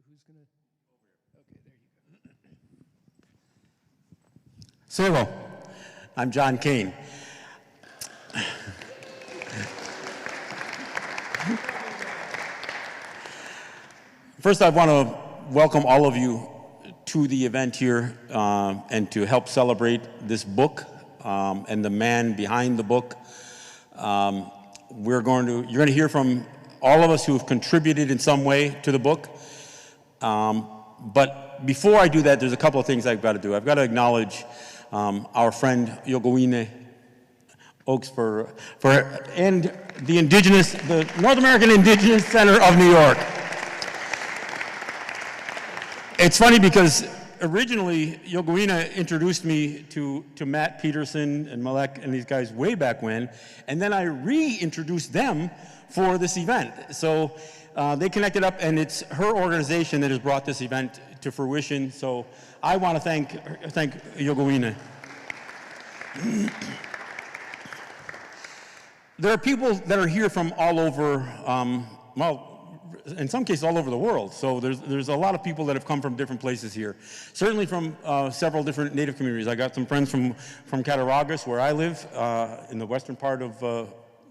Who's going to? Okay, there you go. Sero, I'm John Kane. First, I want to welcome all of you to the event here and to help celebrate this book and the man behind the book. You're going to hear from all of us who have contributed in some way to the book. But before I do that, there's a couple of things I've got to do. I've got to acknowledge our friend ཌnhiên HDZ and the North American Indigenous Center of New York. It's funny because originally ཌnhiên introduced me to Matt Peterson and Malek and these guys way back when, and then I reintroduced them for this event. So they connected up, and it's her organization that has brought this event to fruition. So I want to thank ཌnhiên. There are people that are here from all over, well, in some cases all over the world. So there's a lot of people that have come from different places here. Certainly from several different Native communities. I got some friends from ŨDES, where I live, in the western part of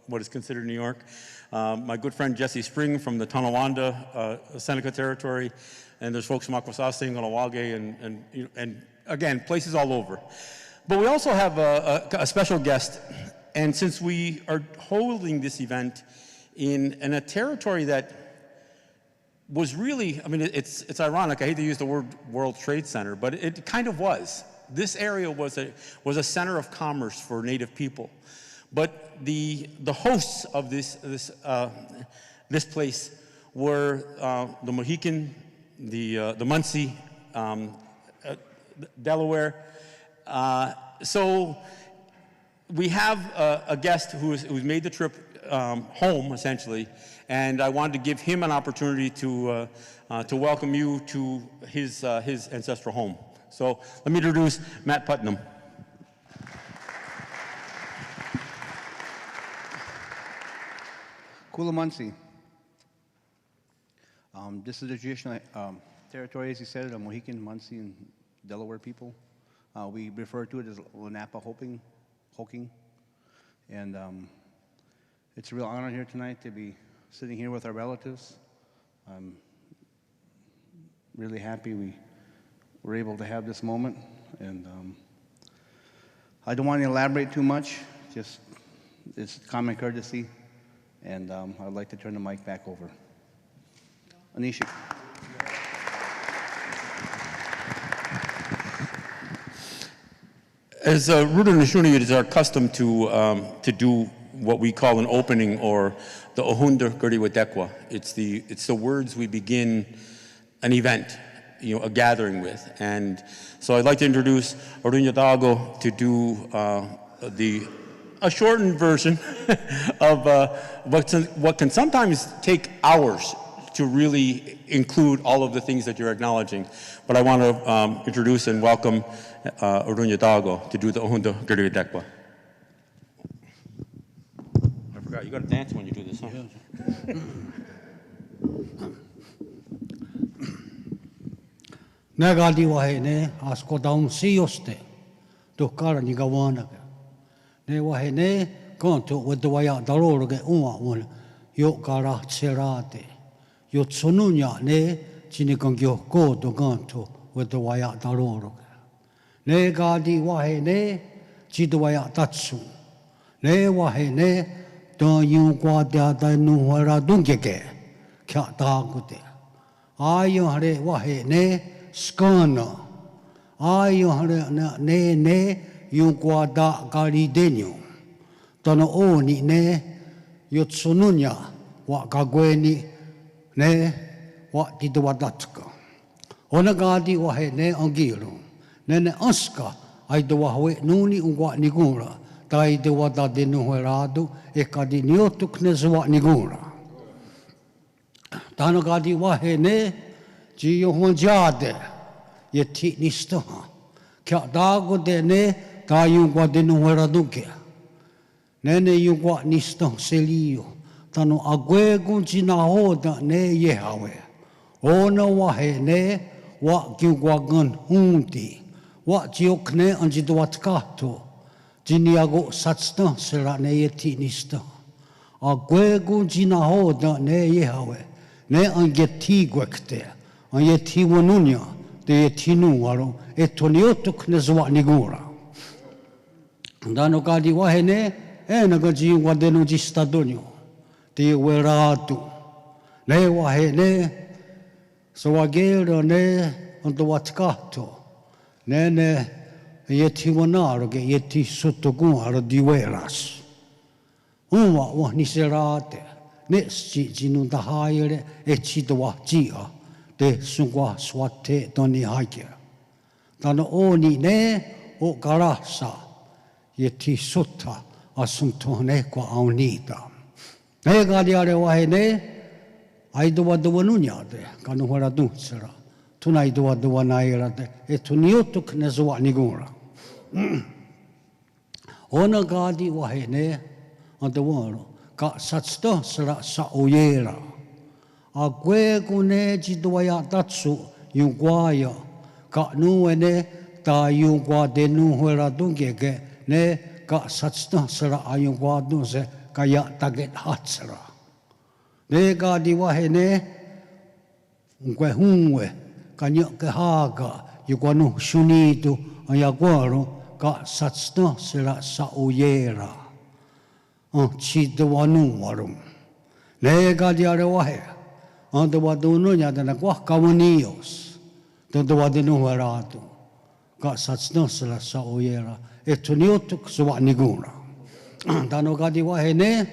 what is considered New York. My good friend Jesse Spring from the Tonawanda, Seneca territory. And there's folks from ŨDES, ŨDEwiedziä, and again, places all over. But we also have a special guest. And since we are holding this event in a territory that was really, I mean, it's ironic, I hate to use the word World Trade Center, but it kind of was. This area was a center of commerce for Native people. But the hosts of this place were the Mohican, the Munsee, Delaware. So we have a guest who's made the trip home, essentially, and I wanted to give him an opportunity to welcome you to his ancestral home. So let me introduce Matt Putnam. Kula Munsee. This is the traditional territory, as you said, the Mohican, Munsee, and Delaware people. We refer to it as ŁDEwiedziä, Hoking. And it's a real honor here tonight to be sitting here with our relatives. I'm really happy we were able to have this moment. And I don't want to elaborate too much, just it's common courtesy. And I'd like to turn the mic back over. Anishi. As Haudenosaunee, it is our custom to do what we call an opening, or the ŁDEwiedziä. It's the words we begin an event, a gathering with. And so I'd like to introduce ŁDEwiedziä to do a shortened version of what can sometimes take hours to really include all of the things that you're acknowledging. But I want to introduce and welcome ŁDEwiedziä to do the ŁDEwiedziä. I forgot, you got to dance when you do this, huh? Nagadi wahene asko daum sioste to karani gawanaka. Ne wahene konto ዄδωβια daloroge uwa yo kara tserate. Yo tsununya ne chinikangyo ko to konto 횃δωβια daloroge. Ne gadi wahene chidωβια tatsu. Ne wahene don yung kwa da da nuhara dungeke kya tagute. Ayo hare wahene skana. Ayo hare ne yung kwa da kari denyo. Tono oni ne yo tsununya wa kagweni ne wa tidwa datska. Ona gadi wahene angiro. Nene aska ai do wawe nuni ungwa nigura. Tai de wada de nuherado e kadi niotu kneswa nigura. Tano gadi wahene ji yo honjade ye ti nistoha. Kya dago de ne ta yungwa de nuherado ke. Nene yungwa nisto selio. Tano agwe gunji na hoda ne yehawe. Ona wahe ne, wa kiuguagan hunti, wa jiokne anjido watkato, jiniago satsta sera ne yetinista. A gwegu jina hoda ne yehawe, ne an yeti gwekte, an yeti wanunya, de yetinu waro, e toniotuk ne zwa nigura. Dano kadi wahe ne, e nagaji wadeno jistadonyo, te weratu, ne wahe ne, sawagera ne, anto watkato, ne yeti wanaro ge yeti sutogun aro diweras. Unwa wa niserate, ne si jinunda haire e chidwa jia, de sungwa swate doni haike. Tano oni ne o garasa, yeti sutta asunto ne kwa aunita. Ne gadi are wahe ne, aidowa dowa nunya de, kanu hara dunsera. Tuna aidowa dowa naira de, e tuniotuk ne zwa nigura. Ona gadi wahe ne, on the world, ka satsta sera sa oyera. A gwegu ne jidwaya tatsu yungwaya, ka nuene ta yungwa de nuhera dungege, ne ka satsta sera a yungwa dunse ka ya taget hatsera. Ne gadi wahe ne, ngwe hungwe, ka nyoke haga, yugwanu shunitu, ayagwaro, ka satsta sera sa oyera. Chi de wanu warum. Ne gadi are wahe. De wadunu nya de na kwa kawanios. De wadunu waratu. Ka satsno sala sa oyera. E tuniotuk suwa nigura. Dano gadi wahe ne.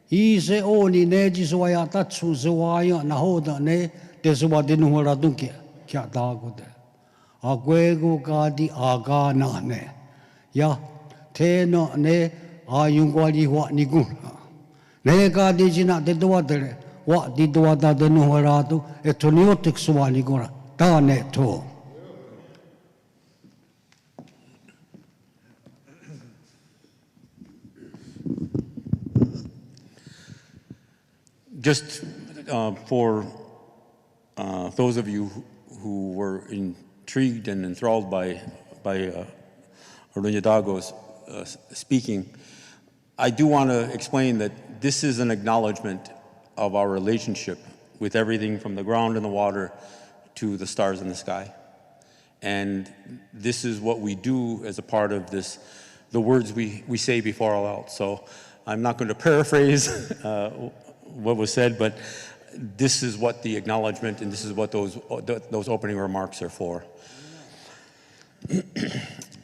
Ise oni ne jiswaya tatsu zwaya na hoda ne. De suwa dinu waratu kia dago de. A gwegu gadi aga na ne. Ya teno ne. Ayungwali wa niguna. Nega di jina de doa dere, wa di doa da de nuheratu, e toniotik suwa niguna. Tane to. Just for those of you who were intrigued and enthralled by ṕăဿāģi's speaking, I do want to explain that this is an acknowledgement of our relationship with everything from the ground and the water to the stars in the sky. And this is what we do as a part of this, the words we say before all else. So I'm not going to paraphrase what was said, but this is what the acknowledgement and this is what those opening remarks are for.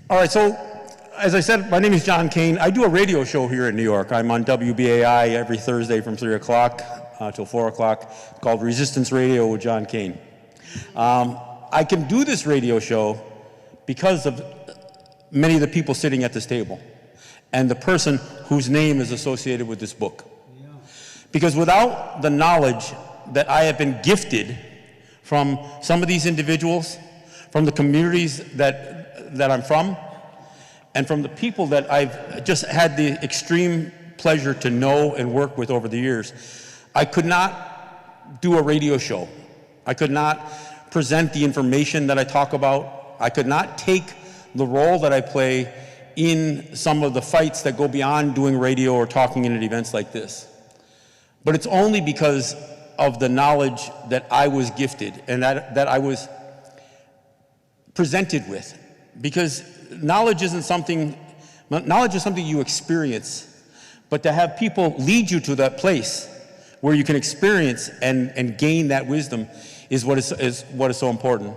All right, so as I said, my name is John Kane. I do a radio show here in New York. I'm on WBAI every Thursday from 3 o'clock till 4 o'clock, called Resistance Radio with John Kane. I can do this radio show because of many of the people sitting at this table and the person whose name is associated with this book. Because without the knowledge that I have been gifted from some of these individuals, from the communities that I'm from, and from the people that I've just had the extreme pleasure to know and work with over the years, I could not do a radio show. I could not present the information that I talk about. I could not take the role that I play in some of the fights that go beyond doing radio or talking in events like this. But it's only because of the knowledge that I was gifted and that I was presented with. Because knowledge is something you experience, but to have people lead you to that place where you can experience and gain that wisdom is what is so important.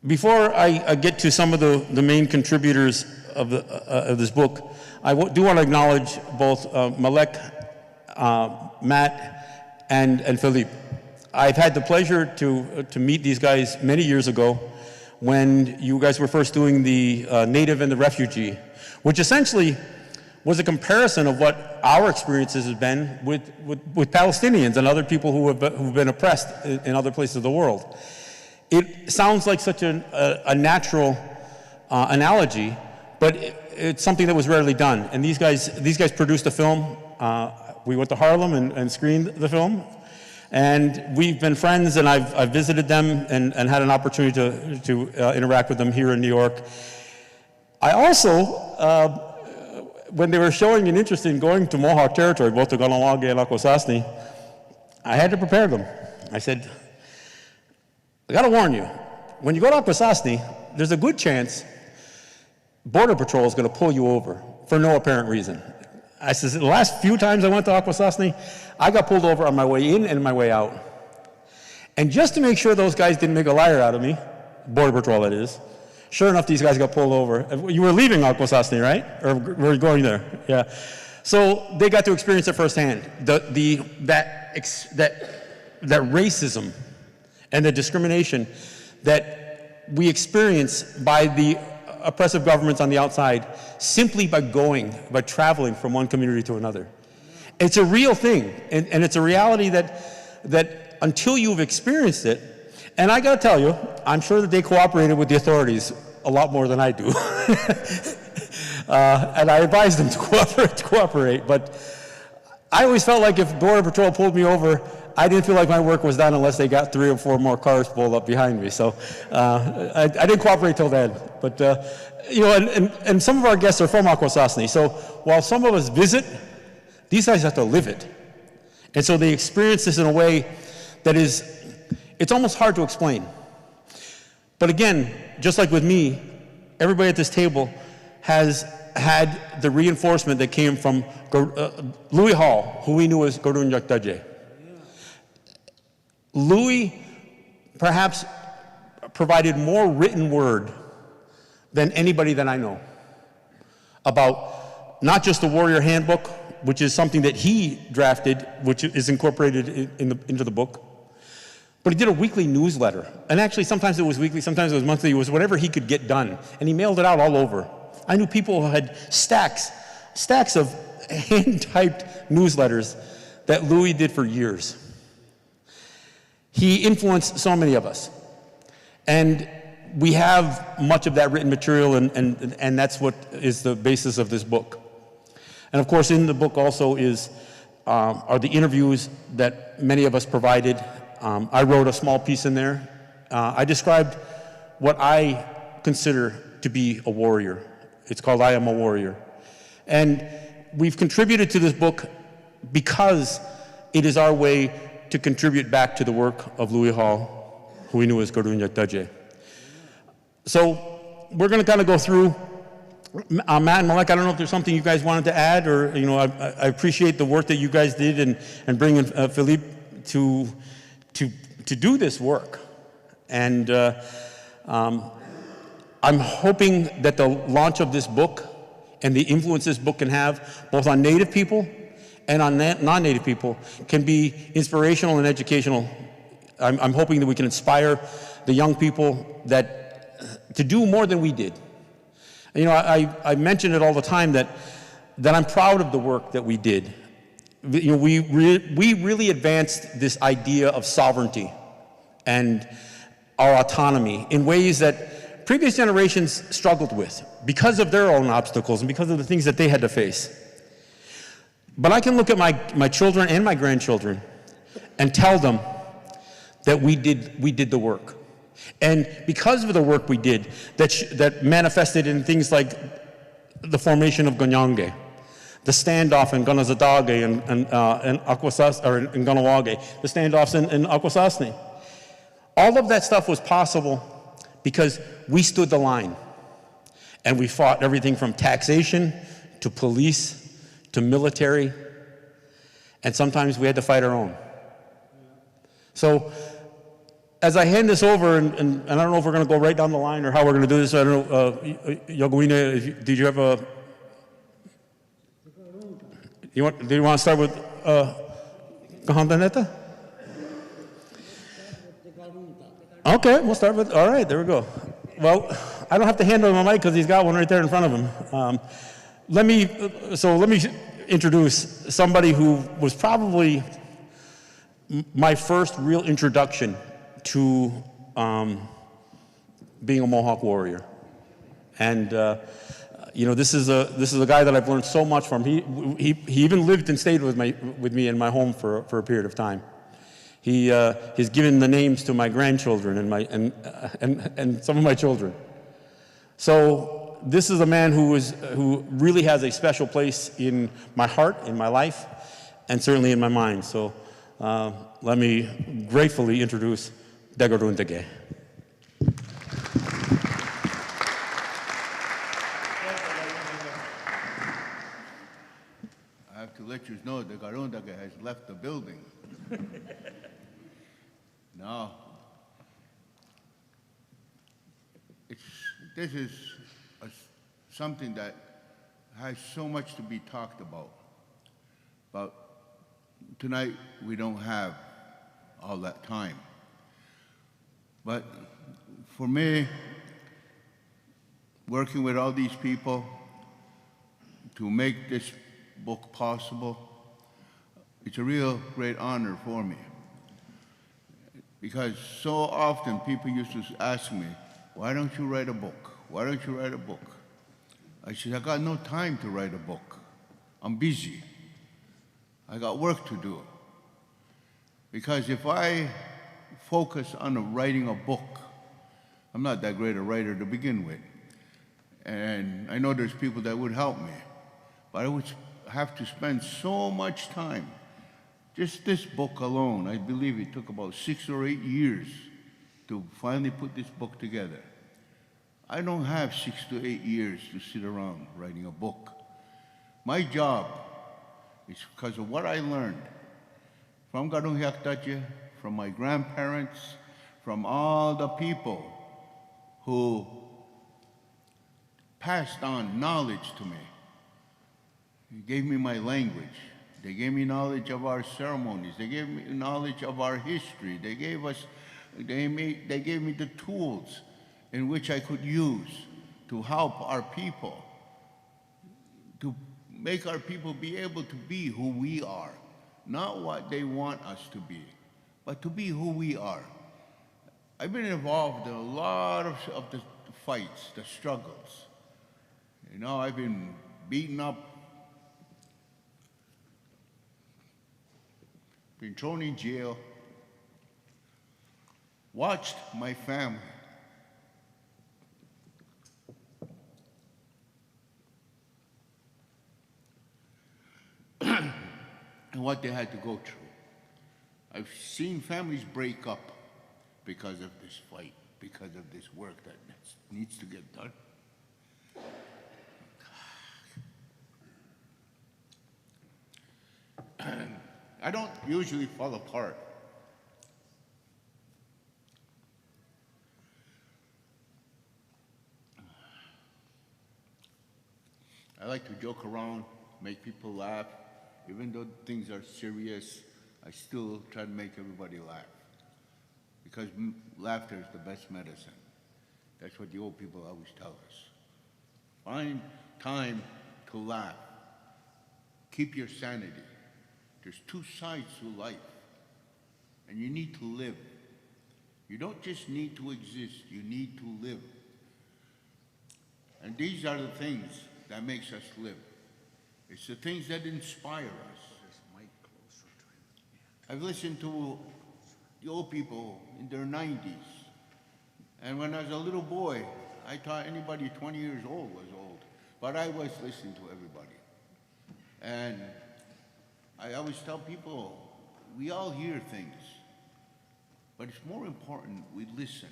Before I get to some of the main contributors of this book, I do want to acknowledge both Malek, Matt, and Philippe. I've had the pleasure to meet these guys many years ago when you guys were first doing the native and the refugee, which essentially was a comparison of what our experiences have been with Palestinians and other people who've been oppressed in other places of the world. It sounds like such a natural analogy, but it's something that was rarely done. And these guys produced a film. We went to Harlem and screened the film. And we've been friends, and I've visited them and had an opportunity to interact with them here in New York. I also, when they were showing an interest in going to Mohawk territory, both to ÇİİNİ and Ꭿʰမြĩ, I had to prepare them. I said, I gotta warn you, when you go to ÇİԻＮİ, there's a good chance Border Patrol is gonna pull you over for no apparent reason. I said, the last few times I went to ÇİԻNİ, I got pulled over on my way in and my way out. And just to make sure those guys didn't make a liar out of me, Border Patrol that is, sure enough, these guys got pulled over. You were leaving ÇİԻＮİ, right? Or were you going there? Yeah. So they got to experience it firsthand. That racism and the discrimination that we experience by the oppressive governments on the outside simply by traveling from one community to another. It's a real thing, and it's a reality that until you've experienced it, and I gotta tell you, I'm sure that they cooperated with the authorities a lot more than I do. And I advised them to cooperate, but I always felt like if Border Patrol pulled me over, I didn't feel like my work was done unless they got 3 or 4 more cars pulled up behind me. So I didn't cooperate till then. But you know, and some of our guests are from ÇİԻNİ. So while some of us visit, these guys have to live it. And so they experience this in a way that it's almost hard to explain. But again, just like with me, everybody at this table has had the reinforcement that came from Louis Hall, who we knew as ؐ ķİէՆİផաջે. Louis perhaps provided more written word than anybody that I know about not just the Warrior Handbook, which is something that he drafted, which is incorporated into the book, but he did a weekly newsletter. And actually, sometimes it was weekly, sometimes it was monthly, it was whatever he could get done. And he mailed it out all over. I knew people who had stacks of hand-typed newsletters that Louis did for years. He influenced so many of us. And we have much of that written material, and that's what is the basis of this book. And of course, in the book also are the interviews that many of us provided. I wrote a small piece in there. I described what I consider to be a warrior. It's called I Am a Warrior. And we've contributed to this book because it is our way to contribute back to the work of Louis Hall, who we knew as ԿՐՈՒՆՅԱԿ ՏԱՋԵ. So we're going to kind of go through. Matt and Malek, I don't know if there's something you guys wanted to add, or I appreciate the work that you guys did and bringing Philippe to do this work. And I'm hoping that the launch of this book and the influence this book can have both on Native people and on non-Native people can be inspirational and educational. I'm hoping that we can inspire the young people to do more than we did. I mention it all the time that I'm proud of the work that we did. We really advanced this idea of sovereignty and our autonomy in ways that previous generations struggled with because of their own obstacles and because of the things that they had to face. But I can look at my children and my grandchildren and tell them that we did the work. And because of the work we did, that manifested in things like the formation of ŁԻՆՅԱՆŊԵ, the standoff in ԿՆԶԴԱԳԵ and in ԿՆՎԱԳԵ, the standoffs in Ꭿʰမြĩ. All of that stuff was possible because we stood the line. And we fought everything from taxation to police to military. And sometimes we had to fight our own. So as I hand this over, and I don't know if we're going to go right down the line or how we're going to do this. I don't know, ՅԱԳՈՒԻՆԵ, did you have a... Do you want to start with ԿՀԱՆԴԵՆԵՏը? Okay, we'll start with, all right, there we go. Well, I don't have to hand him a mic because he's got one right there in front of him. Let me introduce somebody who was probably my first real introduction to being a Mohawk warrior. And this is a guy that I've learned so much from. He even lived and stayed with me in my home for a period of time. He's given the names to my grandchildren and some of my children. So this is a man who really has a special place in my heart, in my life, and certainly in my mind. So let me gratefully introduce ďagarún tage. I have to let you know that ďagarún tage has left the building. No. This is something that has so much to be talked about. But tonight we don't have all that time. But for me, working with all these people to make this book possible, it's a real great honor for me. Because so often people used to ask me, why don't you write a book? Why don't you write a book? I said, I got no time to write a book. I'm busy. I got work to do. Because if I focus on writing a book, I'm not that great a writer to begin with. And I know there's people that would help me, but I would have to spend so much time. Just this book alone, I believe it took about 6 or 8 years to finally put this book together. I don't have 6 to 8 years to sit around writing a book. My job is because of what I learned from 괘씸ญูďagarún, from my grandparents, from all the people who passed on knowledge to me. They gave me my language. They gave me knowledge of our ceremonies. They gave me knowledge of our history. They gave me the tools in which I could use to help our people, to make our people be able to be who we are, not what they want us to be, but to be who we are. I've been involved in a lot of the fights, the struggles. You know, I've been beaten up, been thrown in jail, watched my family and what they had to go through. I've seen families break up because of this fight, because of this work that needs to get done. I don't usually fall apart. I like to joke around, make people laugh. Even though things are serious, I still try to make everybody laugh. Because laughter is the best medicine. That's what the old people always tell us. Find time to laugh. Keep your sanity. There's two sides to life, and you need to live. You don't just need to exist, you need to live. And these are the things that makes us live. It's the things that inspire us. I've listened to the old people in their 90s, and when I was a little boy, I thought anybody 20 years old was old, but I was listening to everybody. And I always tell people, we all hear things, but it's more important we listen.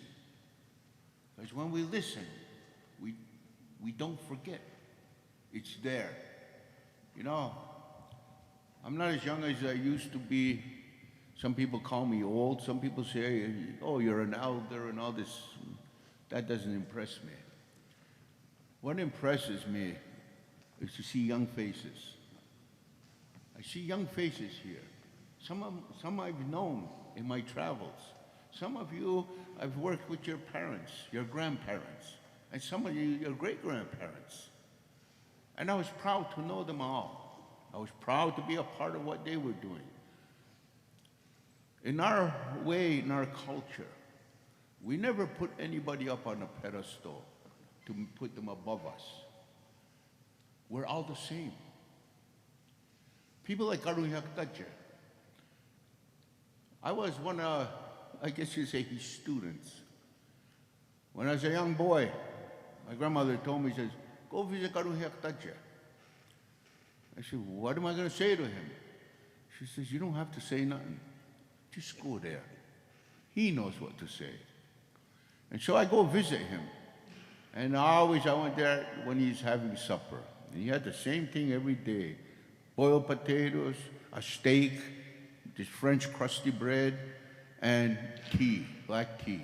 Because when we listen, we don't forget. It's there. You know, I'm not as young as I used to be. Some people call me old. Some people say, oh, you're an elder and all this. That doesn't impress me. What impresses me is to see young faces. I see young faces here. Some I've known in my travels. Some of you, I've worked with your parents, your grandparents, and some of you, your great-grandparents. And I was proud to know them all. I was proud to be a part of what they were doing. In our way, in our culture, we never put anybody up on a pedestal to put them above us. We're all the same. People like ďagarún-hyaktache, I was one of, I guess you'd say, his students. When I was a young boy, my grandmother told me, she says, go visit ﷺ. I said, what am I going to say to him? She says, you don't have to say nothing. Just go there. He knows what to say. And so I go visit him. And I went there when he's having supper. And he had the same thing every day. Boiled potatoes, a steak, this French crusty bread, and tea, black tea.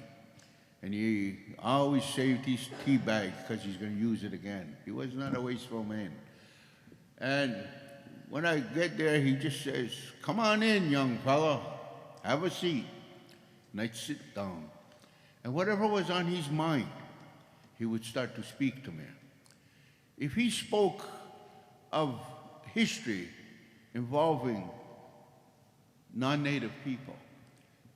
And he always saved his tea bag because he's going to use it again. He was not a wasteful man. And when I get there, he just says, come on in, young fella, have a seat. And I'd sit down. And whatever was on his mind, he would start to speak to me. If he spoke of history involving non-native people,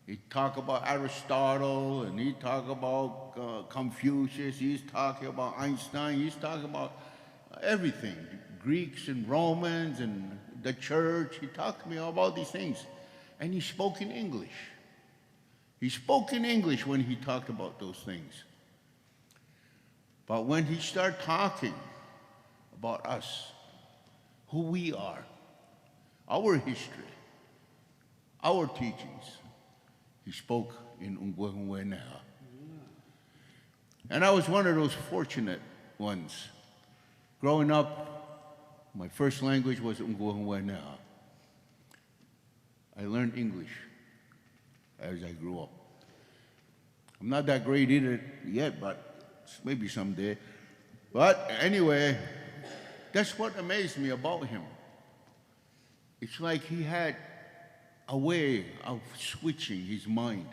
he'd talk about Aristotle, and he'd talk about Confucius, he's talking about Einstein, he's talking about everything, Greeks and Romans and the church. He talked to me about these things. And he spoke in English. He spoke in English when he talked about those things. But when he started talking about us, who we are, our history, our teachings, he spoke in ﷺ. And I was one of those fortunate ones. Growing up, my first language was ﷺ. I learned English as I grew up. I'm not that great in it yet, but maybe someday. But anyway, that's what amazed me about him. It's like he had a way of switching his mind.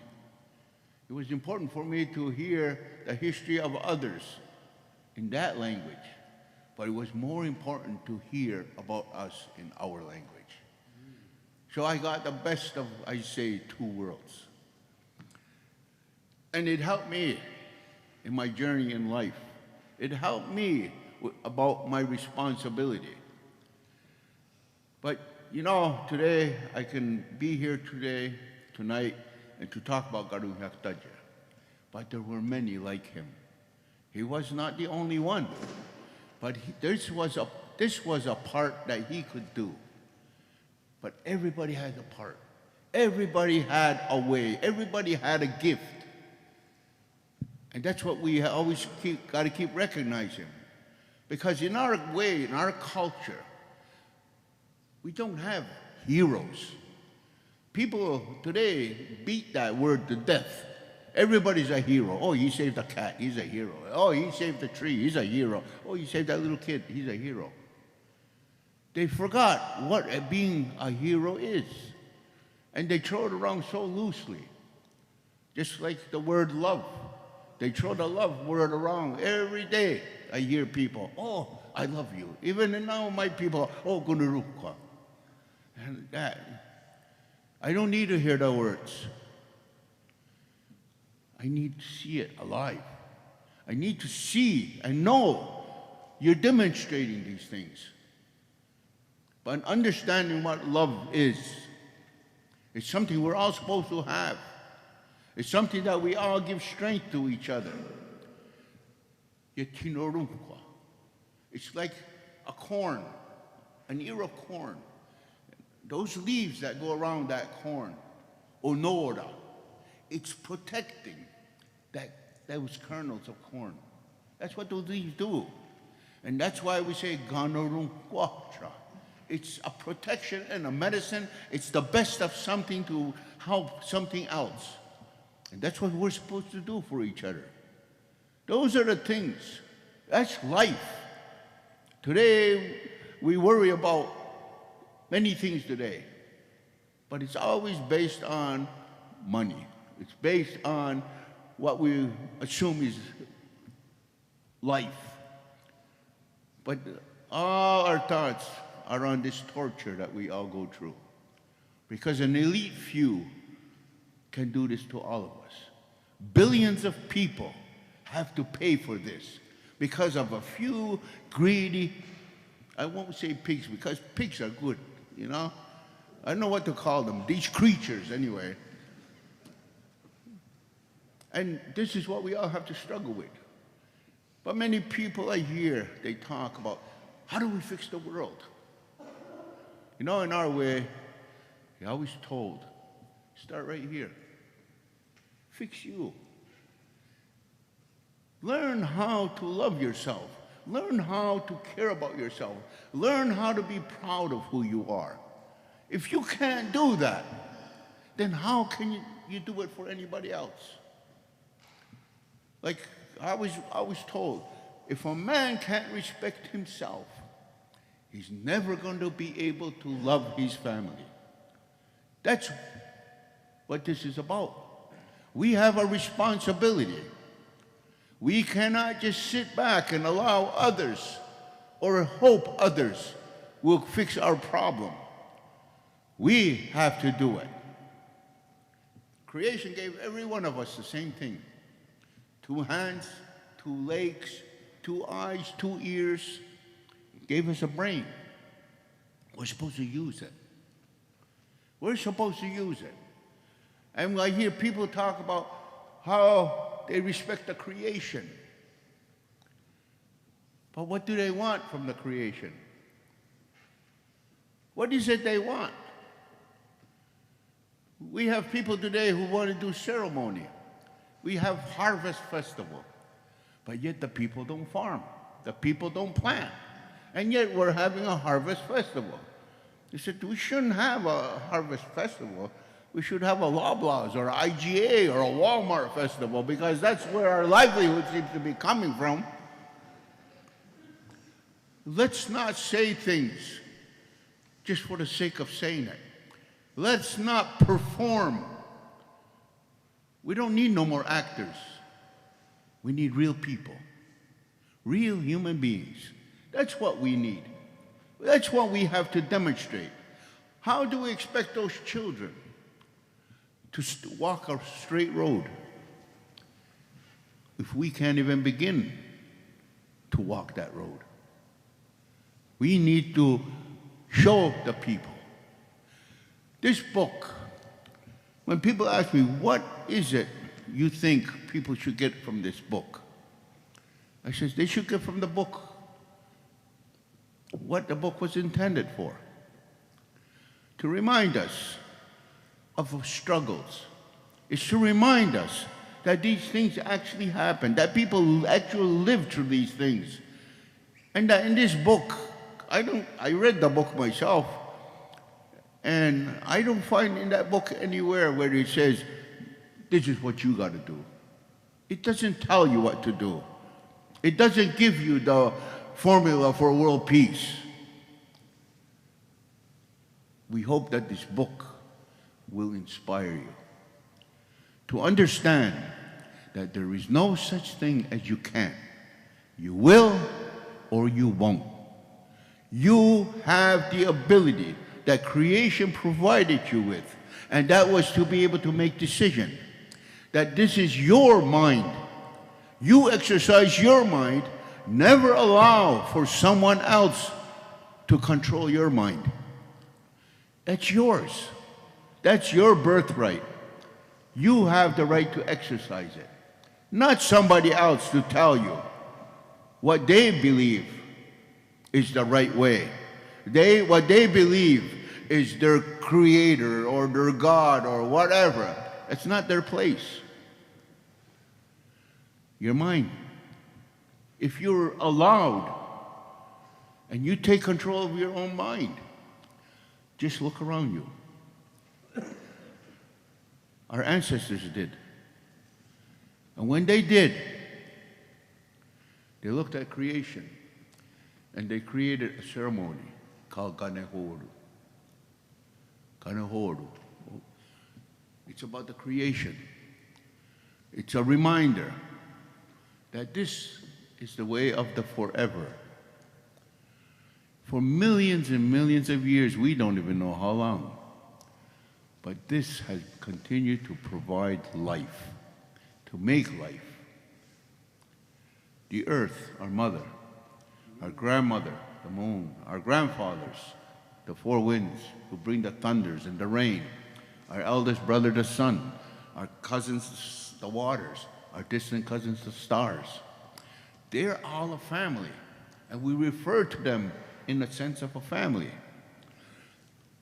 It was important for me to hear the history of others in that language, but it was more important to hear about us in our language. So I got the best of, I say, two worlds. And it helped me in my journey in life. It helped me about my responsibility. But you know, today, I can be here today, tonight, and to talk about ԿΑΡΟΥΝ ՀΙΑΚΤΑΚΙ. But there were many like him. He was not the only one. But this was a part that he could do. But everybody had a part. Everybody had a way. Everybody had a gift. And that's what we always got to keep recognizing. Because in our way, in our culture, we don't have heroes. People today beat that word to death. Everybody's a hero. Oh, he saved a cat, he's a hero. Oh, he saved a tree, he's a hero. Oh, he saved that little kid, he's a hero. They forgot what being a hero is. And they throw it around so loosely. Just like the word love. They throw the love word around every day. I hear people, oh, I love you. Even now my people, oh, Gunurukwa. And that, I don't need to hear the words. I need to see it alive. I need to see and know you're demonstrating these things. But understanding what love is, it's something we're all supposed to have. It's something that we all give strength to each other. It's like a corn, an ear of corn. Those leaves that go around that corn, onora, it's protecting those kernels of corn. That's what those leaves do. And that's why we say ganorunquatra. It's a protection and a medicine. It's the best of something to help something else. And that's what we're supposed to do for each other. Those are the things. That's life. Today, we worry about many things today, but it's always based on money. It's based on what we assume is life. But all our thoughts are on this torture that we all go through, because an elite few can do this to all of us. Billions of people have to pay for this because of a few greedy, I won't say pigs, because pigs are good, you know? I don't know what to call them, these creatures anyway. And this is what we all have to struggle with. But many people I hear, they talk about, how do we fix the world? You know, in our way, you're always told, start right here. Fix you. Learn how to love yourself. Learn how to care about yourself. Learn how to be proud of who you are. If you can't do that, then how can you do it for anybody else? Like I was told, if a man can't respect himself, he's never going to be able to love his family. That's what this is about. We have a responsibility. We cannot just sit back and allow others or hope others will fix our problem. We have to do it. Creation gave every one of us the same thing. 2 hands, 2 legs, 2 eyes, 2 ears. It gave us a brain. We're supposed to use it. We're supposed to use it. And I hear people talk about how they respect the creation. But what do they want from the creation? What is it they want? We have people today who want to do ceremony. We have harvest festival. But yet the people don't farm. The people don't plant. And yet we're having a harvest festival. They said, we shouldn't have a harvest festival. We should have a Loblaws or IGA or a Walmart festival because that's where our livelihood seems to be coming from. Let's not say things just for the sake of saying it. Let's not perform. We don't need no more actors. We need real people, real human beings. That's what we need. That's what we have to demonstrate. How do we expect those children to walk a straight road if we can't even begin to walk that road? We need to show the people. This book, when people ask me, what is it you think people should get from this book? I says, they should get from the book what the book was intended for. To remind us of struggles. It's to remind us that these things actually happen, that people actually live through these things. And that in this book, I read the book myself, and I don't find in that book anywhere where it says, this is what you got to do. It doesn't tell you what to do. It doesn't give you the formula for world peace. We hope that this book will inspire you to understand that there is no such thing as you can't. You will or you won't. You have the ability that creation provided you with, and that was to be able to make decision. That this is your mind. You exercise your mind. Never allow for someone else to control your mind. That's yours. That's your birthright. You have the right to exercise it. Not somebody else to tell you what they believe is the right way. What they believe is their creator or their God or whatever. It's not their place. Your mind. If you're allowed and you take control of your own mind, just look around you. Our ancestors did. And when they did, they looked at creation and they created a ceremony called ḵēṇē-žāḥō. ḵēṇē-žāḥō. It's about the creation. It's a reminder that this is the way of the forever. For millions and millions of years, we don't even know how long. But this has continued to provide life, to make life. The earth, our mother, our grandmother, the moon, our grandfathers, the 4 winds who bring the thunders and the rain, our eldest brother, the sun, our cousins, the waters, our distant cousins, the stars. They're all a family, and we refer to them in the sense of a family.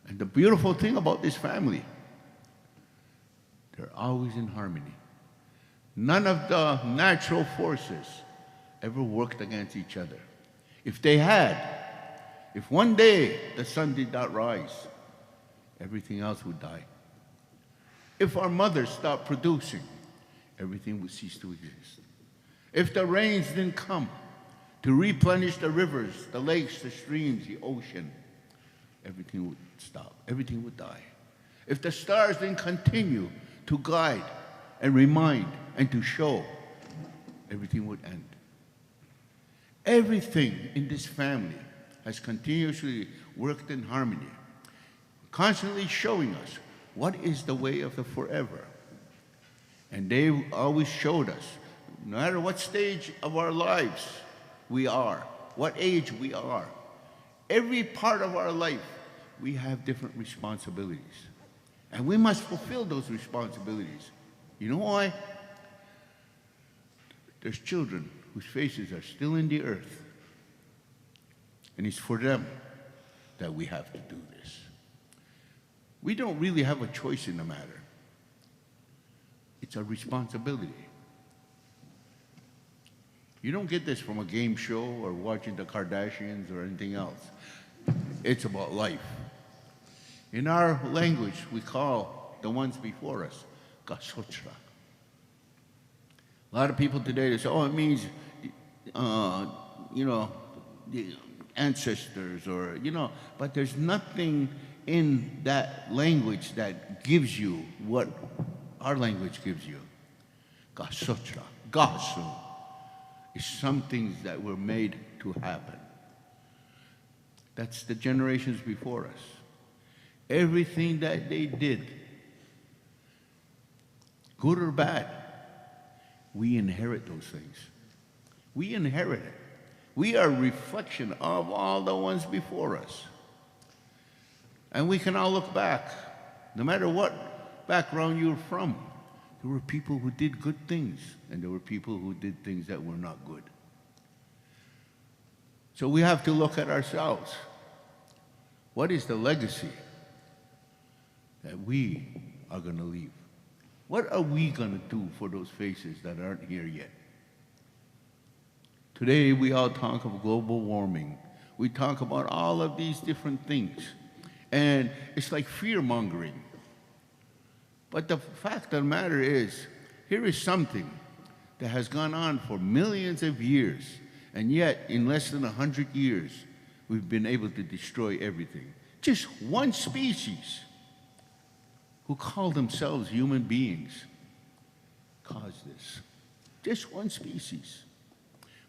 And the beautiful thing about this family, they're always in harmony. None of the natural forces ever worked against each other. If they had, if one day the sun did not rise, everything else would die. If our mothers stopped producing, everything would cease to exist. If the rains didn't come to replenish the rivers, the lakes, the streams, the ocean, everything would stop. Everything would die. If the stars didn't continue to guide and remind and to show, everything would end. Everything in this family has continuously worked in harmony, constantly showing us what is the way of the forever. And they always showed us, no matter what stage of our lives we are, what age we are, every part of our life, we have different responsibilities. And we must fulfill those responsibilities. You know why? There's children whose faces are still in the earth. And it's for them that we have to do this. We don't really have a choice in the matter. It's a responsibility. You don't get this from a game show or watching the Kardashians or anything else. It's about life. In our language, we call the ones before us καьԻν. A lot of people today, they say, oh, it means, the ancestors or, but there's nothing in that language that gives you what our language gives you. καьԻν. Gasu is some things that were made to happen. That's the generations before us. Everything that they did, good or bad, we inherit those things. We inherit it. We are a reflection of all the ones before us. And we can all look back, no matter what background you're from. There were people who did good things, and there were people who did things that were not good. So we have to look at ourselves. What is the legacy that we are going to leave? What are we going to do for those faces that aren't here yet? Today, we all talk of global warming. We talk about all of these different things. And it's like fear-mongering. But the fact of the matter is, here is something that has gone on for millions of years, and yet, in less than 100 years, we've been able to destroy everything. Just one species who call themselves human beings caused this. Just one species.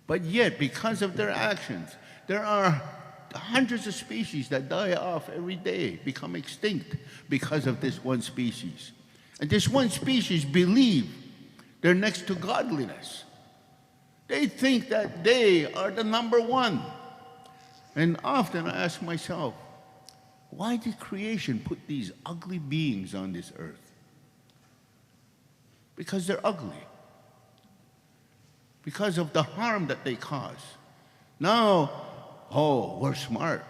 But yet, because of their actions, there are hundreds of species that die off every day, become extinct because of this one species. And this one species believe they're next to godliness. They think that they are the number one. And often I ask myself, why did creation put these ugly beings on this earth? Because they're ugly. Because of the harm that they cause. Now, oh, we're smart.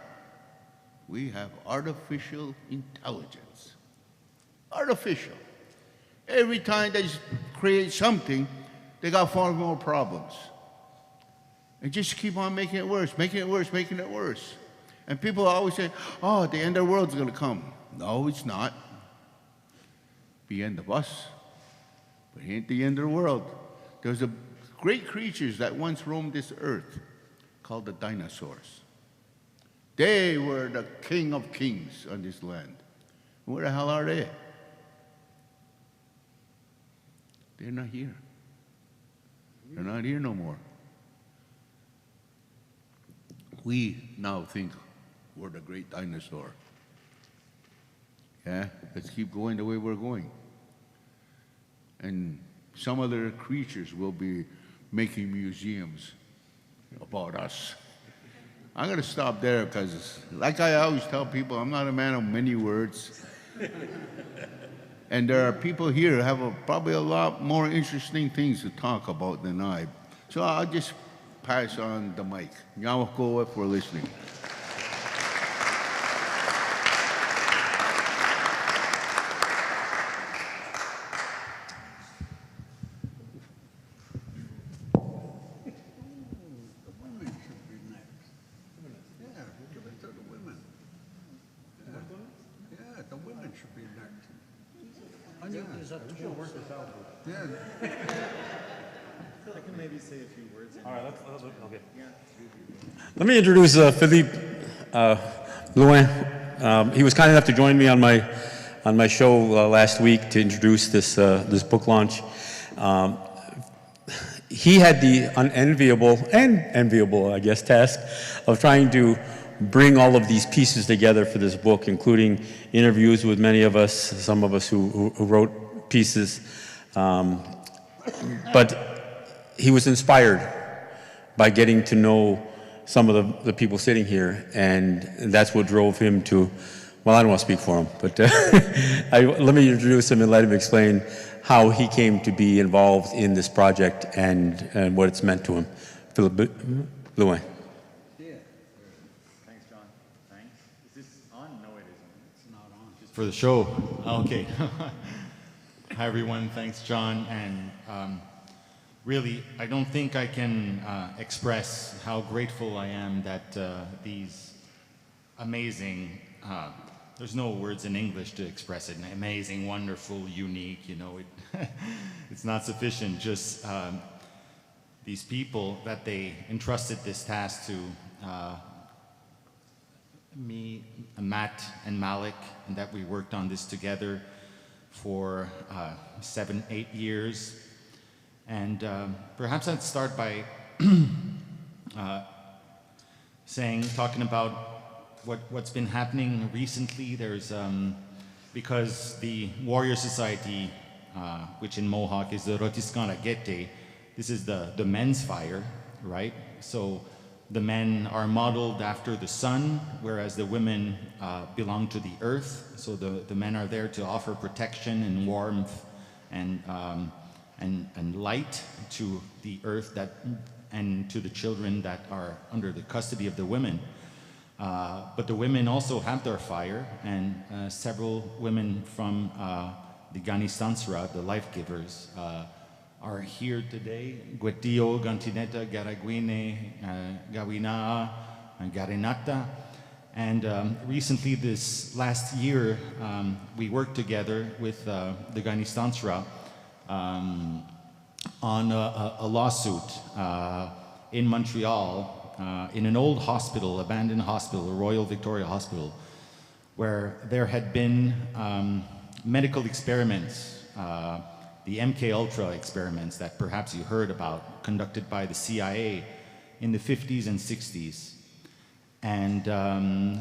We have artificial intelligence. Artificial. Every time they create something, they got far more problems. And just keep on making it worse, making it worse, making it worse. And people always say, oh, the end of the world's going to come. No, it's not. The end of us. But it ain't the end of the world. There's a great creatures that once roamed this earth called the dinosaurs. They were the king of kings on this land. Where the hell are they? They're not here. They're not here no more. We now think we're the great dinosaur. Yeah, let's keep going the way we're going. And some other creatures will be making museums about us. I'm going to stop there because, like I always tell people, I'm not a man of many words. And there are people here who have probably a lot more interesting things to talk about than I. So I'll just pass on the mic. 녕하고 for listening. Let me introduce Philippe jourd. He was kind enough to join me on my show last week to introduce this book launch. He had the unenviable and enviable, I guess, task of trying to bring all of these pieces together for this book, including interviews with many of us, some of us who wrote pieces. But he was inspired by getting to know some of the people sitting here, and that's what drove him to, well, I don't want to speak for him, but let me introduce him and let him explain how he came to be involved in this project and what it's meant to him. Philippe jourd. Thanks, John. Thanks. Is this on? No, it isn't. It's not on. Just for the show. Okay. Hi, everyone. Thanks, John. And really, I don't think I can express how grateful I am that these amazing, there's no words in English to express it, amazing, wonderful, unique, you know, it's not sufficient. Just these people that they entrusted this task to, me, Matt, and Malik, and that we worked on this together for 7-8 years. And perhaps I'd start by talking about what's been happening recently. There's, because the Warrior Society, which in Mohawk is the ρωģiskān ģeṭe, this is the men's fire, right? So the men are modeled after the sun, whereas the women belong to the earth. So the men are there to offer protection and warmth and light to the earth and to the children that are under the custody of the women. But the women also have their fire, and several women from the န့ηνιστάνσρα, the life givers, are here today. န့ητείναι kažagwine gawina garinata. And recently, this last year, we worked together with the န့ηνιστάνσρα on a lawsuit in Montreal, in an old hospital, abandoned hospital, Royal Victoria Hospital, where there had been medical experiments, the MK-Ultra experiments that perhaps you heard about, conducted by the CIA in the 50s and 60s. And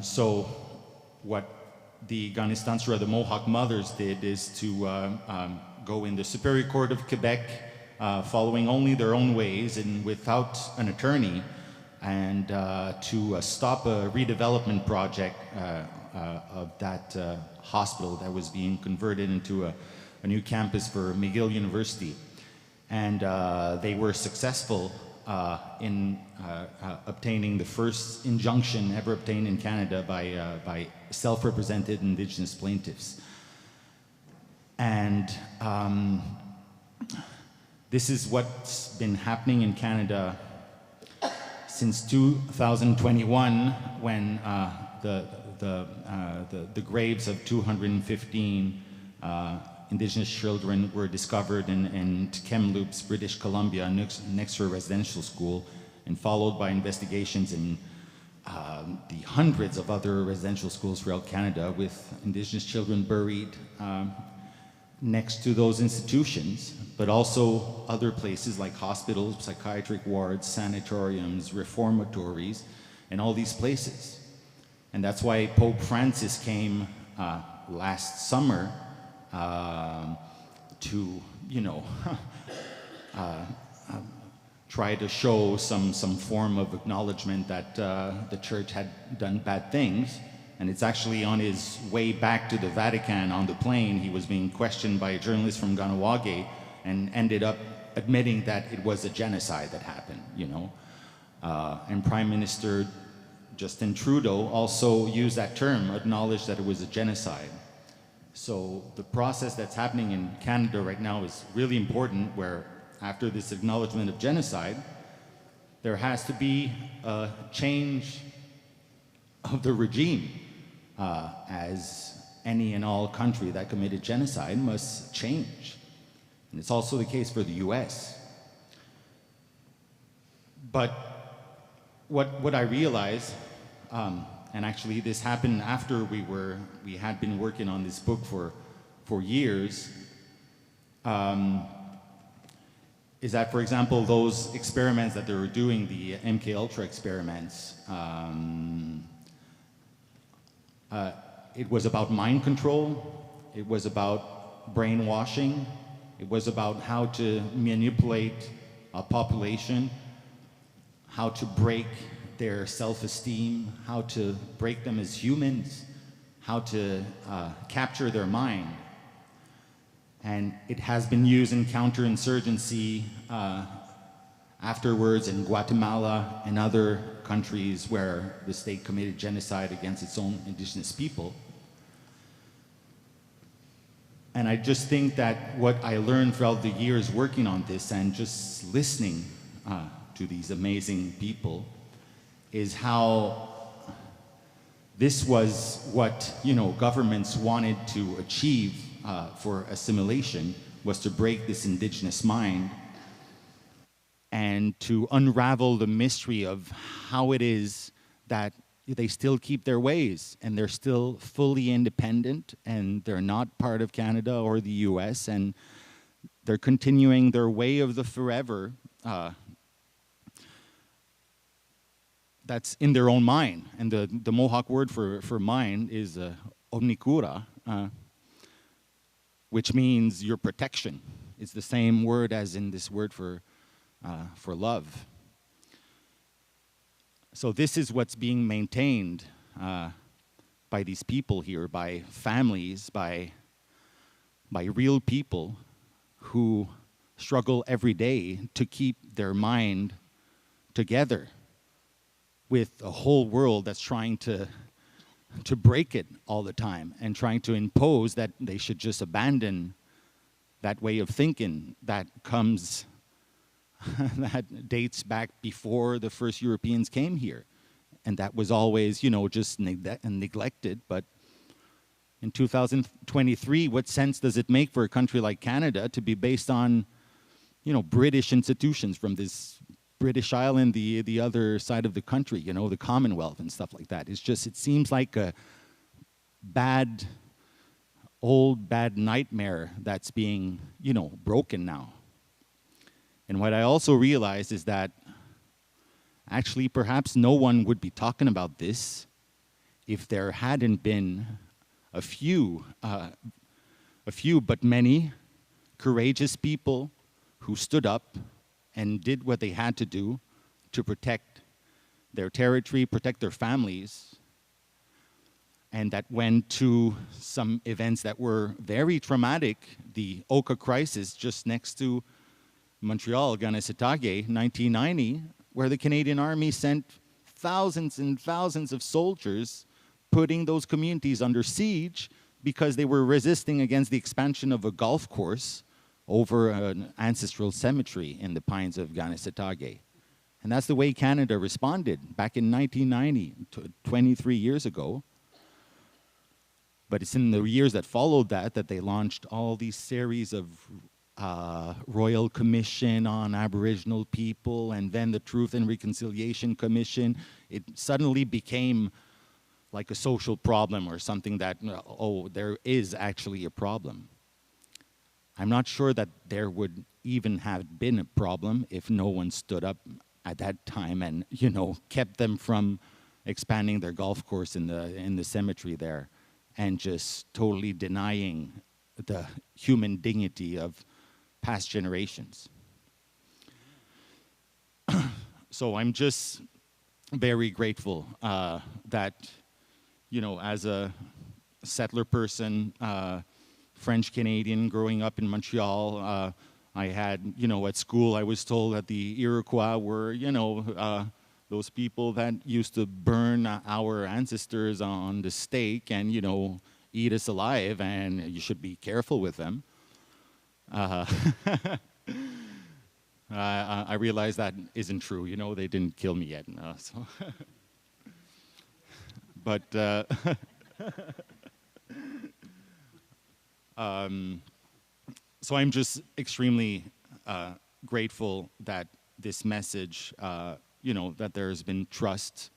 so what the န့ηνιστάνσρα, the Mohawk mothers, did is to go in the Superior Court of Quebec, following only their own ways and without an attorney, and to stop a redevelopment project of that hospital that was being converted into a new campus for McGill University. And they were successful in obtaining the first injunction ever obtained in Canada by self-represented Indigenous plaintiffs. And this is what's been happening in Canada since 2021, when the graves of 215 Indigenous children were discovered in Kamloops, British Columbia, next to a residential school, and followed by investigations in the hundreds of other residential schools throughout Canada with Indigenous children buried next to those institutions, but also other places like hospitals, psychiatric wards, sanatoriums, reformatories, and all these places. And that's why Pope Francis came last summer to, you know, try to show some form of acknowledgement that the church had done bad things, And it's actually on his way back to the Vatican on the plane, he was being questioned by a journalist from ﷺ and ended up admitting that it was a genocide that happened, you know. And Prime Minister Justin Trudeau also used that term, acknowledged that it was a genocide. So the process that's happening in Canada right now is really important, where after this acknowledgement of genocide, there has to be a change of the regime, as any and all country that committed genocide must change. And it's also the case for the US. But what I realized, and actually this happened after we had been working on this book for years, is that, for example, those experiments that they were doing, the MKUltra experiments, it was about mind control, it was about brainwashing, it was about how to manipulate a population, how to break their self-esteem, how to break them as humans, how to capture their mind. And it has been used in counterinsurgency afterwards in Guatemala and other countries where the state committed genocide against its own indigenous people. And I just think that what I learned throughout the years working on this and just listening to these amazing people is how this was what, you know, governments wanted to achieve for assimilation, was to break this indigenous mind and to unravel the mystery of how it is that they still keep their ways and they're still fully independent and they're not part of Canada or the US, and they're continuing their way of the forever that's in their own mind. And the Mohawk word for mind is omnikura, which means your protection. It's the same word as in this word for love. So this is what's being maintained by these people here, by families, by real people who struggle every day to keep their mind together with a whole world that's trying to break it all the time and trying to impose that they should just abandon that way of thinking that comes that dates back before the first Europeans came here. And that was always, you know, just neglected. But in 2023, what sense does it make for a country like Canada to be based on, you know, British institutions from this British island, the other side of the country, you know, the Commonwealth and stuff like that? It's just, it seems like a bad nightmare that's being, you know, broken now. And what I also realized is that actually perhaps no one would be talking about this if there hadn't been a few but many courageous people who stood up and did what they had to do to protect their territory, protect their families, and that went to some events that were very traumatic. The Oka crisis just next to Montreal, ÇeTā:ke, 1990, where the Canadian Army sent thousands and thousands of soldiers, putting those communities under siege because they were resisting against the expansion of a golf course over an ancestral cemetery in the pines of ÇeTā:ke. And that's the way Canada responded back in 1990, 23 years ago. But it's in the years that followed that they launched all these series of Royal Commission on Aboriginal people, and then the Truth and Reconciliation Commission. It suddenly became like a social problem or something that, oh, there is actually a problem. I'm not sure that there would even have been a problem if no one stood up at that time and, you know, kept them from expanding their golf course in the cemetery there and just totally denying the human dignity of past generations. So I'm just very grateful that, as a settler person, French Canadian growing up in Montreal, I had, at school I was told that the Iroquois were, those people that used to burn our ancestors on the stake and, eat us alive, and you should be careful with them. I realize that isn't true. They didn't kill me yet. So. But so I'm just extremely grateful that this message, that there has been trust,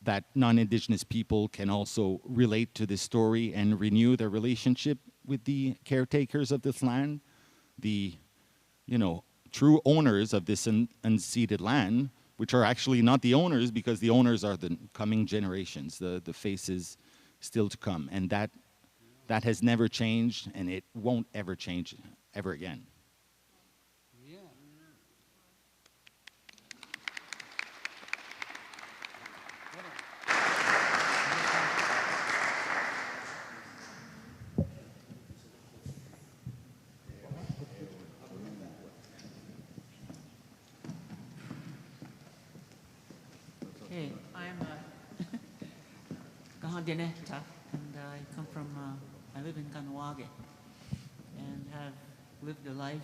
that non-Indigenous people can also relate to this story and renew their relationship with the caretakers of this land, the, true owners of this unceded land, which are actually not the owners, because the owners are the coming generations, the faces still to come. And that has never changed, and it won't ever change ever again. Hey, I'm ﷺ, and I come from, I live in ﷺ, and have lived a life,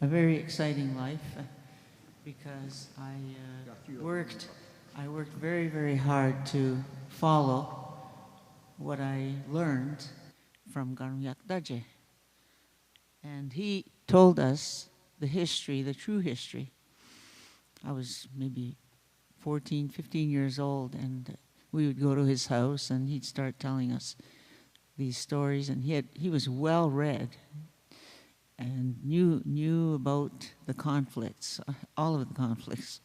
a very exciting life, because I worked very, very hard to follow what I learned from ﷺ. And he told us the history, the true history. I was maybe 14, 15 years old, and we would go to his house, and he'd start telling us these stories. And he was well read, and knew about the conflicts, all of the conflicts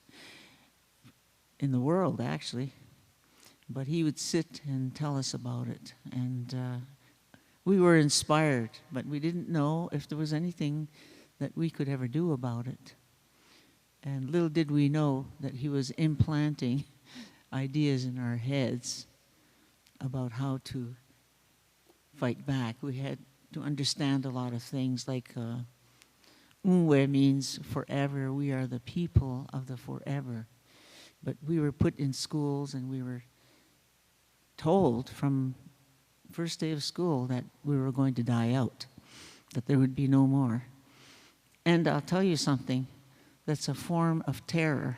in the world, actually. But he would sit and tell us about it, and we were inspired, but we didn't know if there was anything that we could ever do about it. And little did we know that he was implanting ideas in our heads about how to fight back. We had to understand a lot of things, like ﷺ means forever. We are the people of the forever. But we were put in schools, and we were told from first day of school that we were going to die out, that there would be no more. And I'll tell you something. That's a form of terror,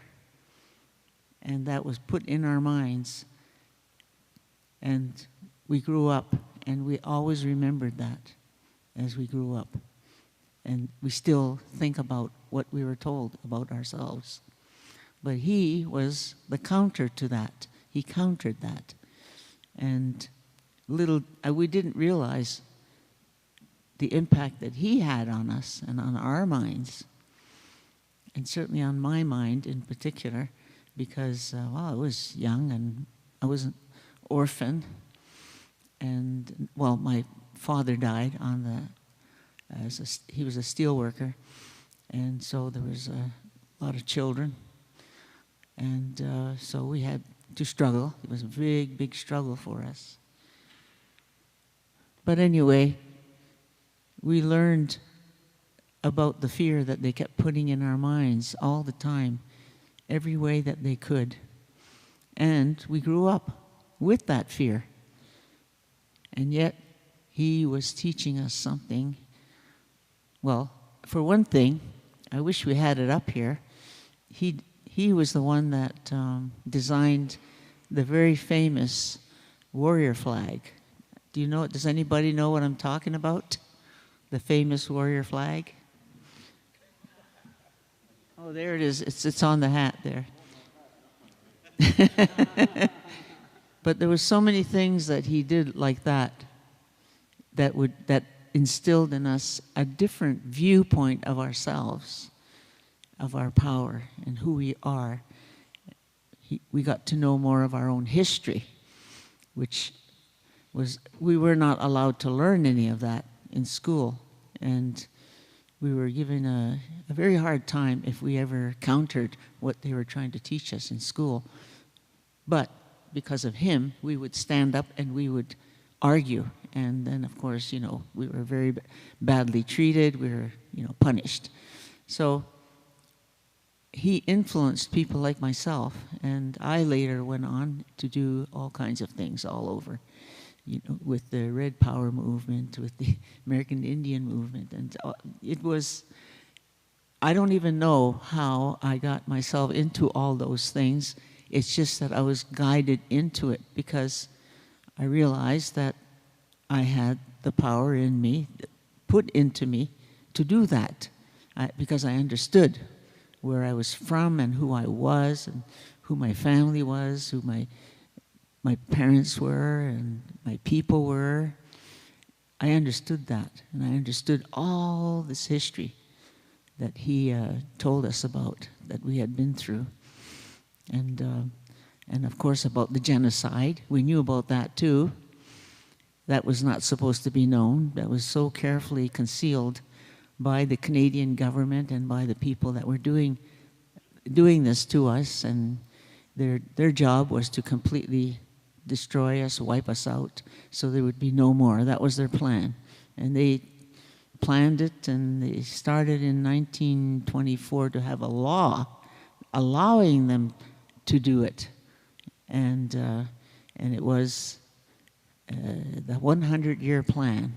and that was put in our minds. And we grew up, and we always remembered that as we grew up. And we still think about what we were told about ourselves. But he was the counter to that. He countered that. And we didn't realize the impact that he had on us and on our minds. And certainly on my mind in particular, because, I was young, and I was an orphan. And, my father died he was a steel worker. And so there was a lot of children. And so we had to struggle. It was a big, big struggle for us. But anyway, we learned about the fear that they kept putting in our minds all the time, every way that they could. And we grew up with that fear. And yet, he was teaching us something. Well, for one thing, I wish we had it up here. He was the one that designed the very famous warrior flag. Does anybody know what I'm talking about? The famous warrior flag? Oh, there it is. It's on the hat there. But there were so many things that he did like that instilled in us a different viewpoint of ourselves, of our power and who we are. We got to know more of our own history, which we were not allowed to learn any of that in school. And we were given a very hard time if we ever countered what they were trying to teach us in school. But because of him, we would stand up and we would argue. And then, of course, you know, we were very badly treated. We were, you know, punished. So he influenced people like myself, and I later went on to do all kinds of things all over, you know, with the Red Power movement, with the American Indian movement, and it was, I don't even know how I got myself into all those things. It's just that I was guided into it because I realized that I had the power in me, put into me, to do that, because I understood where I was from and who I was and who my family was, who my parents were and my people were. I understood that, and I understood all this history that he told us about, that we had been through. And of course about the genocide. We knew about that too. That was not supposed to be known. That was so carefully concealed by the Canadian government and by the people that were doing this to us, and their job was to completely destroy us, wipe us out, so there would be no more. That was their plan. And they planned it, and they started in 1924 to have a law allowing them to do it. And it was the 100-year plan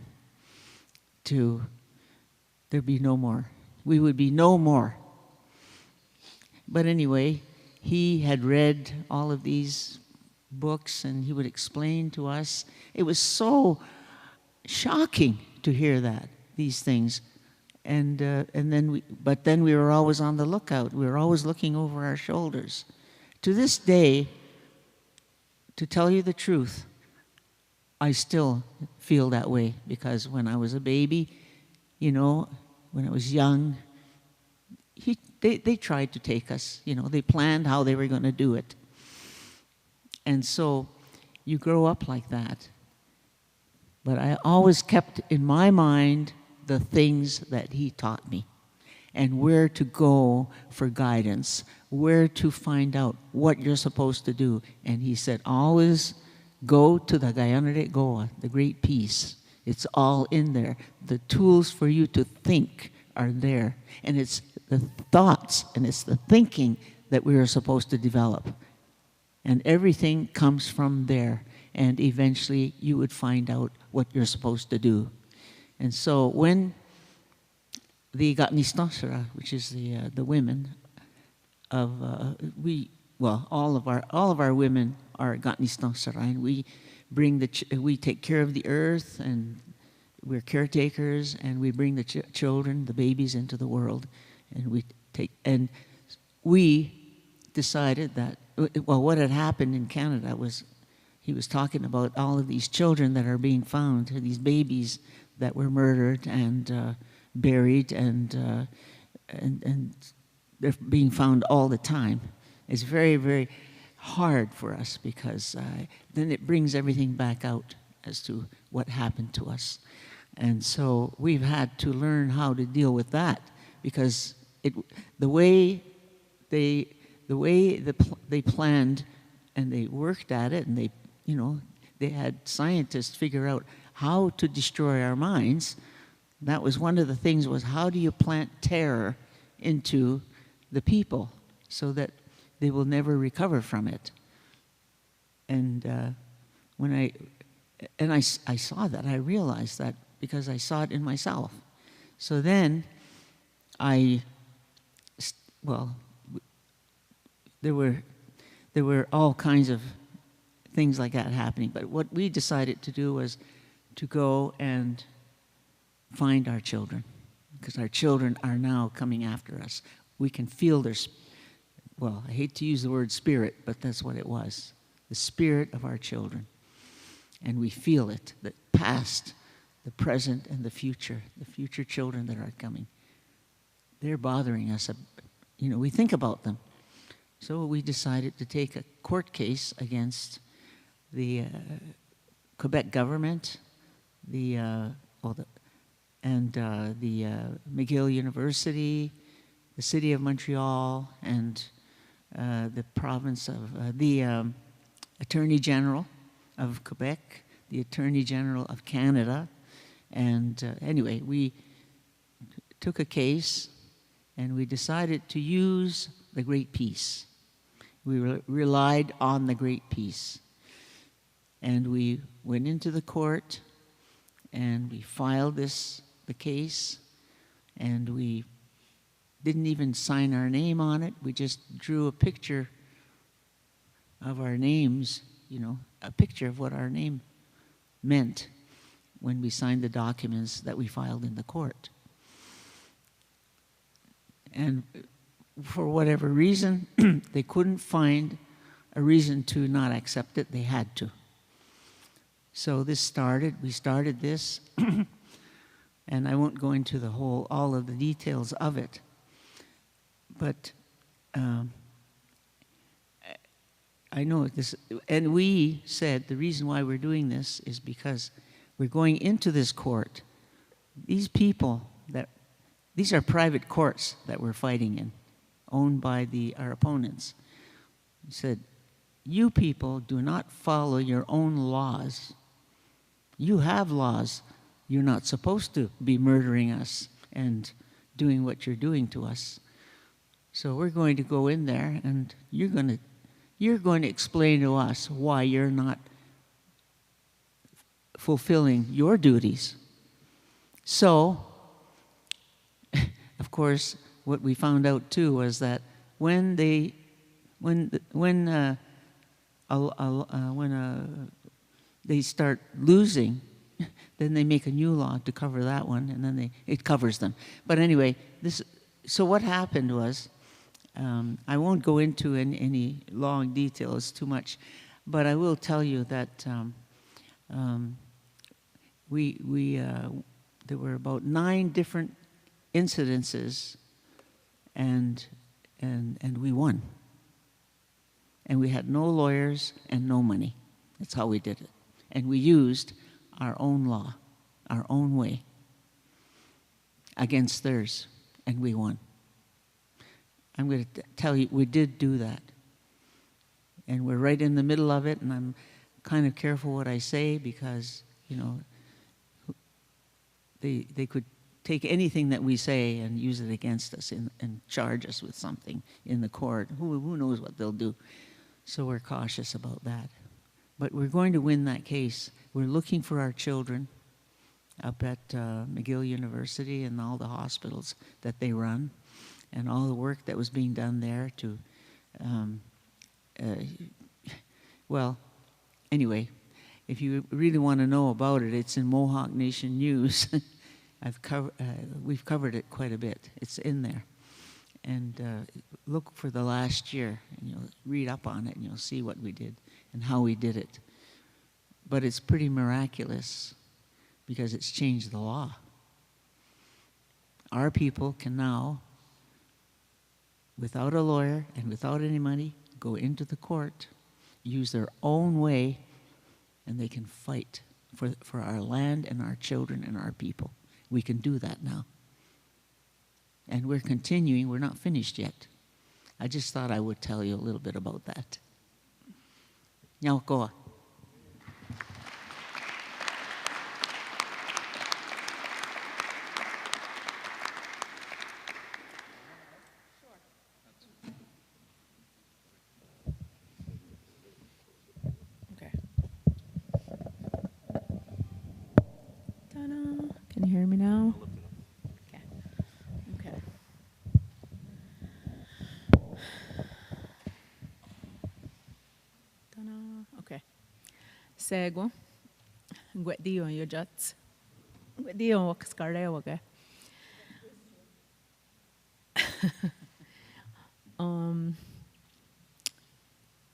to there be no more. We would be no more. But anyway, he had read all of these books, and he would explain to us. It was so shocking to hear these things. And then we were always on the lookout. We were always looking over our shoulders. To this day, to tell you the truth, I still feel that way, because when I was a baby, you know, when I was young, they tried to take us, you know, they planned how they were going to do it. And so you grow up like that. But I always kept in my mind the things that he taught me, and where to go for guidance, where to find out what you're supposed to do. And he said, always go to the ṕāhyā, the great peace. It's all in there. The tools for you to think are there. And it's the thoughts and it's the thinking that we are supposed to develop. And everything comes from there. And eventually you would find out what you're supposed to do. And so when the ḵāṇiṣṭhāṣara, which is the women of all of our women are ḵāṇiṣṭhāṣara, and we take care of the earth, and we're caretakers, and we bring the children, the babies, into the world, and we decided that, well, what had happened in Canada was, he was talking about all of these children that are being found, these babies that were murdered and buried, and they're being found all the time. It's very, very hard for us, because then it brings everything back out as to what happened to us. And so we've had to learn how to deal with that, because the way they planned and they worked at it, and they had scientists figure out how to destroy our minds. That was one of the things, was how do you plant terror into the people so that they will never recover from it. And when I saw that, I realized that, because I saw it in myself. So then there were all kinds of things like that happening. But what we decided to do was to go and find our children, because our children are now coming after us. We can feel their, well, I hate to use the word spirit, but that's what it was, the spirit of our children. And we feel it, the past, the present, and the future children that are coming. They're bothering us. We think about them. So we decided to take a court case against the Quebec government, the McGill University, the City of Montreal, and the province of Attorney General of Quebec, the Attorney General of Canada. And anyway, we took a case and we decided to use the Great Peace. We relied on the Great Peace. And we went into the court and we filed the case, and we didn't even sign our name on it. We just drew a picture of our names, you know, a picture of what our name meant when we signed the documents that we filed in the court. And for whatever reason, they couldn't find a reason to not accept it. They had to. So we started this, and I won't go into all of the details of it, but I know this, and we said the reason why we're doing this is because we're going into this court. These people these are private courts that we're fighting in, owned by our opponents. He said, you people do not follow your own laws. You have laws. You're not supposed to be murdering us and doing what you're doing to us. So we're going to go in there, and you're going to explain to us why you're not fulfilling your duties. So, of course, what we found out too was that when they start losing, then they make a new law to cover that one, and then it covers them. But anyway, so what happened was, I won't go into any long details too much, but I will tell you that there were about 9 different incidences, and we won. And we had no lawyers and no money. That's how we did it. And we used our own law, our own way, against theirs, and we won. I'm going to tell you, we did do that. And we're right in the middle of it, and I'm kind of careful what I say because, you know, they could take anything that we say and use it against us and charge us with something in the court. Who knows what they'll do? So we're cautious about that. But we're going to win that case. We're looking for our children up at McGill University and all the hospitals that they run, and all the work that was being done there to, well, anyway, if you really want to know about it, it's in Mohawk Nation News. We've covered it quite a bit. It's in there. And look for the last year, and you'll read up on it, and you'll see what we did and how we did it. But it's pretty miraculous because it's changed the law. Our people can now, without a lawyer and without any money, go into the court, use their own way, and they can fight for our land and our children and our people. We can do that now. And we're continuing. We're not finished yet. I just thought I would tell you a little bit about that. Now, go. Okay. Ta-da. Can you hear me now? Okay. Okay. Ta-da. Okay. Segue. Ďakujem jo jats. Ďakujem wak skardewaga.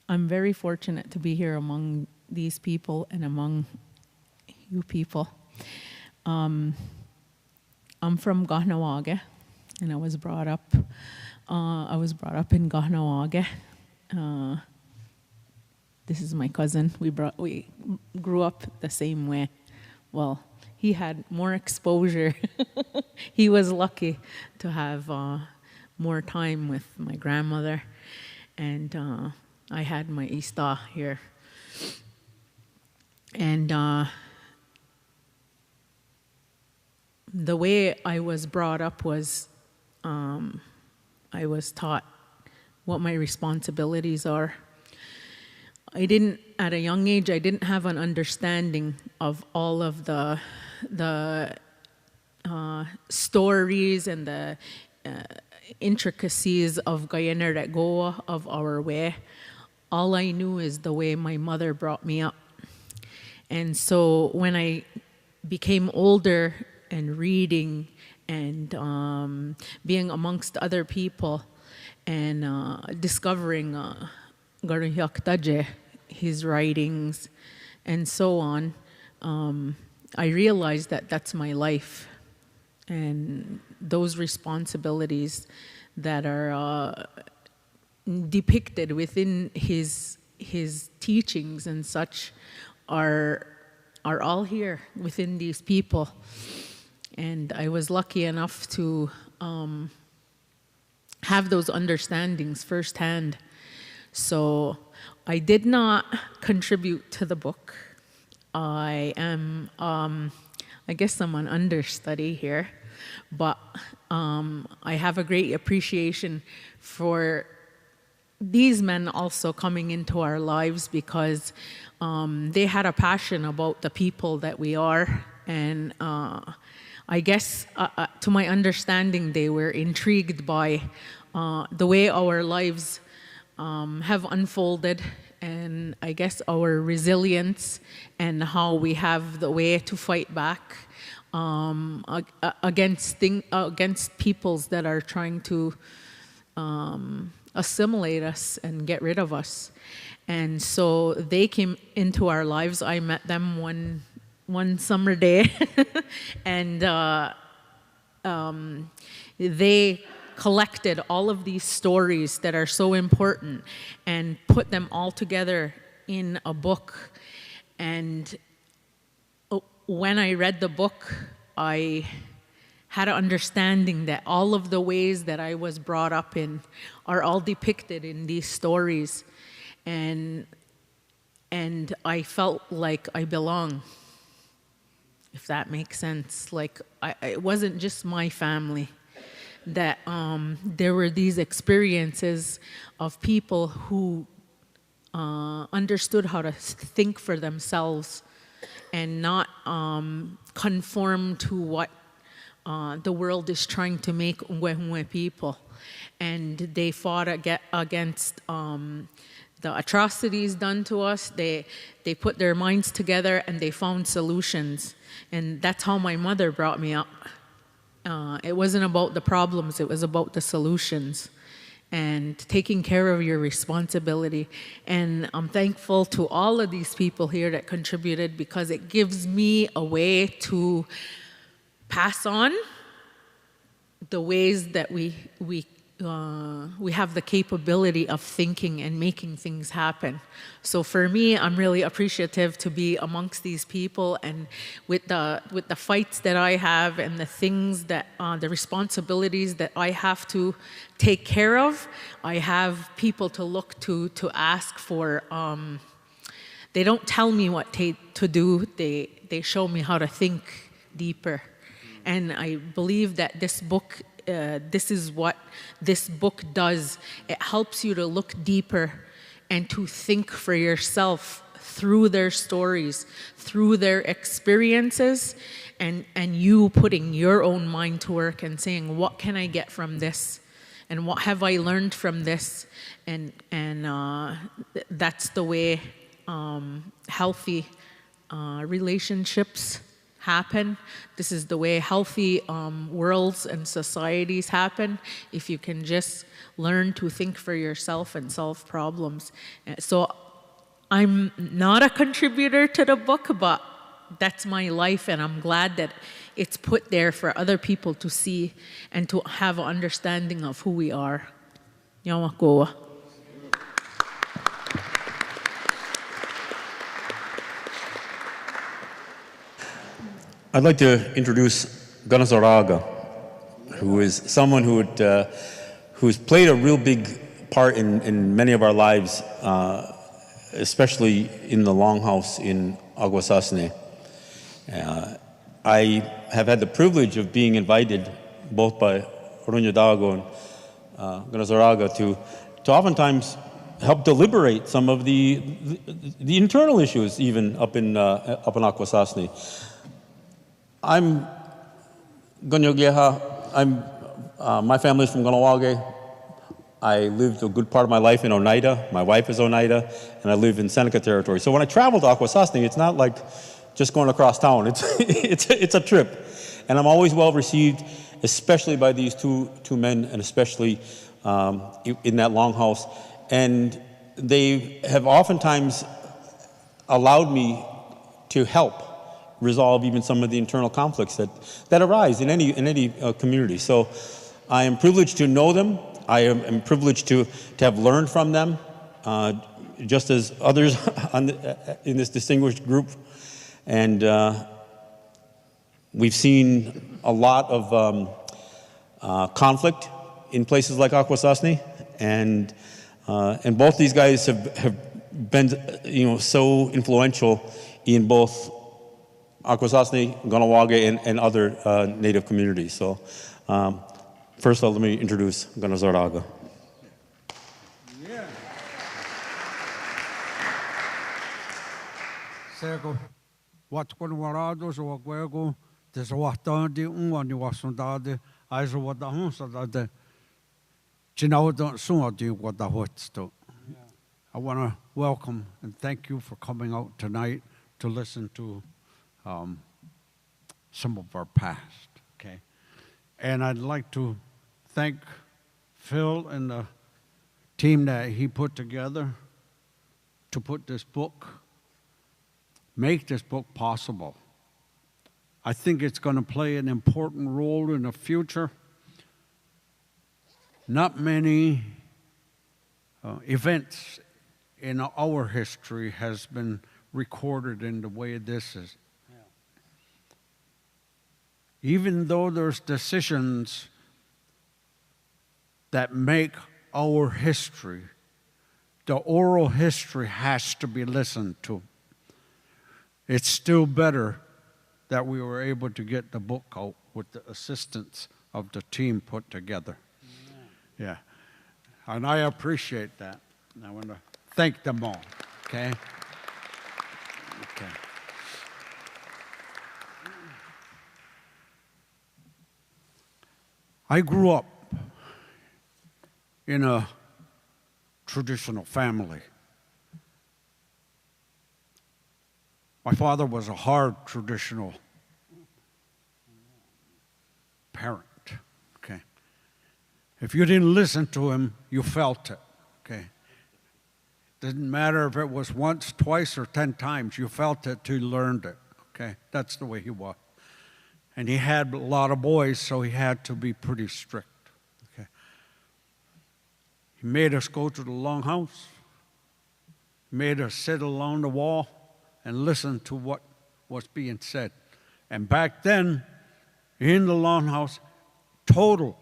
I'm very fortunate to be here among these people and among you people. I'm from ÄÄÄ, and I was brought up in ÄÄÄÄ. This is my cousin. We grew up the same way. Well, he had more exposure. He was lucky to have more time with my grandmother, and I had my Ista here. And the way I was brought up was I was taught what my responsibilities are. At a young age, I didn't have an understanding of all of the stories and the intricacies of ḵayếnផាឌ of our way. All I knew is the way my mother brought me up. And so when I became older and reading and being amongst other people and discovering ṕաղ Ꭿဿաջե, his writings and so on, I realized that that's my life. And those responsibilities that are depicted within his teachings and such are all here within these people. And I was lucky enough to have those understandings firsthand. So I did not contribute to the book. I am, I guess I'm an understudy here, but I have a great appreciation for these men also coming into our lives because they had a passion about the people that we are. And I guess, to my understanding, they were intrigued by the way our lives have unfolded, and I guess our resilience and how we have the way to fight back against peoples that are trying to assimilate us and get rid of us. And so they came into our lives. I met them one summer day, and they collected all of these stories that are so important and put them all together in a book. And when I read the book, I had an understanding that all of the ways that I was brought up in are all depicted in these stories. And I felt like I belong, if that makes sense. Like, it wasn't just my family. That there were these experiences of people who understood how to think for themselves and not conform to what the world is trying to make ḵayến people. And they fought against the atrocities done to us. They put their minds together and they found solutions. And that's how my mother brought me up. It wasn't about the problems, it was about the solutions and taking care of your responsibility. And I'm thankful to all of these people here that contributed, because it gives me a way to pass on the ways that we have the capability of thinking and making things happen. So for me, I'm really appreciative to be amongst these people, and with the fights that I have and the things that, the responsibilities that I have to take care of, I have people to look to ask for. They don't tell me what to do, they show me how to think deeper. And I believe that this book, this is what this book does. It helps you to look deeper and to think for yourself through their stories, through their experiences, and you putting your own mind to work and saying, what can I get from this? And what have I learned from this? And that's the way healthy relationships happen. This is the way healthy worlds and societies happen, if you can just learn to think for yourself and solve problems. So I'm not a contributor to the book, but that's my life, and I'm glad that it's put there for other people to see and to have an understanding of who we are. Ꭿ華 I'd like to introduce ṕ αγ Ꭿဿաջե, who is someone who's played a real big part in many of our lives especially in the longhouse in ﷺ. I have had the privilege of being invited both by ṕʌᴙညŊ and ṕʌᴙny뾱 to oftentimes help deliberate some of the internal issues even up in ﷺ. I'm Ŋñögyeha. My family's from Kahnawake. I lived a good part of my life in Oneida. My wife is Oneida, and I live in Seneca territory. So when I travel to ﷺ, it's not like just going across town. It's a trip, and I'm always well received, especially by these two men, and especially in that longhouse. And they have oftentimes allowed me to help resolve even some of the internal conflicts that arise in any community. So I am privileged to know them. I am privileged to have learned from them, just as others in this distinguished group. And we've seen a lot of conflict in places like ﷺ, and both these guys have been, so influential in both ﷺ, Kahnawake, and other Native communities. So first of all, let me introduce ṕʌᴙny뾱. Sego, what Conwarados or Guego, there's a watandi, one you was on the eyes of what the homes of the Chinao don't soon do what the what's to. I want to welcome and thank you for coming out tonight to listen to some of our past, okay? And I'd like to thank Phil and the team that he put together to put this book, make this book possible. I think it's going to play an important role in the future. Not many events in our history has been recorded in the way this is. Even though there's decisions that make our history, the oral history has to be listened to. It's still better that we were able to get the book out with the assistance of the team put together. Yeah, and I appreciate that. I want to thank them all, okay? Okay. I grew up in a traditional family. My father was a hard traditional parent, okay? If you didn't listen to him, you felt it, okay? Didn't matter if it was once, twice, or 10 times, you felt it till you learned it, okay? That's the way he was. And he had a lot of boys, so he had to be pretty strict, okay? He made us go to the longhouse, made us sit along the wall and listen to what was being said. And back then, in the longhouse, total,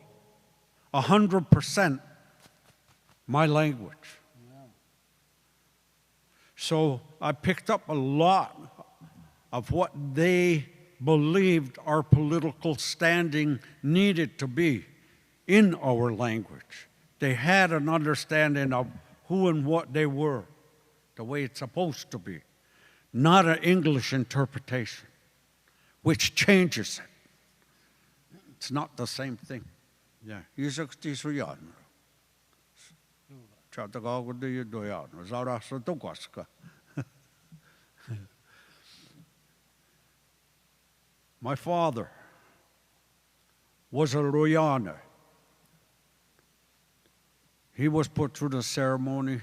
100% my language. So I picked up a lot of what they believed our political standing needed to be in our language. They had an understanding of who and what they were, the way it's supposed to be, not an English interpretation, which changes it. It's not the same thing. Yeah. My father was a 噚Яνε. He was put through the ceremony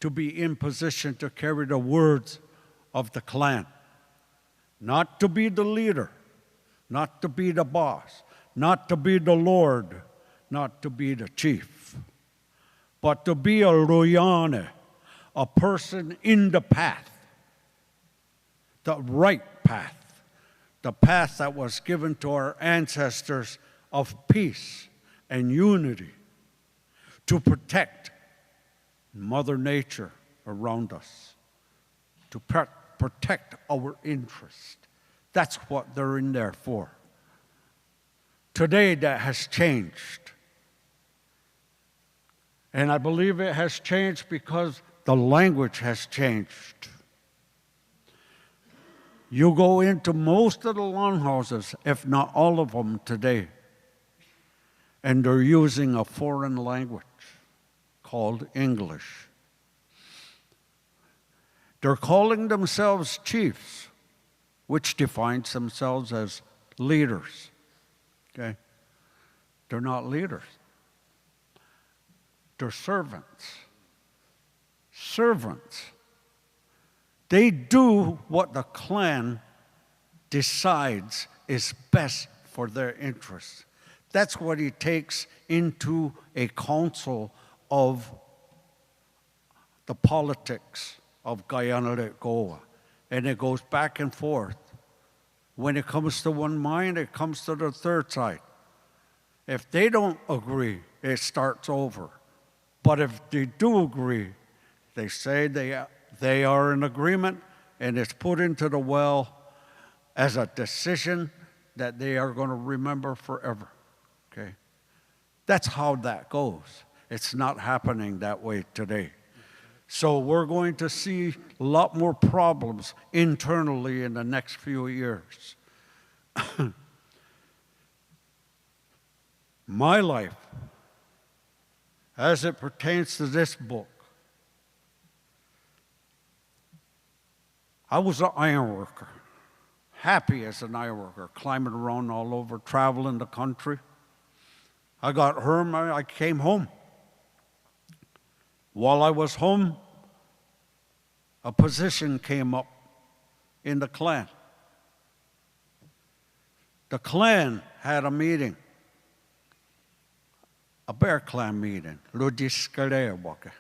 to be in position to carry the words of the clan, not to be the leader, not to be the boss, not to be the lord, not to be the chief, but to be a 噚Яνε, a person in the path, the right path, the path that was given to our ancestors of peace and unity, to protect Mother Nature around us to protect our interest. That's what they're in there for. Today, that has changed. And I believe it has changed because the language has changed. You go into most of the longhouses, if not all of them today, and they're using a foreign language called English. They're calling themselves chiefs, which defines themselves as leaders. Okay? They're not leaders. They're servants. Servants. They do what the clan decides is best for their interests. That's what it takes into a council of the politics of ḵayānhā-Ꭿʰōghā. And it goes back and forth. When it comes to one mind, it comes to the third side. If they don't agree, it starts over. But if they do agree, they say they are in agreement, and it's put into the well as a decision that they are going to remember forever. Okay? That's how that goes. It's not happening that way today. So we're going to see a lot more problems internally in the next few years. My life, as it pertains to this book, I was an iron worker, happy as an iron worker, climbing around all over, traveling the country. I got home, I came home. While I was home, a position came up in the clan. The clan had a meeting, a bear clan meeting, ṕīrākṣaḥ.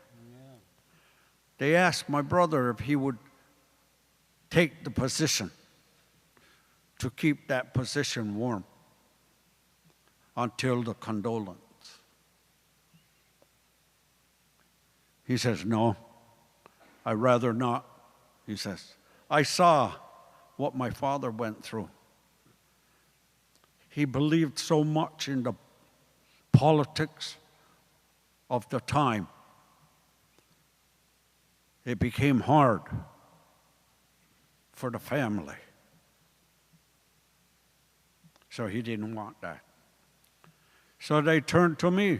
They asked my brother if he would take the position to keep that position warm until the condolence. He says, no, I'd rather not. He says, I saw what my father went through. He believed so much in the politics of the time. It became hard for the family. So he didn't want that. So they turned to me.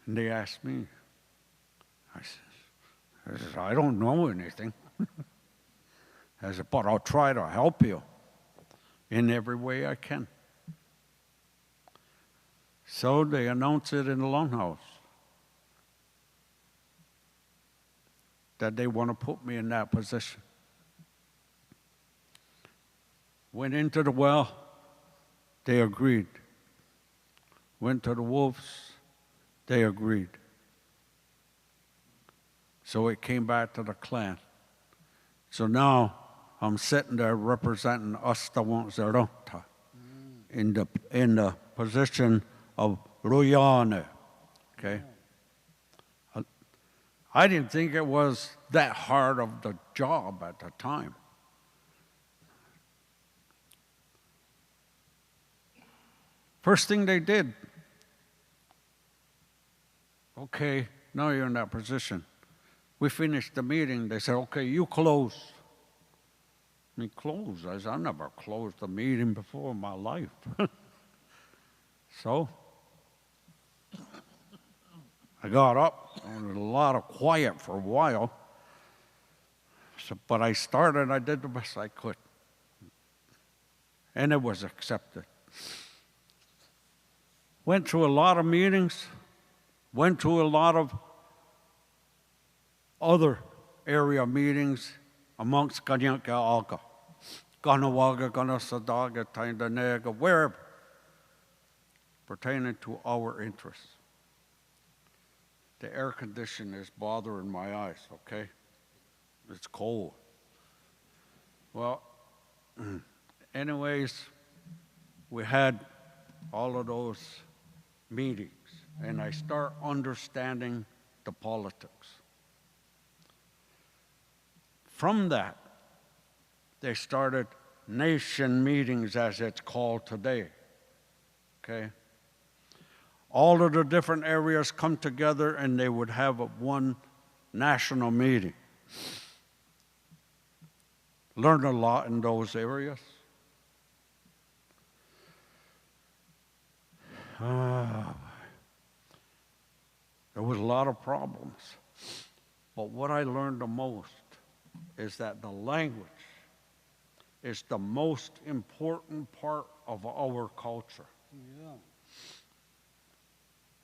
And they asked me. I said, I don't know anything. I said, but I'll try to help you in every way I can. So they announced it in the longhouse that they want to put me in that position. Went into the well, they agreed. Went to the wolves, they agreed. So it came back to the clan. So now I'm sitting there representing ﷺ in the position of ṕīrākṣaḥ. Okay? I didn't think it was that hard of the job at the time. First thing they did, okay, now you're in that position. We finished the meeting. They said, okay, you close. I mean, close? I said, I never closed a meeting before in my life. So I got up, and there was a lot of quiet for a while. So, but I started, I did the best I could. And it was accepted. Went through a lot of meetings, went to a lot of other area meetings amongst ḵayānhā-Ꭿʰōghā, ḵayānhā-Ꭿʰōghā, ḵayānhā-sadāga, ḵayānhā-nēga, wherever, pertaining to our interests. The air condition is bothering my eyes, okay? It's cold. Well, anyways, we had all of those meetings, and I start understanding the politics. From that, they started nation meetings, as it's called today, okay? All of the different areas come together and they would have one national meeting. Learned a lot in those areas. There was a lot of problems. But what I learned the most is that the language is the most important part of our culture. Yeah.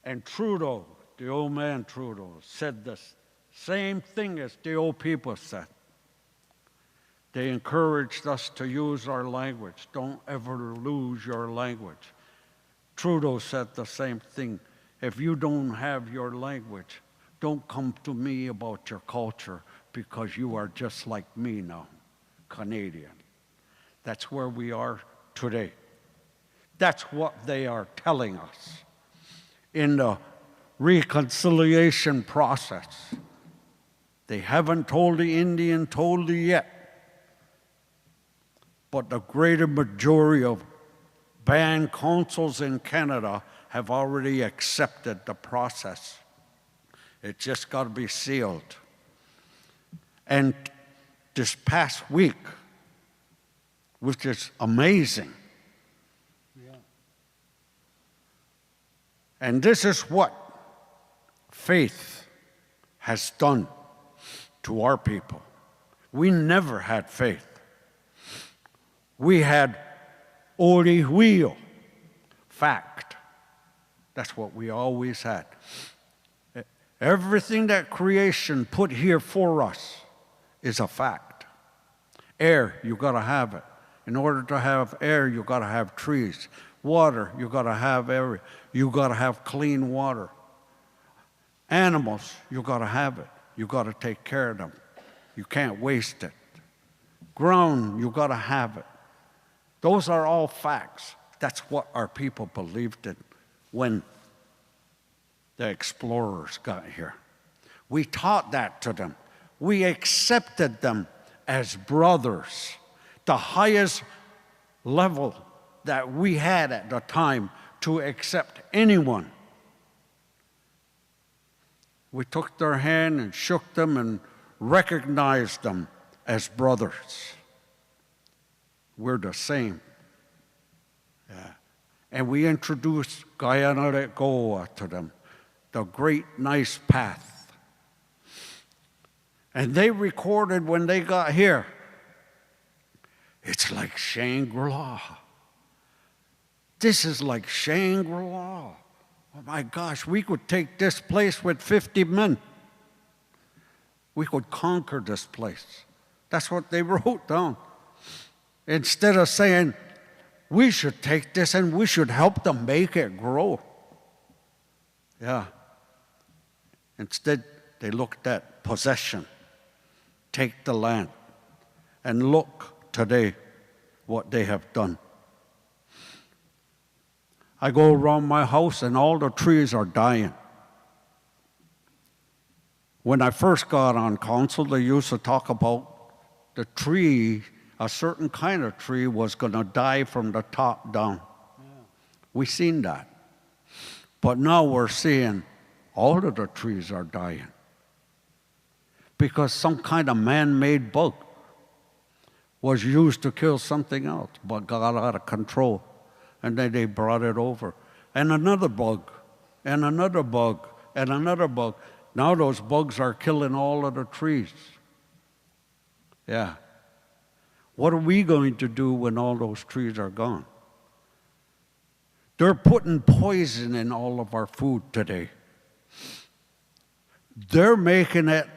And Trudeau, the old man Trudeau, said the same thing as the old people said. They encouraged us to use our language. Don't ever lose your language. Trudeau said the same thing. If you don't have your language, don't come to me about your culture because you are just like me now, Canadian. That's where we are today. That's what they are telling us in the reconciliation process. They haven't told the Indian totally yet, but the greater majority of band councils in Canada have already accepted the process. It's just got to be sealed. And this past week, which is amazing, and this is what faith has done to our people. We never had faith. We had ωρίχιο, fact. That's what we always had. Everything that creation put here for us is a fact. Air, you gotta have it. In order to have air, you gotta have trees. Water, you gotta have air. You gotta have clean water. Animals, you gotta have it. You gotta take care of them. You can't waste it. Ground, you gotta have it. Those are all facts. That's what our people believed in when the explorers got here. We taught that to them. We accepted them as brothers. The highest level that we had at the time to accept anyone. We took their hand and shook them and recognized them as brothers. We're the same. Yeah. And we introduced န့ěՆHBO to them, the great nice path. And they recorded when they got here, it's like Shangri-La. This is like Shangri-La. Oh my gosh, we could take this place with 50 men. We could conquer this place. That's what they wrote down. Instead of saying, we should take this and we should help them make it grow. Yeah. Instead, they looked at possession. Take the land. And look today what they have done. I go around my house and all the trees are dying. When I first got on council, they used to talk about the tree, a certain kind of tree was going to die from the top down. Yeah. We seen that. But now we're seeing all of the trees are dying because some kind of man-made bug was used to kill something else, but got out of control. And then they brought it over. And another bug, and another bug, and another bug. Now those bugs are killing all of the trees. Yeah. What are we going to do when all those trees are gone? They're putting poison in all of our food today. They're making it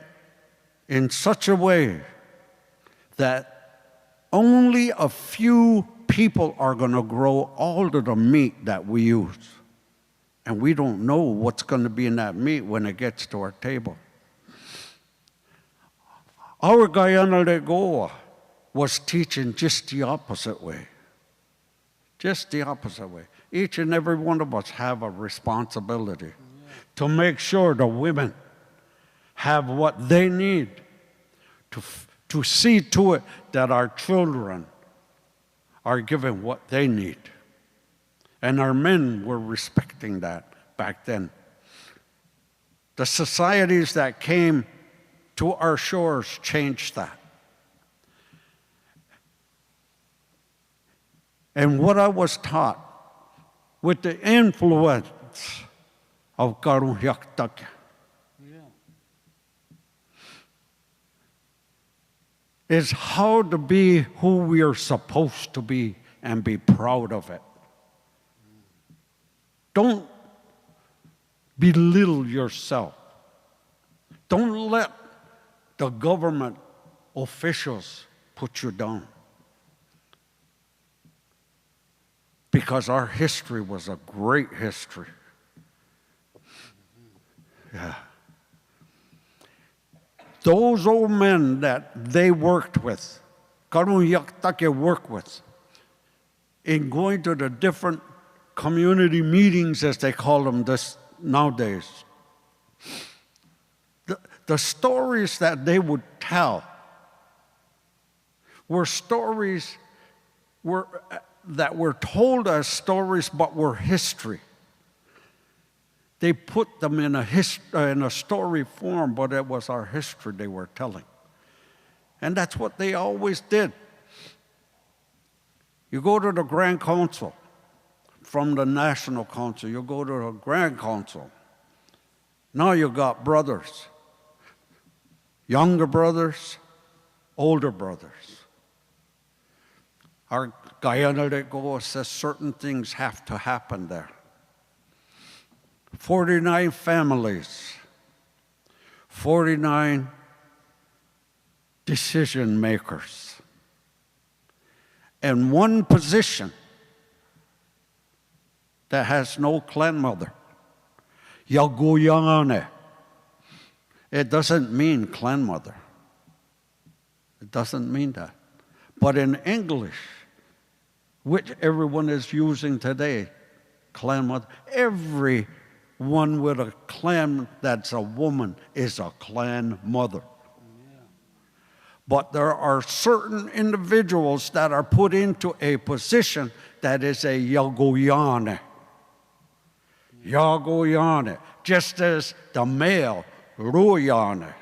in such a way that only a few people are going to grow all of the meat that we use. And we don't know what's going to be in that meat when it gets to our table. Our န့ěΝHBO was teaching just the opposite way. Just the opposite way. Each and every one of us have a responsibility to make sure the women have what they need to see to it that our children are given what they need. And our men were respecting that back then. The societies that came to our shores changed that. And what I was taught with the influence of ԿH is how to be who we are supposed to be and be proud of it. Don't belittle yourself. Don't let the government officials put you down. Because our history was a great history. Yeah. Those old men that they worked with, ԿH worked with, in going to the different community meetings, as they call them this nowadays, the stories that they would tell were stories that were told as stories but were history. They put them in a story form, but it was our history they were telling. And that's what they always did. You go to the Grand Council, from the National Council, you go to the Grand Council. Now you got brothers, younger brothers, older brothers. Our ԿH ᎯᎯဿ says certain things have to happen there. 49 families, 49 decision makers, and one position that has no clan mother. Я구야네. It doesn't mean clan mother. It doesn't mean that. But in English, which everyone is using today, clan mother, everyone with a clan that's a woman is a clan mother. But there are certain individuals that are put into a position that is a Я구야네. Я구야네. Just as the male, 루야네.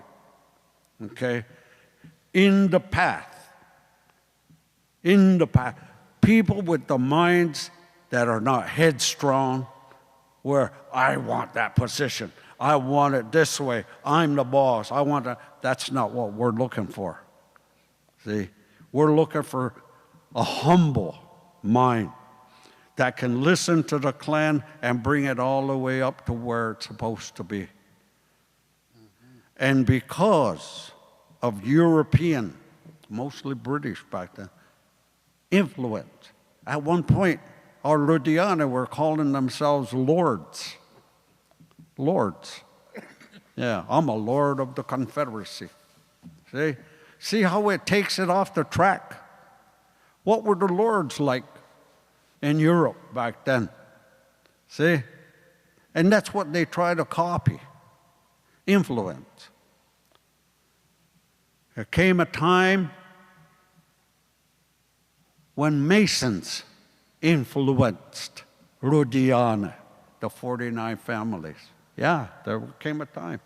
Okay? In the path. In the path. People with the minds that are not headstrong, where I want that position. I want it this way. I'm the boss. I want that. That's not what we're looking for. See? We're looking for a humble mind that can listen to the clan and bring it all the way up to where it's supposed to be. And because of European, mostly British back then, influence, at one point, our Rudiana were calling themselves lords. Lords. Yeah, I'm a lord of the Confederacy. See? See how it takes it off the track? What were the lords like in Europe back then? See? And that's what they try to copy. Influence. There came a time when Masons influenced Rudiana, the 49 families. Yeah, there came a time.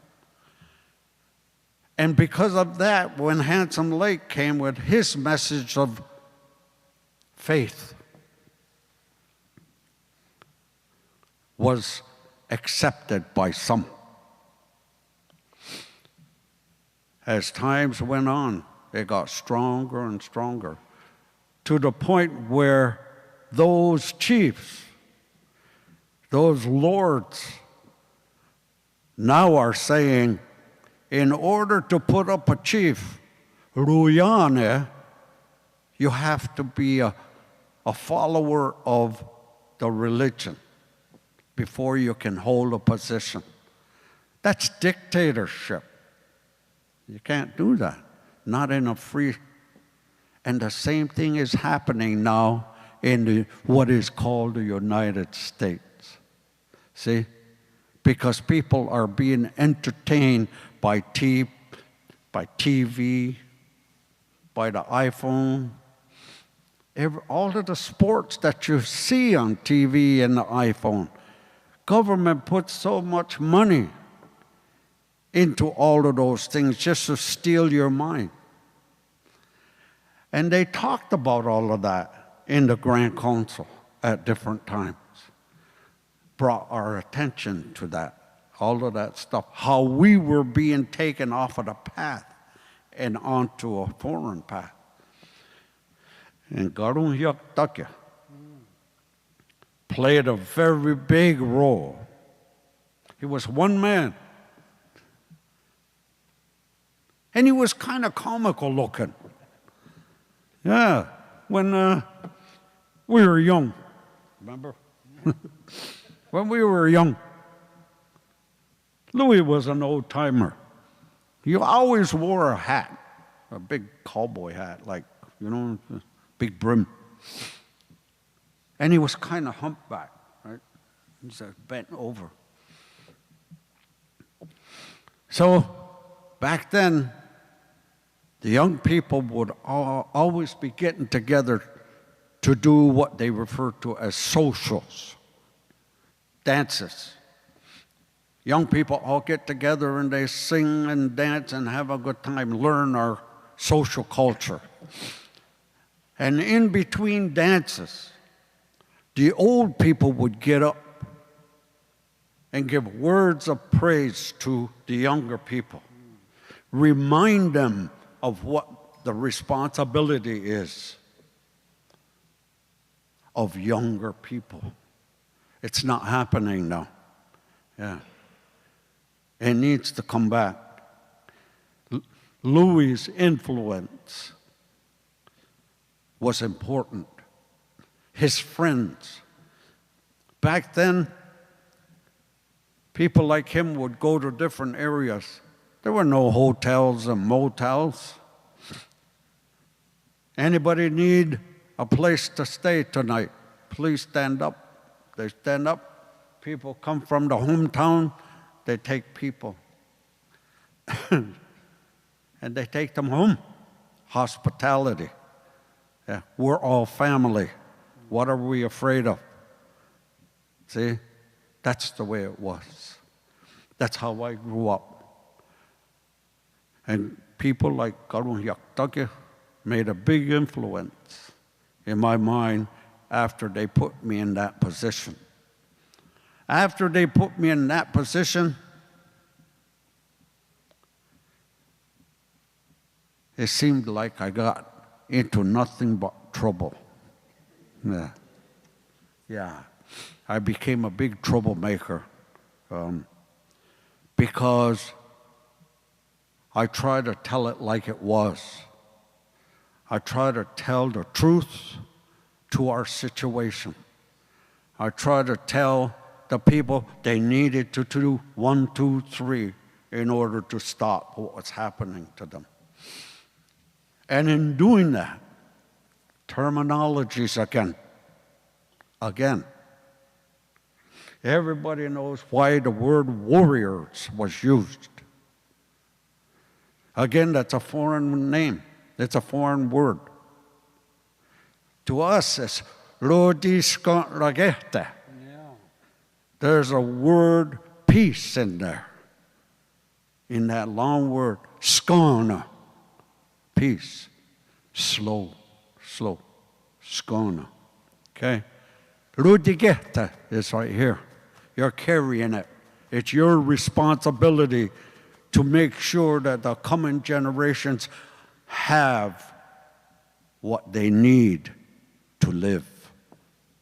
And because of that, when Handsome Lake came with his message of faith, was accepted by some. As times went on, it got stronger and stronger, to the point where those chiefs, those lords, now are saying, in order to put up a chief, Ruyane, you have to be a follower of the religion before you can hold a position. That's dictatorship. You can't do that. Not in a free. And the same thing is happening now in what is called the United States. See? Because people are being entertained by TV, by the iPhone. All of the sports that you see on TV and the iPhone. Government puts so much money into all of those things just to steal your mind. And they talked about all of that in the Grand Council at different times. Brought our attention to that, all of that stuff, how we were being taken off of the path and onto a foreign path. And ﷺ played a very big role. He was one man. And he was kind of comical looking. Yeah, when we were young, remember? When we were young, Louis was an old timer. He always wore a hat, a big cowboy hat, like, you know, big brim. And he was kind of humpbacked, right? He was bent over. So back then, the young people would always be getting together to do what they referred to as socials, dances. Young people all get together and they sing and dance and have a good time, learn our social culture. And in between dances, the old people would get up and give words of praise to the younger people, remind them of what the responsibility is of younger people. It's not happening now. Yeah. It needs to come back. Louis' influence was important. His friends. Back then, people like him would go to different areas. There were no hotels and motels. Anybody need a place to stay tonight? Please stand up. They stand up. People come from the hometown. They take people. And they take them home. Hospitality. Yeah, we're all family. What are we afraid of? See? That's the way it was. That's how I grew up. And people like ﷺ made a big influence in my mind after they put me in that position. After they put me in that position, it seemed like I got into nothing but trouble. Yeah. I became a big troublemaker because I try to tell it like it was. I try to tell the truth to our situation. I try to tell the people they needed to do 1, 2, 3 in order to stop what was happening to them. And in doing that, terminologies again. Everybody knows why the word warriors was used. Again, that's a foreign name. It's a foreign word. To us, it's ṕľაďte. There's a word peace in there. In that long word, skåne, peace. Slow, skåne. Okay? ṟødigete is right here. You're carrying it. It's your responsibility to make sure that the coming generations have what they need to live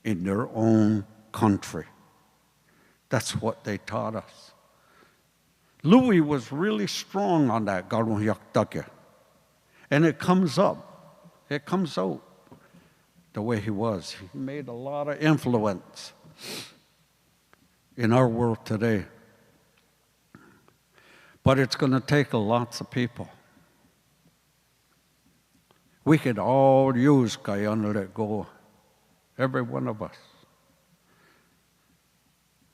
in their own country. That's what they taught us. Louis was really strong on that, ﷺ. And it comes up. It comes out the way he was. He made a lot of influence in our world today. But it's going to take lots of people. We could all use ŨNREGO, every one of us,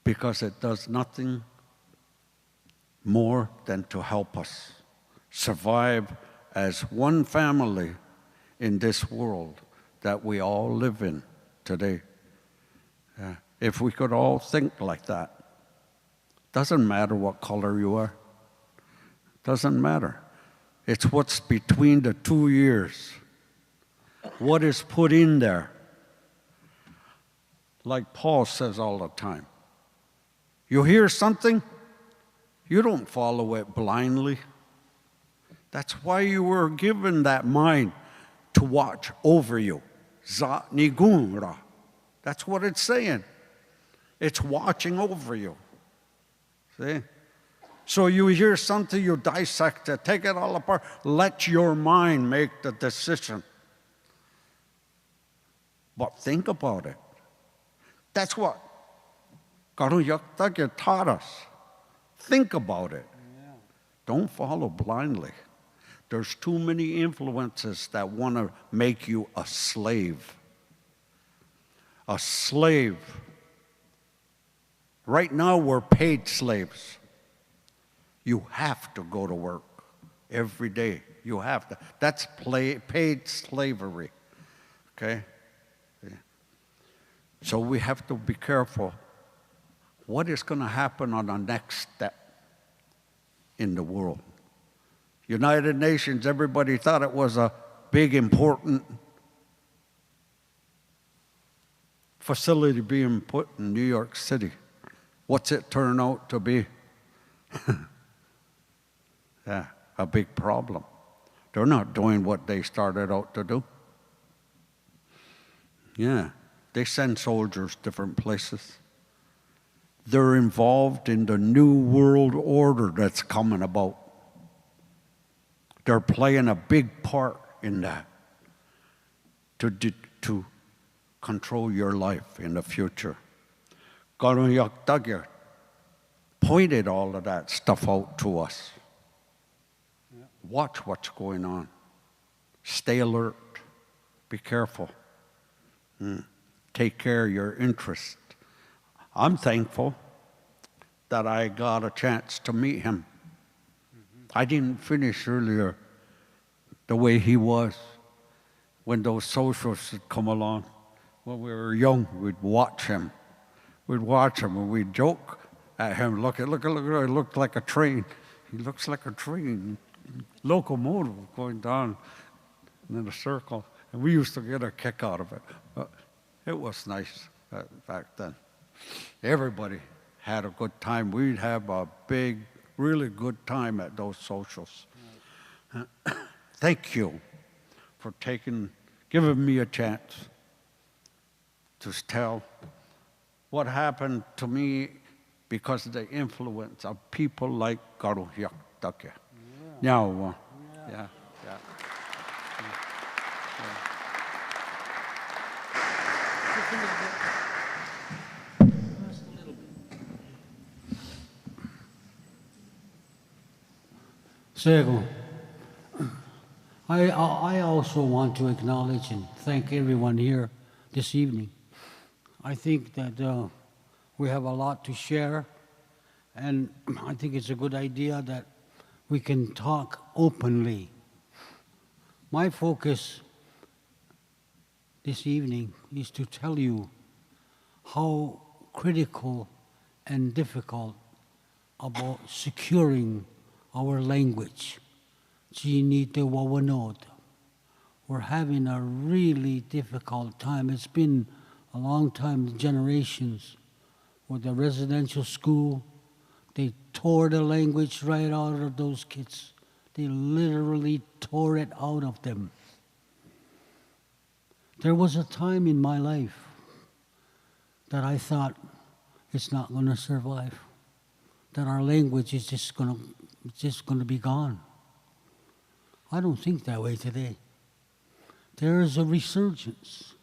because it does nothing more than to help us survive as one family in this world that we all live in today. If we could all think like that, doesn't matter what color you are, doesn't matter. It's what's between the 2 ears, what is put in there. Like Paul says all the time, you hear something, you don't follow it blindly. That's why you were given that mind to watch over you. ṕաղ뇨gy. That's what it's saying. It's watching over you. See? So you hear something, you dissect it, take it all apart, let your mind make the decision. But think about it. That's what 괘씸ญูtaught us. Think about it. Yeah. Don't follow blindly. There's too many influences that want to make you a slave. A slave. Right now, we're paid slaves. You have to go to work every day. You have to. That's paid slavery. Okay? So we have to be careful. What is going to happen on the next step in the world? United Nations, everybody thought it was a big, important facility being put in New York City. What's it turn out to be? Yeah, a big problem. They're not doing what they started out to do. Yeah, they send soldiers different places. They're involved in the new world order that's coming about. They're playing a big part in that to control your life in the future. 괘씸ญูpointed all of that stuff out to us. Watch what's going on. Stay alert. Be careful. Take care of your interest. I'm thankful that I got a chance to meet him. I didn't finish earlier the way he was. When those socialists would come along, when we were young, we'd watch him. We'd watch him and we'd joke at him. Look, he looked like a train. He looks like a train, locomotive going down in a circle. And we used to get a kick out of it. But it was nice back then. Everybody had a good time. We'd have a big, really good time at those socials. Thank you for giving me a chance to tell what happened to me because of the influence of people like 괘씸Ɂ. Yeah. Sego, I also want to acknowledge and thank everyone here this evening. I think that we have a lot to share, and I think it's a good idea that we can talk openly. My focus this evening is to tell you how critical and difficult about securing our language. ṕաղ뇨gy. We're having a really difficult time. It's been a long time, generations, with the residential school. They tore the language right out of those kids. They literally tore it out of them. There was a time in my life that I thought it's not going to survive, that our language is just going to be gone. I don't think that way today. There is a resurgence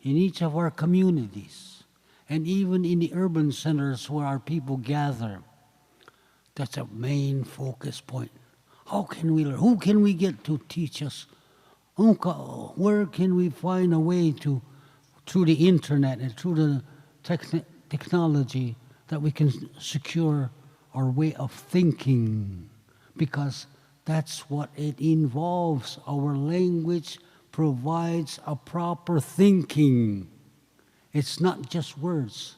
in each of our communities, and even in the urban centers where our people gather. That's a main focus point. How can we learn? Who can we get to teach us? Where can we find a way to, through the internet and through the technology, that we can secure our way of thinking, because that's what it involves. Our language provides a proper thinking. It's not just words.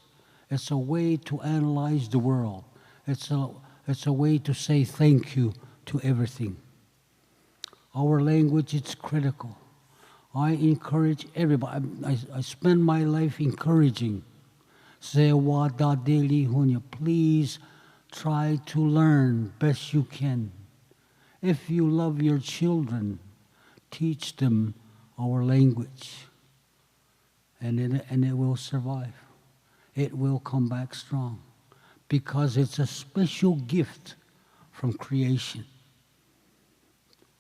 It's a way to analyze the world. It's a way to say thank you to everything. Our language is critical. I encourage everybody. I spend my life encouraging. 녕់řej話다델리훈, please try to learn best you can. If you love your children, teach them our language, and it will survive. It will come back strong, because it's a special gift from creation.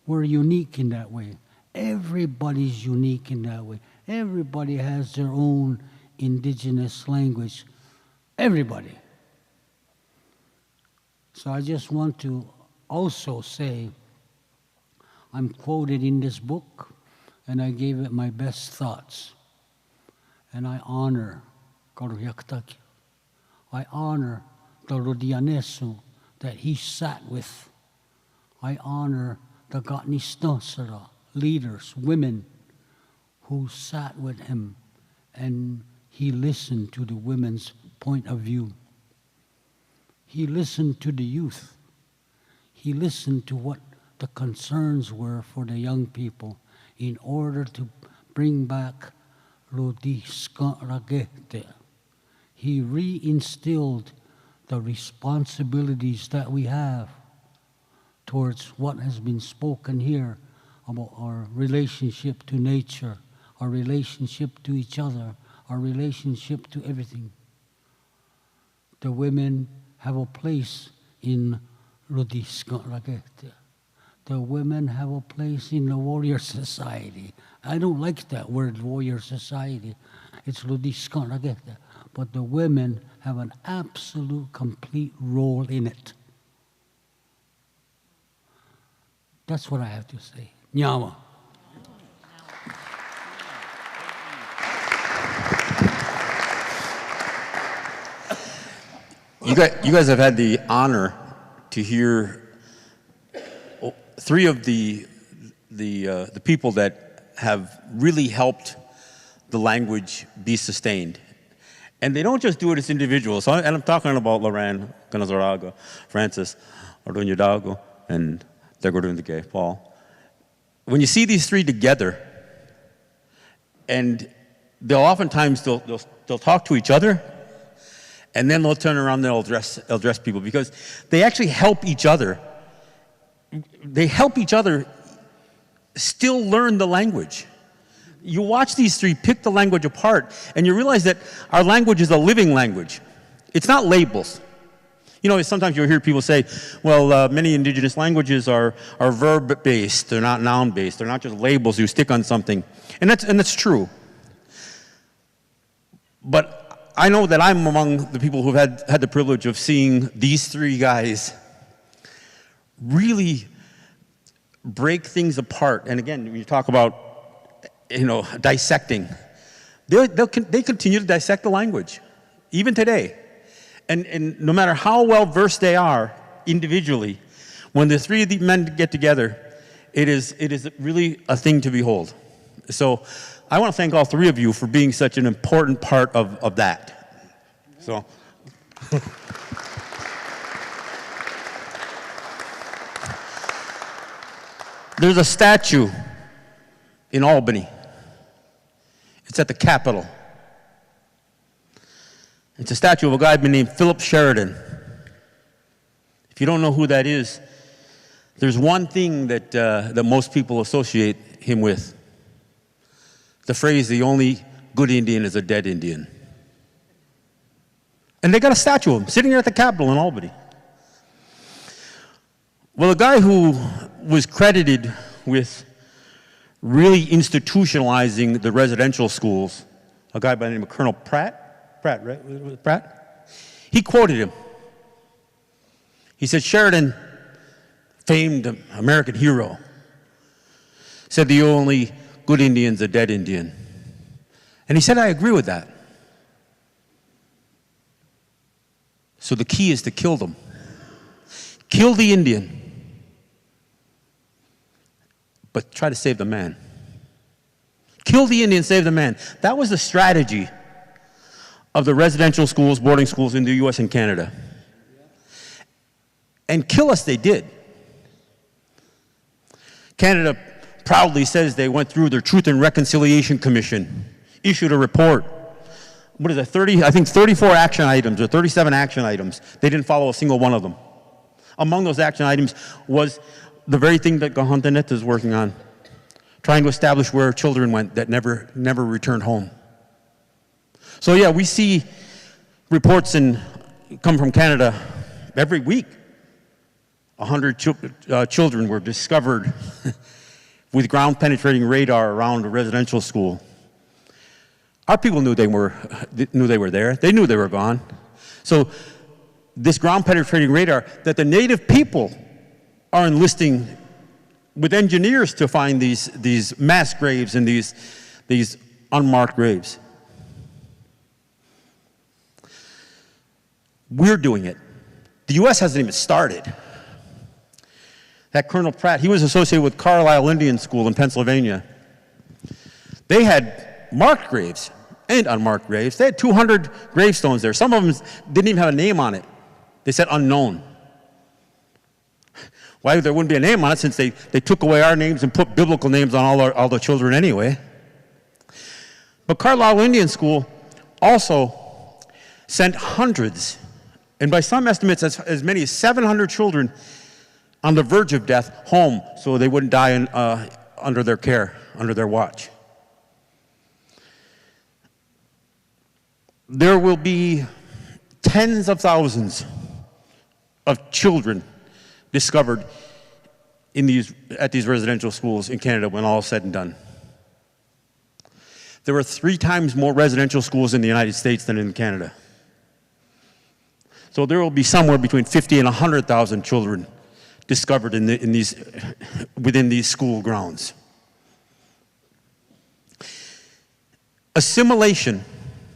We're unique in that way. Everybody's unique in that way. Everybody has their own indigenous language. Everybody. So I just want to also say, I'm quoted in this book, and I gave it my best thoughts. And I honor 께ην낳. I honor the ρωδιανέσου that he sat with. I honor the 괘씸ʲဍ leaders, women, who sat with him, and he listened to the women's point of view. He listened to the youth. He listened to what the concerns were for the young people in order to bring back ρωδισκάραγκέτε. He reinstilled the responsibilities that we have towards what has been spoken here about our relationship to nature, our relationship to each other, our relationship to everything. The women have a place in ρωδισκάραγκέτε. The women have a place in the warrior society. I don't like that word, warrior society. It's ρωδισκάραγκέτε. But the women have an absolute, complete role in it. That's what I have to say. 냐마. You guys have had the honor to hear three of the people that have really helped the language be sustained. And they don't just do it as individuals. And I'm talking about ԿΗՆ $ផાળ, Francis, ԿΗΝՅÀ, and 떼거르는게, Paul. When you see these three together, and they'll oftentimes they'll talk to each other, and then they'll turn around and they'll address people, because they actually help each other. They help each other still learn the language. You watch these three pick the language apart, and you realize that our language is a living language. It's not labels. You know, sometimes you'll hear people say, well, many indigenous languages are verb-based, they're not noun-based, they're not just labels you stick on something. And that's true. But I know that I'm among the people who've had the privilege of seeing these three guys really break things apart. And again, when you talk about, dissecting, they continue to dissect the language, even today. And no matter how well versed they are individually, when the three of the men get together, it is really a thing to behold. So I want to thank all three of you for being such an important part of that. So. There's a statue in Albany. It's at the Capitol. It's a statue of a guy named Philip Sheridan. If you don't know who that is, there's one thing that most people associate him with. The phrase, the only good Indian is a dead Indian. And they got a statue of him sitting there at the Capitol in Albany. Well, a guy who was credited with really institutionalizing the residential schools, a guy by the name of Colonel Pratt, right? Pratt? He quoted him. He said, Sheridan, famed American hero, said the only good Indian's a dead Indian. And he said, I agree with that. So the key is to kill them. Kill the Indian, but try to save the man. Kill the Indian, save the man. That was the strategy of the residential schools, boarding schools in the US and Canada. And kill us they did. Canada proudly says they went through their Truth and Reconciliation Commission, issued a report. What is it, I think 34 action items or 37 action items. They didn't follow a single one of them. Among those action items was the very thing that ﷺ is working on, trying to establish where children went that never returned home. So yeah, we see reports come from Canada every week. 100 children were discovered with ground-penetrating radar around a residential school. Our people knew they were there. They knew they were gone. So this ground-penetrating radar that the native people are enlisting with engineers to find these mass graves and these unmarked graves. We're doing it. The U.S. hasn't even started. That Colonel Pratt, he was associated with Carlisle Indian School in Pennsylvania. They had marked graves and unmarked graves. They had 200 gravestones there. Some of them didn't even have a name on it. They said unknown. Why there wouldn't be a name on it, since they took away our names and put biblical names on all the children anyway. But Carlisle Indian School also sent hundreds, and by some estimates as many as 700 children on the verge of death home so they wouldn't die under their care, under their watch. There will be tens of thousands of children discovered at these residential schools in Canada when all is said and done. There are 3 times more residential schools in the United States than in Canada. So there will be somewhere between 50 and 100,000 children discovered within these school grounds. Assimilation,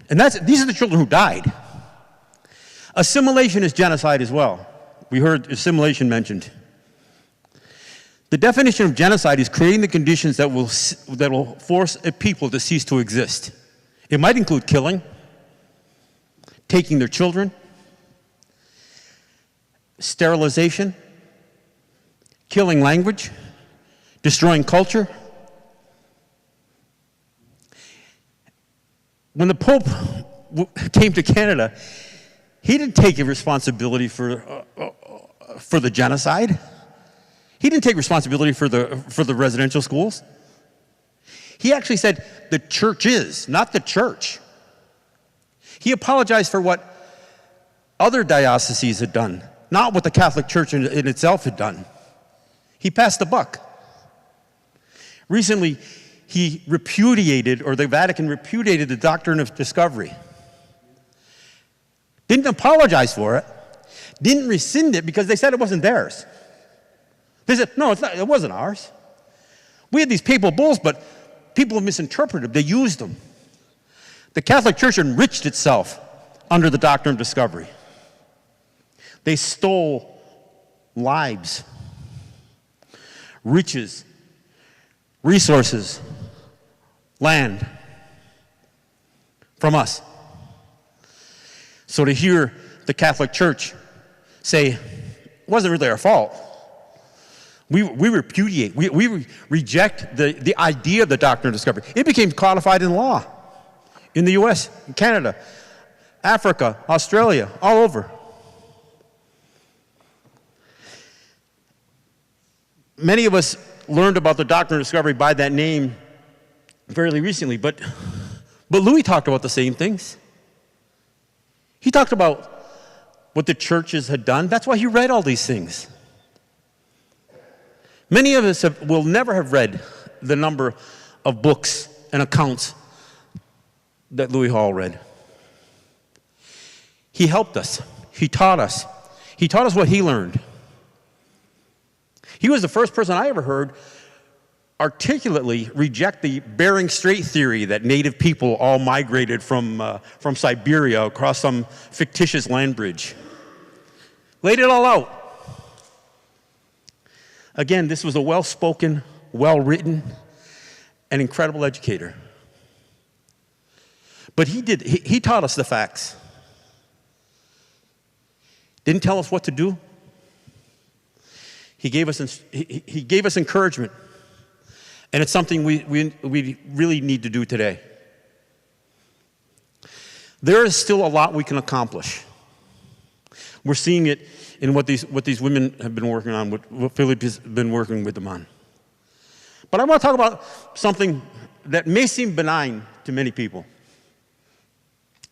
and these are the children who died. Assimilation is genocide as well. We heard assimilation mentioned. The definition of genocide is creating the conditions that will force a people to cease to exist. It might include killing, taking their children, sterilization, killing language, destroying culture. When the Pope came to Canada, he didn't take responsibility for the genocide. He didn't take responsibility for the residential schools. He actually said the church is, not the church. He apologized for what other dioceses had done, not what the Catholic Church in itself had done. He passed the buck. Recently, he repudiated, or the Vatican repudiated, the doctrine of discovery. Didn't apologize for it, didn't rescind it because they said it wasn't theirs. They said, no, it wasn't ours. We had these papal bulls, but people misinterpreted them. They used them. The Catholic Church enriched itself under the doctrine of discovery. They stole lives, riches, resources, land from us. So to hear the Catholic Church say, it wasn't really our fault. We repudiate, we reject the idea of the doctrine of discovery. It became codified in law in the US, in Canada, Africa, Australia, all over. Many of us learned about the doctrine of discovery by that name fairly recently, but Louis talked about the same things. He talked about what the churches had done. That's why he read all these things. Many of us will never have read the number of books and accounts that Louis Hall read. He helped us. He taught us. He taught us what he learned. He was the first person I ever heard articulately reject the Bering Strait theory that native people all migrated from Siberia across some fictitious land bridge. Laid it all out. Again, this was a well-spoken, well-written, and incredible educator. But he taught us the facts. Didn't tell us what to do. He gave us encouragement. And it's something we really need to do today. There is still a lot we can accomplish. We're seeing it in what these women have been working on, what Philip has been working with them on. But I want to talk about something that may seem benign to many people.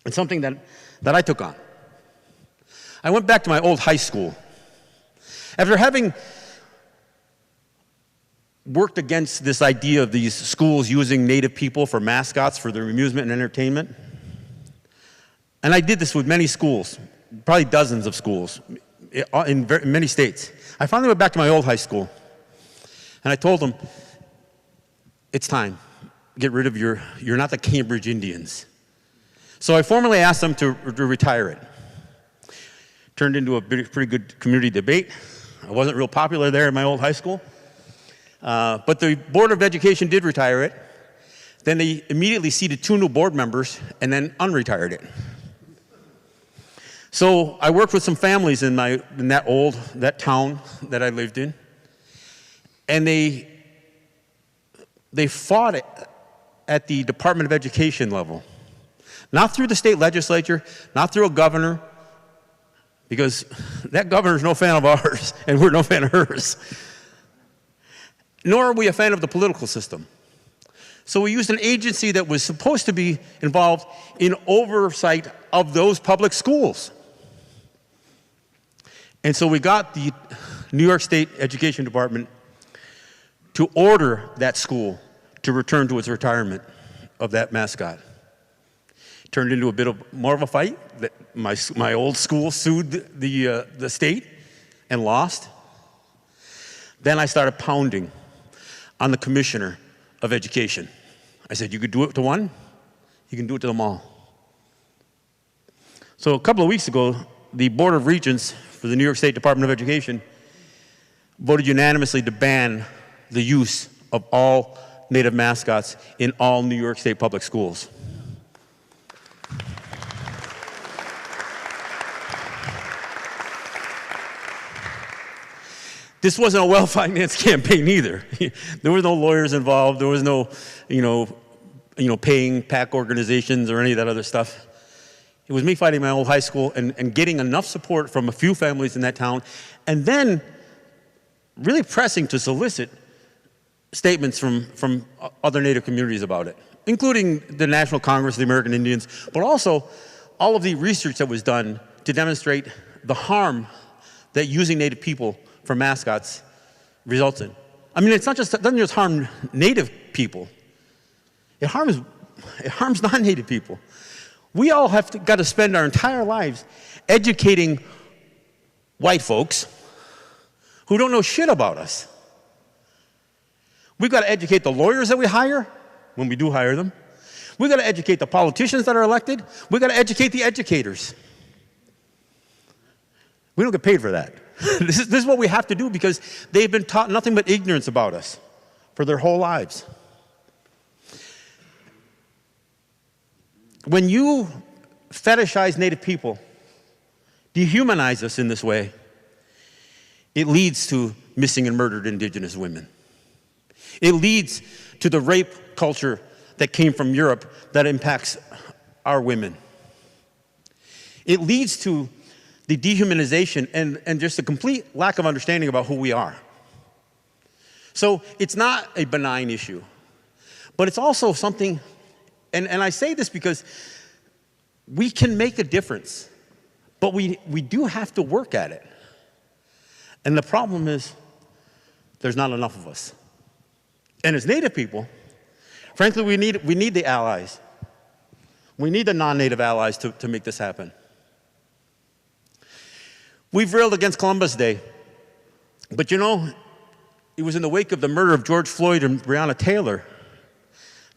It's something that I took on. I went back to my old high school. After having worked against this idea of these schools using Native people for mascots for their amusement and entertainment, and I did this with many schools, probably dozens of schools in many states. I finally went back to my old high school, and I told them, it's time. Get rid of you're not the Cambridge Indians. So I formally asked them to retire it. Turned into a pretty good community debate. I wasn't real popular there in my old high school. But the Board of Education did retire it. Then they immediately seated 2 new board members and then unretired it. So I worked with some families in that town that I lived in. And they fought it at the Department of Education level. Not through the state legislature, not through a governor, because that governor's no fan of ours, and we're no fan of hers. Nor are we a fan of the political system. So we used an agency that was supposed to be involved in oversight of those public schools. And so we got the New York State Education Department to order that school to return to its retirement of that mascot. Turned into a bit more of a fight. My old school sued the state and lost. Then I started pounding on the commissioner of education. I said, you could do it to one, you can do it to them all. So a couple of weeks ago, the Board of Regents for the New York State Department of Education voted unanimously to ban the use of all Native mascots in all New York State public schools. This wasn't a well-financed campaign either. There were no lawyers involved. There was no, paying PAC organizations or any of that other stuff. It was me fighting my old high school and getting enough support from a few families in that town, and then really pressing to solicit statements from other Native communities about it, including the National Congress of the American Indians, but also all of the research that was done to demonstrate the harm that using Native people for mascots results in. I mean, it doesn't just harm Native people. It harms non-Native people. We all got to spend our entire lives educating white folks who don't know shit about us. We've got to educate the lawyers that we hire, when we do hire them. We've got to educate the politicians that are elected. We've got to educate the educators. We don't get paid for that. This is what we have to do because they've been taught nothing but ignorance about us for their whole lives. When you fetishize Native people, dehumanize us in this way, it leads to missing and murdered indigenous women. It leads to the rape culture that came from Europe that impacts our women. It leads to the dehumanization and just a complete lack of understanding about who we are. So it's not a benign issue, but it's also something, and I say this because we can make a difference, but we do have to work at it. And the problem is there's not enough of us. And as Native people, frankly, we need the allies. We need the non-Native allies to make this happen. We've railed against Columbus Day, but it was in the wake of the murder of George Floyd and Breonna Taylor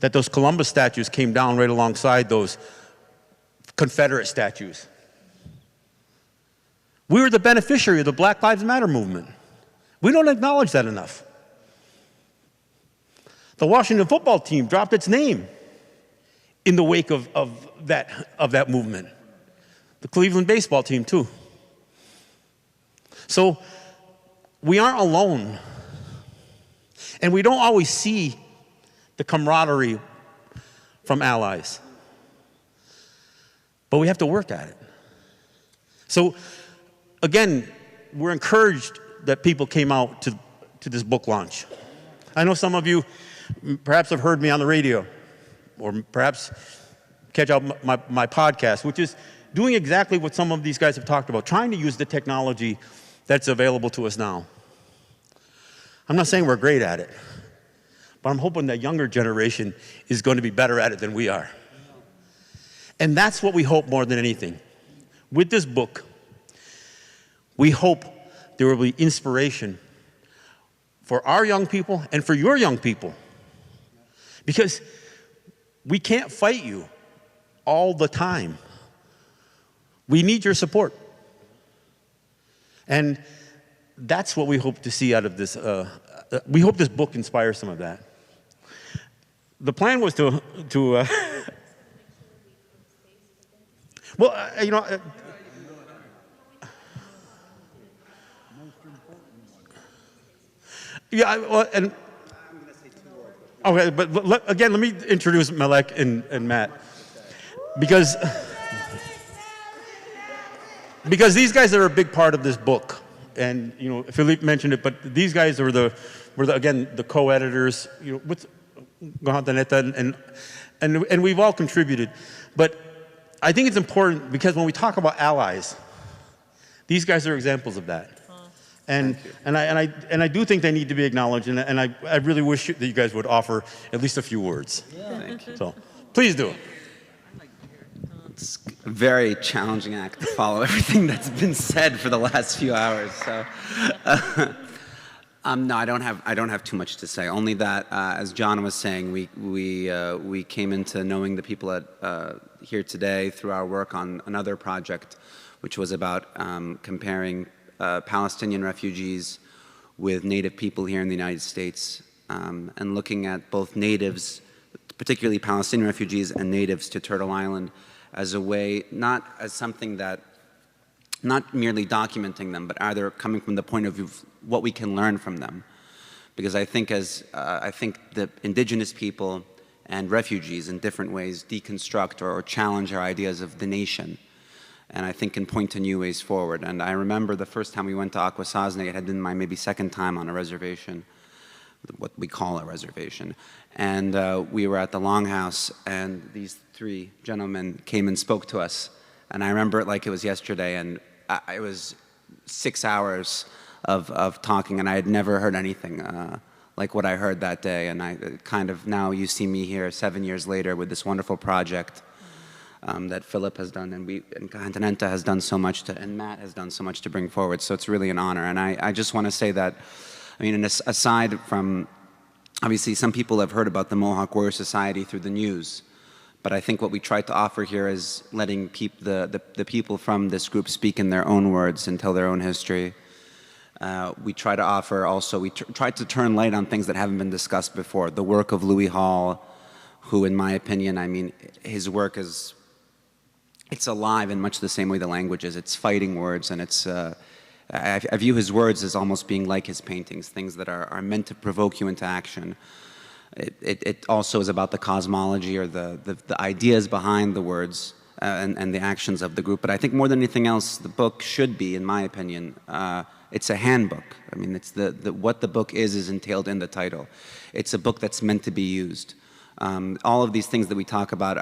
that those Columbus statues came down right alongside those Confederate statues. We were the beneficiary of the Black Lives Matter movement. We don't acknowledge that enough. The Washington football team dropped its name in the wake of that movement. The Cleveland baseball team, too. So we aren't alone. And we don't always see the camaraderie from allies. But we have to work at it. So, again, we're encouraged that people came out to this book launch. I know some of you perhaps have heard me on the radio, or perhaps catch out my podcast, which is doing exactly what some of these guys have talked about, trying to use the technology that's available to us now. I'm not saying we're great at it, but I'm hoping that younger generation is going to be better at it than we are. And that's what we hope more than anything. With this book, we hope there will be inspiration for our young people and for your young people. Because we can't fight you all the time. We need your support. And that's what we hope to see out of this. We hope this book inspires some of that. The plan was to well, you know, yeah, well, and okay, but again, let me introduce Malek and Matt, because these guys are a big part of this book, and you know, Philippe mentioned it, but these guys were again the co-editors, you know, with ﷺ, and we've all contributed, but I think it's important because when we talk about allies, these guys are examples of that. And I do think they need to be acknowledged, and I really wish that you guys would offer at least a few words. Yeah. Thank you. So please do. It's a very challenging act to follow everything that's been said for the last few hours. So, no, I don't have too much to say. Only that, as John was saying, we came into knowing the people here today through our work on another project, which was about comparing Palestinian refugees with native people here in the United States, and looking at both natives, particularly Palestinian refugees and natives to Turtle Island, as a way, not as something that, not merely documenting them, but either coming from the point of view of what we can learn from them. Because I think the indigenous people and refugees in different ways deconstruct or challenge our ideas of the nation. And I think can point to new ways forward. And I remember the first time we went to ﷺ, it had been my maybe second time on a reservation, what we call a reservation. And we were at the Longhouse, and these three gentlemen came and spoke to us. And I remember it like it was yesterday, and it was 6 hours of talking, and I had never heard anything like what I heard that day. And I kind of, now you see me here 7 years later with this wonderful project that Philip has done, and ԿH&HP has done so much and Matt has done so much to bring forward. So it's really an honor. And I just want to say that, I mean, aside from, obviously some people have heard about the Mohawk Warrior Society through the news, but I think what we tried to offer here is letting the people from this group speak in their own words and tell their own history. We try to offer also, we tried to turn light on things that haven't been discussed before. The work of Louis Hall, who in my opinion, I mean, his work is, it's alive in much the same way the language is. It's fighting words, and it's, I view his words as almost being like his paintings, things that are meant to provoke you into action. It also is about the cosmology or the ideas behind the words and the actions of the group. But I think more than anything else, the book should be, in my opinion, it's a handbook. I mean, it's what the book is entailed in the title. It's a book that's meant to be used. All of these things that we talk about,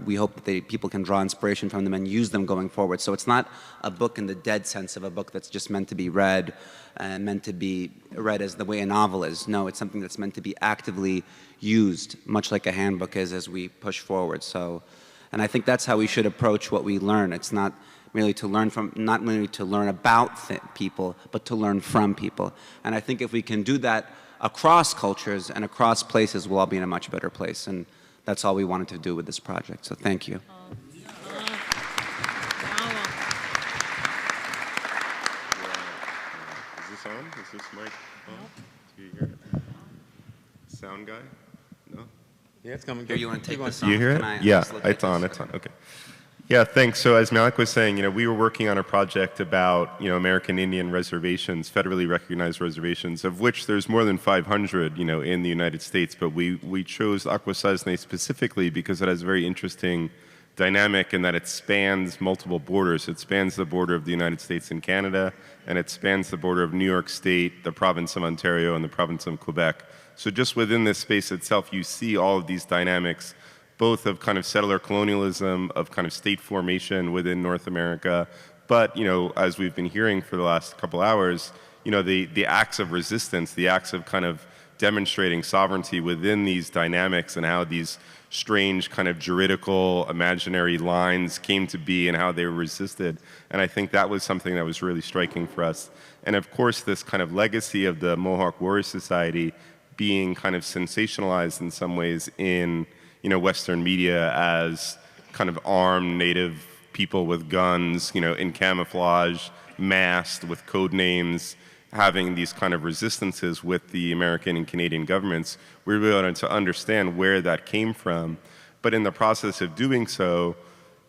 we hope that people can draw inspiration from them and use them going forward. So it's not a book in the dead sense of a book that's just meant to be read and meant to be read as the way a novel is. No, it's something that's meant to be actively used, much like a handbook is as we push forward. So, and I think that's how we should approach what we learn. It's not merely to learn from, not merely to learn about people, but to learn from people. And I think if we can do that across cultures and across places, we'll all be in a much better place. And that's all we wanted to do with this project. So thank you. Is this on? Is this mic on? Do you hear it? Sound guy? No? Yeah, it's coming. Here, you want to take this Do off? you hear it? Can I Yeah, just look it's at on, this? it's on, okay. Yeah, thanks. So as Malik was saying, we were working on a project about, American Indian reservations, federally recognized reservations, of which there's more than 500, in the United States. But we chose ﷺ specifically because it has a very interesting dynamic in that it spans multiple borders. It spans the border of the United States and Canada, and it spans the border of New York State, the province of Ontario, and the province of Quebec. So just within this space itself, you see all of these dynamics, both of kind of settler colonialism, of kind of state formation within North America, but, as we've been hearing for the last couple hours, the acts of resistance, the acts of kind of demonstrating sovereignty within these dynamics and how these strange kind of juridical imaginary lines came to be and how they were resisted. And I think that was something that was really striking for us. And of course, this kind of legacy of the Mohawk Warrior Society being kind of sensationalized in some ways in Western media as kind of armed native people with guns, in camouflage, masked with code names, having these kind of resistances with the American and Canadian governments. We really wanted to understand where that came from. But in the process of doing so,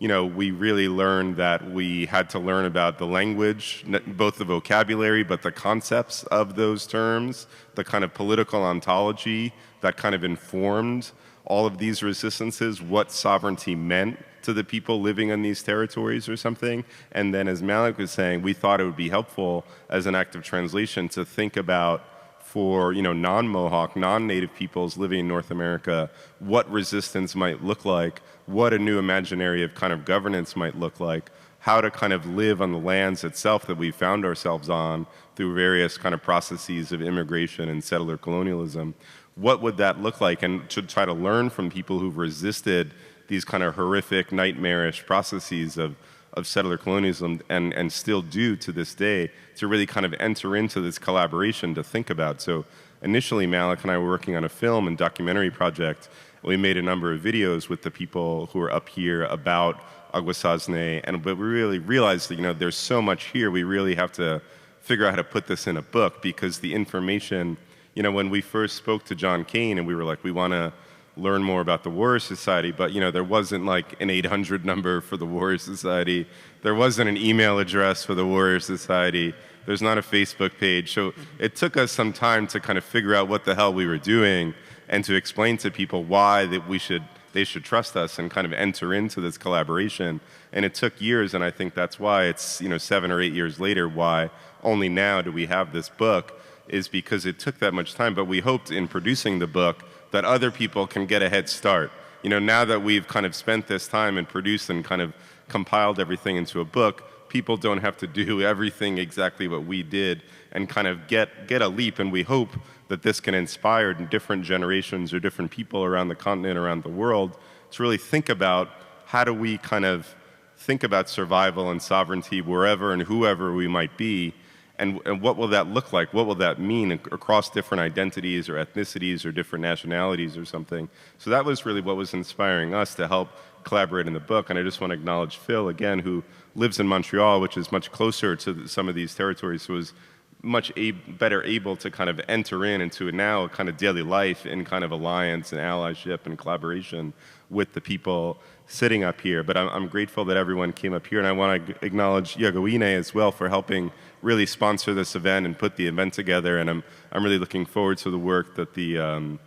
we really learned that we had to learn about the language, both the vocabulary, but the concepts of those terms, the kind of political ontology that kind of informed all of these resistances, what sovereignty meant to the people living on these territories or something. And then, as Malik was saying, we thought it would be helpful as an act of translation to think about for non-Mohawk, non-Native peoples living in North America, what resistance might look like, what a new imaginary of kind of governance might look like, how to kind of live on the lands itself that we found ourselves on through various kind of processes of immigration and settler colonialism. What would that look like? And to try to learn from people who've resisted these kind of horrific, nightmarish processes of settler colonialism and still do to this day, to really kind of enter into this collaboration to think about. So initially, Malik and I were working on a film and documentary project. We made a number of videos with the people who are up here about ﷺ, but we really realized that, there's so much here, we really have to figure out how to put this in a book, because the information, when we first spoke to John Kane and we were like, we want to learn more about the Warrior Society, but there wasn't like an 800 number for the Warrior Society. There wasn't an email address for the Warrior Society. There's not a Facebook page. So it took us some time to kind of figure out what the hell we were doing and to explain to people why they should trust us and kind of enter into this collaboration. And it took years, and I think that's why it's 7 or 8 years later why only now do we have this book, is because it took that much time. But we hoped in producing the book that other people can get a head start. Now that we've kind of spent this time and produced and kind of compiled everything into a book, people don't have to do everything exactly what we did and kind of get a leap. And we hope that this can inspire different generations or different people around the continent, around the world, to really think about how do we kind of think about survival and sovereignty wherever and whoever we might be. And what will that look like? What will that mean across different identities or ethnicities or different nationalities or something? So that was really what was inspiring us to help collaborate in the book. And I just want to acknowledge Phil, again, who lives in Montreal, which is much closer to some of these territories, so was much better able to kind of enter into now a kind of daily life in kind of alliance and allyship and collaboration with the people sitting up here. But I'm grateful that everyone came up here, and I want to acknowledge ﷺ as well for helping really sponsor this event and put the event together. And I'm really looking forward to the work that the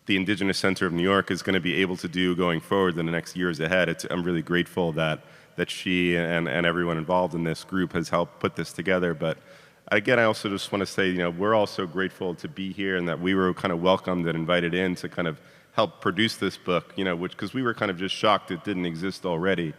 Indigenous Center of New York is going to be able to do going forward in the next years ahead. I'm really grateful that she and everyone involved in this group has helped put this together. But again, I also just want to say, we're also grateful to be here and that we were kind of welcomed and invited in to kind of help produce this book, because we were kind of just shocked it didn't exist already.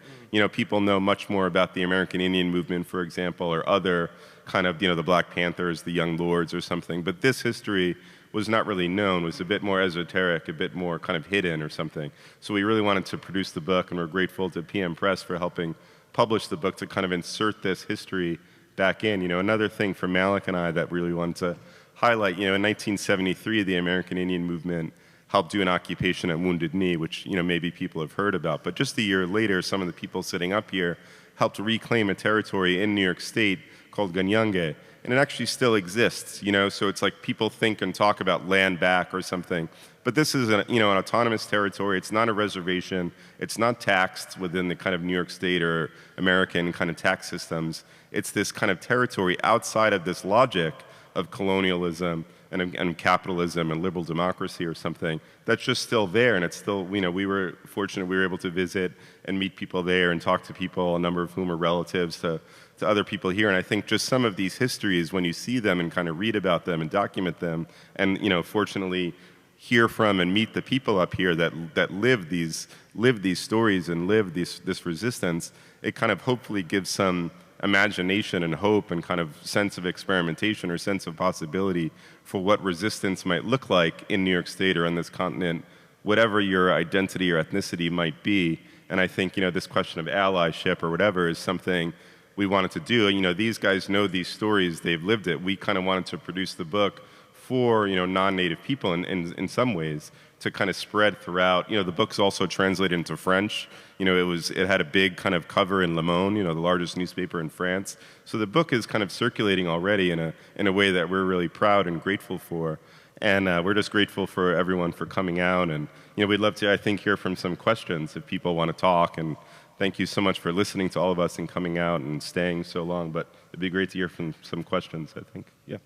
People know much more about the American Indian movement, for example, or other kind of, the Black Panthers, the Young Lords or something. But this history was not really known, was a bit more esoteric, a bit more kind of hidden or something. So we really wanted to produce the book, and we're grateful to PM Press for helping publish the book to kind of insert this history back in. Another thing for Malik and I that really wanted to highlight, in 1973, the American Indian movement helped do an occupation at Wounded Knee, which, maybe people have heard about. But just a year later, some of the people sitting up here helped reclaim a territory in New York State called ḵīṇyānge. and it actually still exists, you know, so it's like people think and talk about land back or something, but this is an, you know, an autonomous territory. It's not a reservation. It's not taxed within the kind of New York State or American kind of tax systems. It's this kind of territory outside of this logic of colonialism and capitalism and liberal democracy or something that's just still there, and it's still, you know, we were fortunate we were able to visit and meet people there and talk to people, a number of whom are relatives to other people here, and I think just some of these histories, when you see them and kind of read about them and document them, and, you know, fortunately hear from and meet the people up here that live these stories and live this resistance, it kind of hopefully gives some imagination and hope and kind of sense of experimentation or sense of possibility for what resistance might look like in New York State or on this continent, whatever your identity or ethnicity might be. And I think, you know, this question of allyship or whatever is something we wanted to do. You know, these guys know these stories, they've lived it. We kind of wanted to produce the book for, you know, non-native people in some ways to kind of spread throughout. You know, the book's also translated into French. You know, it had a big kind of cover in Le Monde, you know, the largest newspaper in France. So the book is kind of circulating already in a way that we're really proud and grateful for. And we're just grateful for everyone for coming out. And, you know, we'd love to, I think, hear from some questions if people want to talk. And thank you so much for listening to all of us and coming out and staying so long. But it'd be great to hear from some questions, I think. Yeah.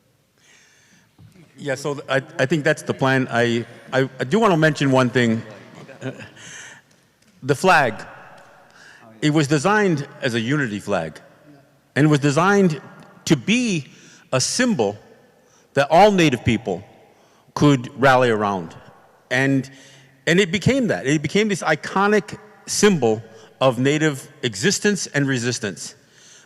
Yeah, so I think that's the plan. I do want to mention one thing. The flag, it was designed as a unity flag. And it was designed to be a symbol that all Native people could rally around. And it became that. It became this iconic symbol of Native existence and resistance.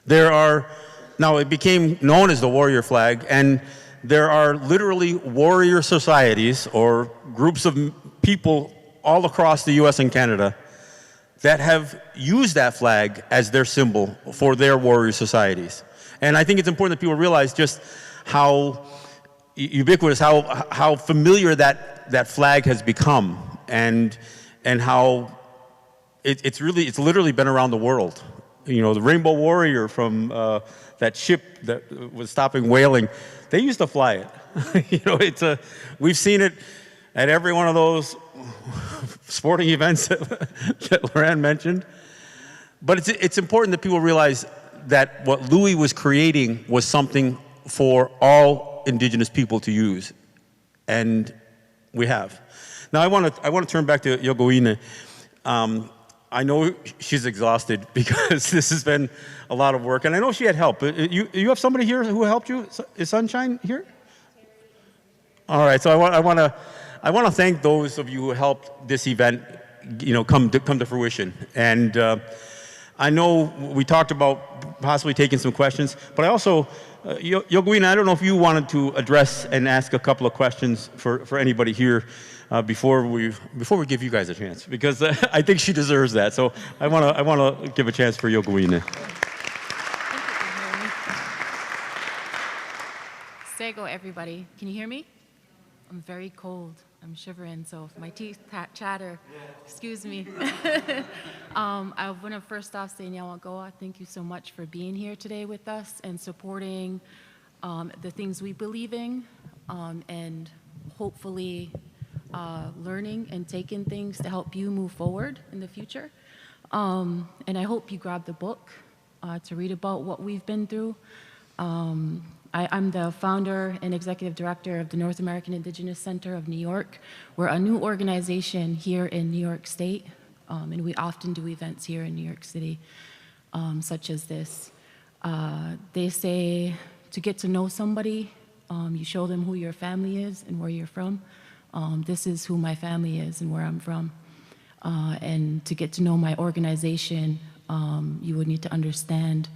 Now it became known as the warrior flag, and there are literally warrior societies or groups of people all across the US and Canada that have used that flag as their symbol for their warrior societies. And I think it's important that people realize just how ubiquitous, how familiar that flag has become, and how it's literally been around the world. You know, the Rainbow Warrior from that ship that was stopping whaling, they used to fly it. You know, we've seen it at every one of those sporting events that Loran mentioned. But it's important that people realize that what Louis was creating was something for all Indigenous people to use, and we have. Now I want to turn back to ´ˋy'oj'owin'nh. I know she's exhausted because this has been a lot of work, and I know she had help. You have somebody here who helped you? Is Sunshine here? All right. So I want to thank those of you who helped this event, you know, come to fruition. And I know we talked about possibly taking some questions, but I also, ´y'oj'owin'nh, I don't know if you wanted to address and ask a couple of questions for anybody here. Before we give you guys a chance, because I think she deserves that. So I want to give a chance for ´y'oj'owin'nh. Sego, everybody. Can you hear me? I'm very cold. I'm shivering, so if my teeth chatter, excuse me. I want to first off say, ´ñáuh:agó:a, thank you so much for being here today with us and supporting the things we believe in, and hopefully learning and taking things to help you move forward in the future. And I hope you grab the book to read about what we've been through. I'm the founder and executive director of the North American Indigenous Center of New York. We're a new organization here in New York State, and we often do events here in New York City, such as this. They say to get to know somebody, you show them who your family is and where you're from. This is who my family is and where I'm from. And to get to know my organization, you would need to understand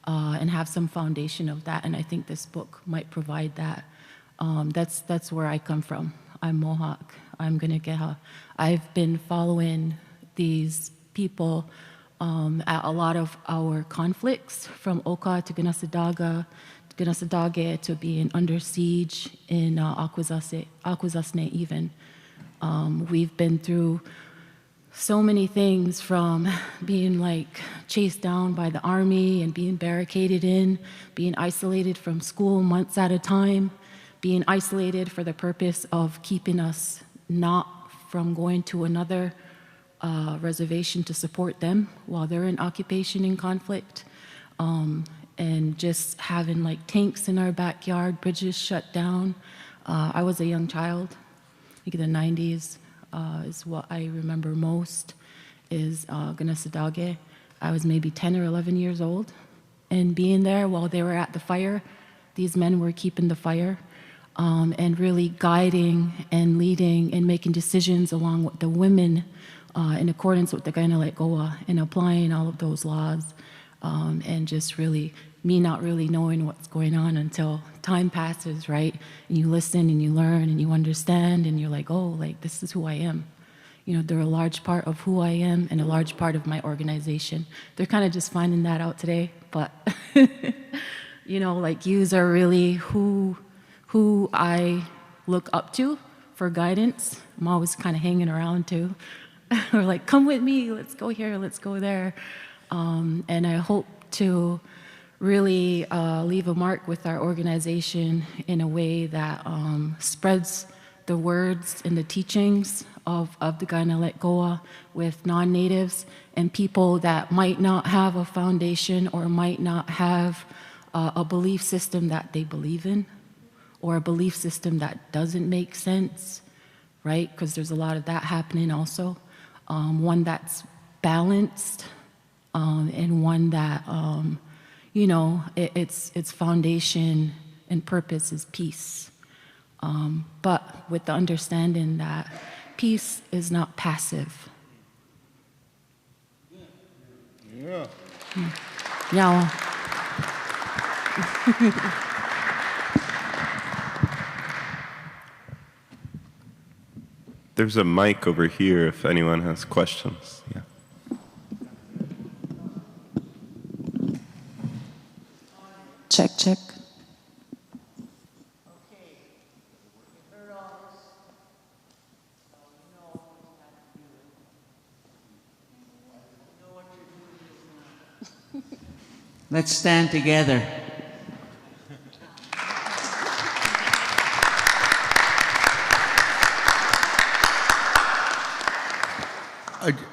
and have some foundation of that. And I think this book might provide that. That's where I come from. I'm Mohawk. I'm ´quǐnh-kiʄහැ. I've been following these people at a lot of our conflicts, from Oka to ﷺḥʁģe to being under siege in ﷺḥʁģasne even. We've been through so many things, from being like chased down by the army and being barricaded in, being isolated from school months at a time, being isolated for the purpose of keeping us not from going to another reservation to support them while they're in occupation and conflict, and just having like tanks in our backyard, bridges shut down. I was a young child, I think in the 90s is what I remember most, is ؐ ˋģ. I was maybe 10 or 11 years old, and being there while they were at the fire, these men were keeping the fire, and really guiding and leading and making decisions along with the women in accordance with the ˋģ ˋ꿩 and applying all of those laws, and just really me not really knowing what's going on until time passes, right? And you listen and you learn and you understand and you're like, oh, like this is who I am. You know, they're a large part of who I am and a large part of my organization. They're kind of just finding that out today, but you know, like yous are really who I look up to for guidance. I'm always kind of hanging around too. Or like, come with me, let's go here, let's go there. And I hope to really leave a mark with our organization in a way that spreads the words and the teachings of the ˋģ ˋ꿩 with non-natives and people that might not have a foundation or might not have a belief system that they believe in, or a belief system that doesn't make sense, right? Because there's a lot of that happening also. One that's balanced, and one that, you know, its foundation and purpose is peace. But with the understanding that peace is not passive. Yeah. Yeah. There's a mic over here if anyone has questions. Yeah. Check, check. Let's stand together.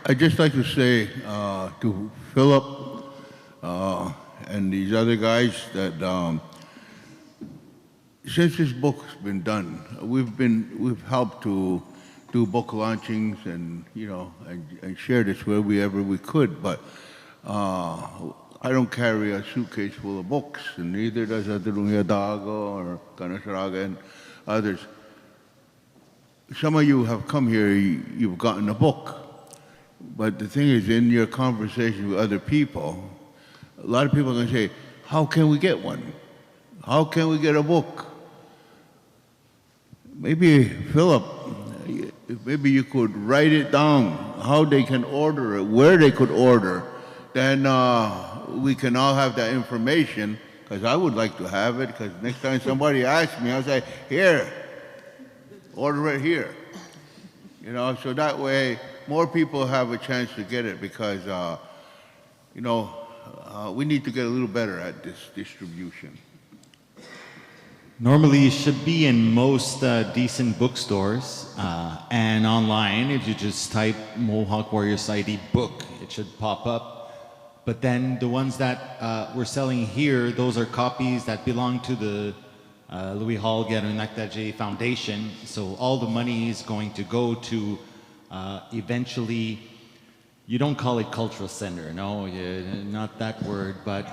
I'd just like to say to Philip and these other guys that since this book's been done, we've helped to do book launchings and and share this wherever we could. But I don't carry a suitcase full of books, and neither does ˋģ or ˋģ and others. Some of you have come here, you've gotten a book. But the thing is, in your conversation with other people, a lot of people are going to say, how can we get one? How can we get a book? Maybe, Philip, maybe you could write it down, how they can order it, where they could order. Then we can all have that information, because I would like to have it, because next time somebody asks me, I'll say, here, order it here. So that way, more people have a chance to get it, because, we need to get a little better at this distribution. Normally, it should be in most decent bookstores and online. If you just type Mohawk Warrior Society book, it should pop up. But then the ones that we're selling here, those are copies that belong to the ˋģ Foundation. So all the money is going to go to eventually, you don't call it cultural center, no, not that word, but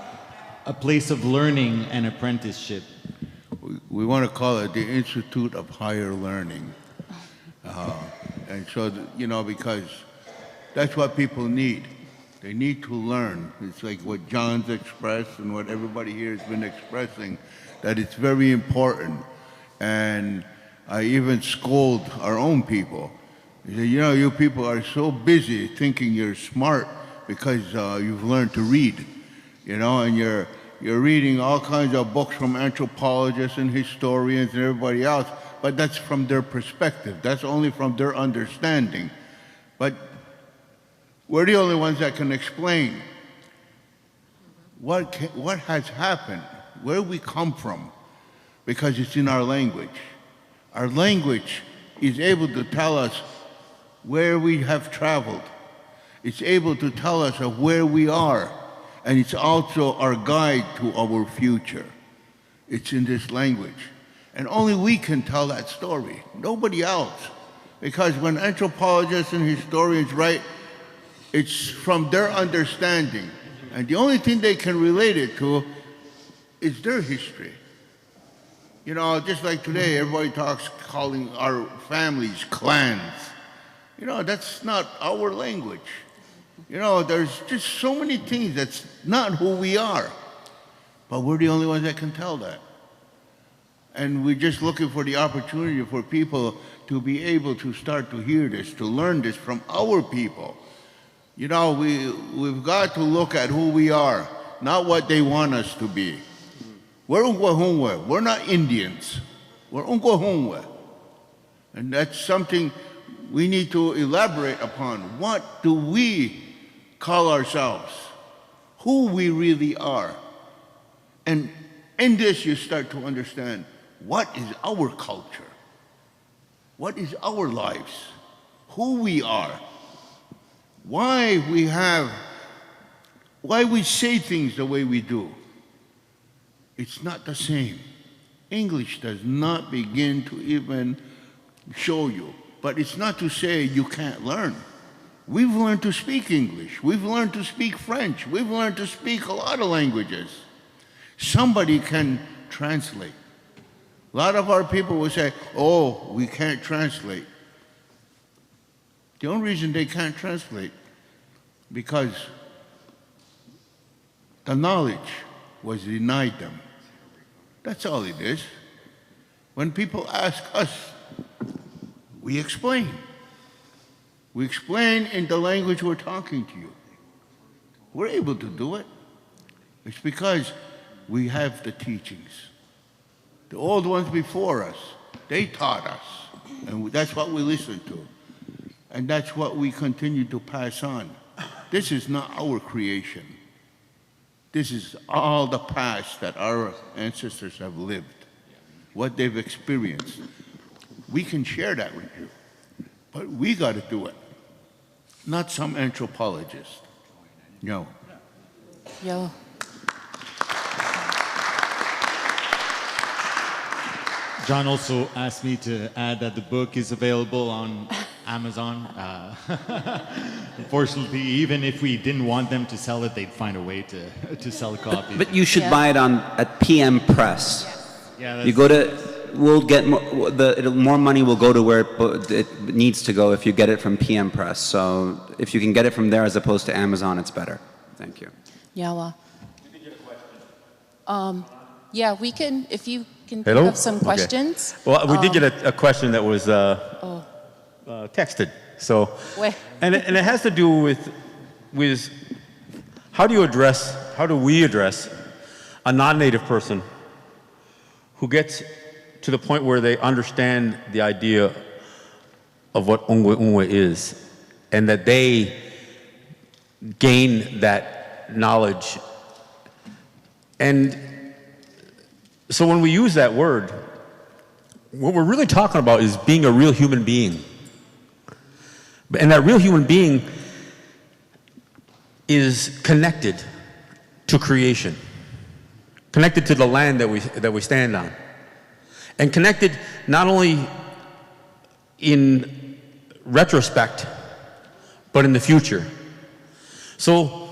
a place of learning and apprenticeship. We want to call it the Institute of Higher Learning. And so, because that's what people need. They need to learn. It's like what John's expressed and what everybody here has been expressing, that it's very important. And I even scold our own people. I say, you people are so busy thinking you're smart because you've learned to read, and you're reading all kinds of books from anthropologists and historians and everybody else, but that's from their perspective. That's only from their understanding. But We're the only ones that can explain what has happened, where we come from, because it's in our language. Our language is able to tell us where we have traveled. It's able to tell us of where we are, and it's also our guide to our future. It's in this language. And only we can tell that story, nobody else. Because when anthropologists and historians write, it's from their understanding. And the only thing they can relate it to is their history. You know, just like today, everybody talks calling our families clans. You know, that's not our language. You know, there's just so many things that's not who we are. But we're the only ones that can tell that. And we're just looking for the opportunity for people to be able to start to hear this, to learn this from our people. You know, we've got to look at who we are, not what they want us to be. We're Ungwahungwe. We're not Indians. We're Ungwahungwe. And that's something we need to elaborate upon. What do we call ourselves? Who we really are. And in this, you start to understand what is our culture? What is our lives? Who we are? Why we say things the way we do. It's not the same. English does not begin to even show you. But it's not to say you can't learn. We've learned to speak English. We've learned to speak French. We've learned to speak a lot of languages. Somebody can translate. A lot of our people will say, oh, we can't translate. The only reason they can't translate because the knowledge was denied them. That's all it is. When people ask us, we explain. We explain in the language we're talking to you. We're able to do it. It's because we have the teachings. The old ones before us, they taught us, and that's what we listen to. And that's what we continue to pass on. This is not our creation. This is all the past that our ancestors have lived, what they've experienced. We can share that with you, but we got to do it, not some anthropologist. No. Yo. John also asked me to add that the book is available on Amazon. Unfortunately, even if we didn't want them to sell it, they'd find a way to sell a copy. But you should buy it at PM Press. Yeah, you go to, we'll get more money will go to where it needs to go if you get it from PM Press. So if you can get it from there as opposed to Amazon, it's better. Thank you. Yawa. Yeah, we can, if you can Hello? think of some questions. Okay. Well, we did get a question that was texted. So, and it has to do with how do we address a non-native person who gets to the point where they understand the idea of what Ungwe is, and that they gain that knowledge. And so when we use that word, what we're really talking about is being a real human being. And that real human being is connected to creation, connected to the land that we stand on, and connected not only in retrospect, but in the future. So,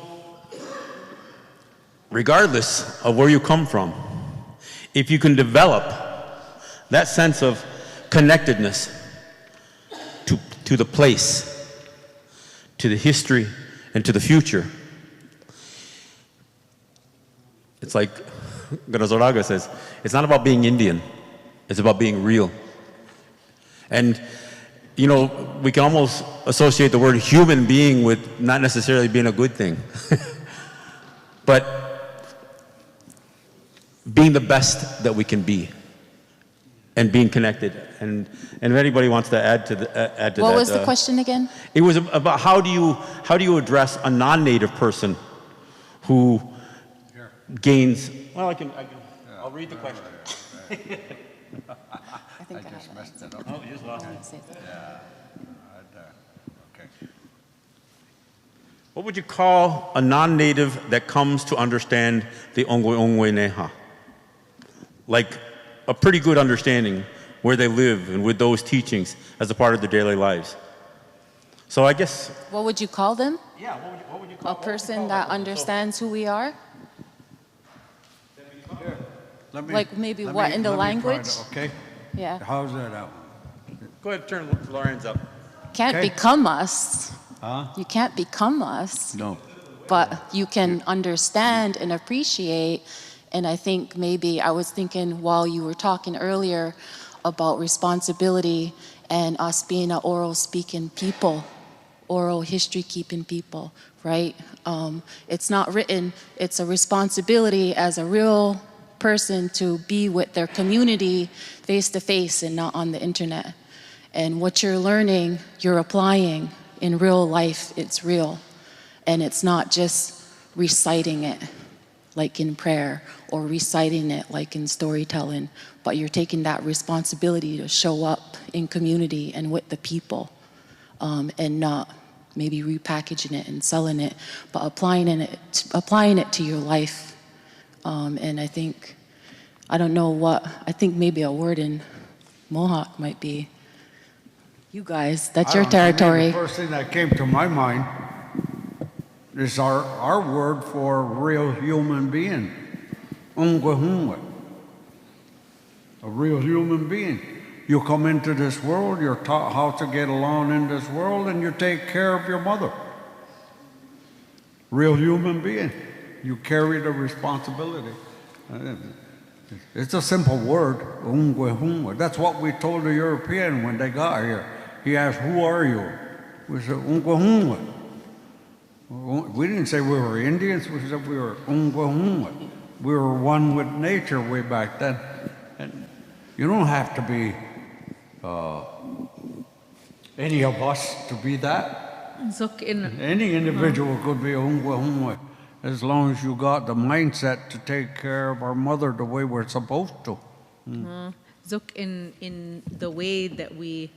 regardless of where you come from, if you can develop that sense of connectedness to the place, to the history, and to the future, it's like Ģeṇāžu says, it's not about being Indian, it's about being real. And, you know, we can almost associate the word human being with not necessarily being a good thing. But being the best that we can be. and being connected. And if anybody wants to add to that. What was the question again? It was about how do you address a non-native person who gains, well, I'll read the question. I think I just messed it up. Oh, you just lost it. Yeah, right there. Okay. What would you call a non-native that comes to understand the ﷺ? Like a pretty good understanding where they live and with those teachings as a part of their daily lives. So I guess. What would you call them? Yeah, what would you call a person that understands who we are? Like maybe what in the language? Okay. Yeah. How's that out? Go ahead, turn Lauren's up. Can't Okay. become us. Huh? You can't become us. No. But you can understand and appreciate. And I think maybe I was thinking while you were talking earlier about responsibility and us being an oral speaking people, oral history keeping people, right? It's not written, it's a responsibility as a real person to be with their community face to face and not on the internet. And what you're learning, you're applying in real life, it's real. And it's not just reciting it like in prayer or reciting it like in storytelling, but you're taking that responsibility to show up in community and with the people, and not maybe repackaging it and selling it, but applying it to your life. And I think, I don't know what, I think maybe a word in Mohawk might be, you guys, that's your territory. The first thing that came to my mind is our word for real human being, ʻŌnguehunwe, a real human being. You come into this world, you're taught how to get along in this world, and you take care of your mother. Real human being. You carry the responsibility. It's a simple word, ʻŌnguehunwe. That's what we told the European when they got here. He asked, "Who are you?" We said, ʻŌnguehunwe. We didn't say we were Indians, we said we were ʻŌnguehunwe. We were one with nature way back then. And you don't have to be any of us to be that. Any individual could be ʻŌnguehunwe, as long as you got the mindset to take care of our mother the way we're supposed to. Zuk, in the way that we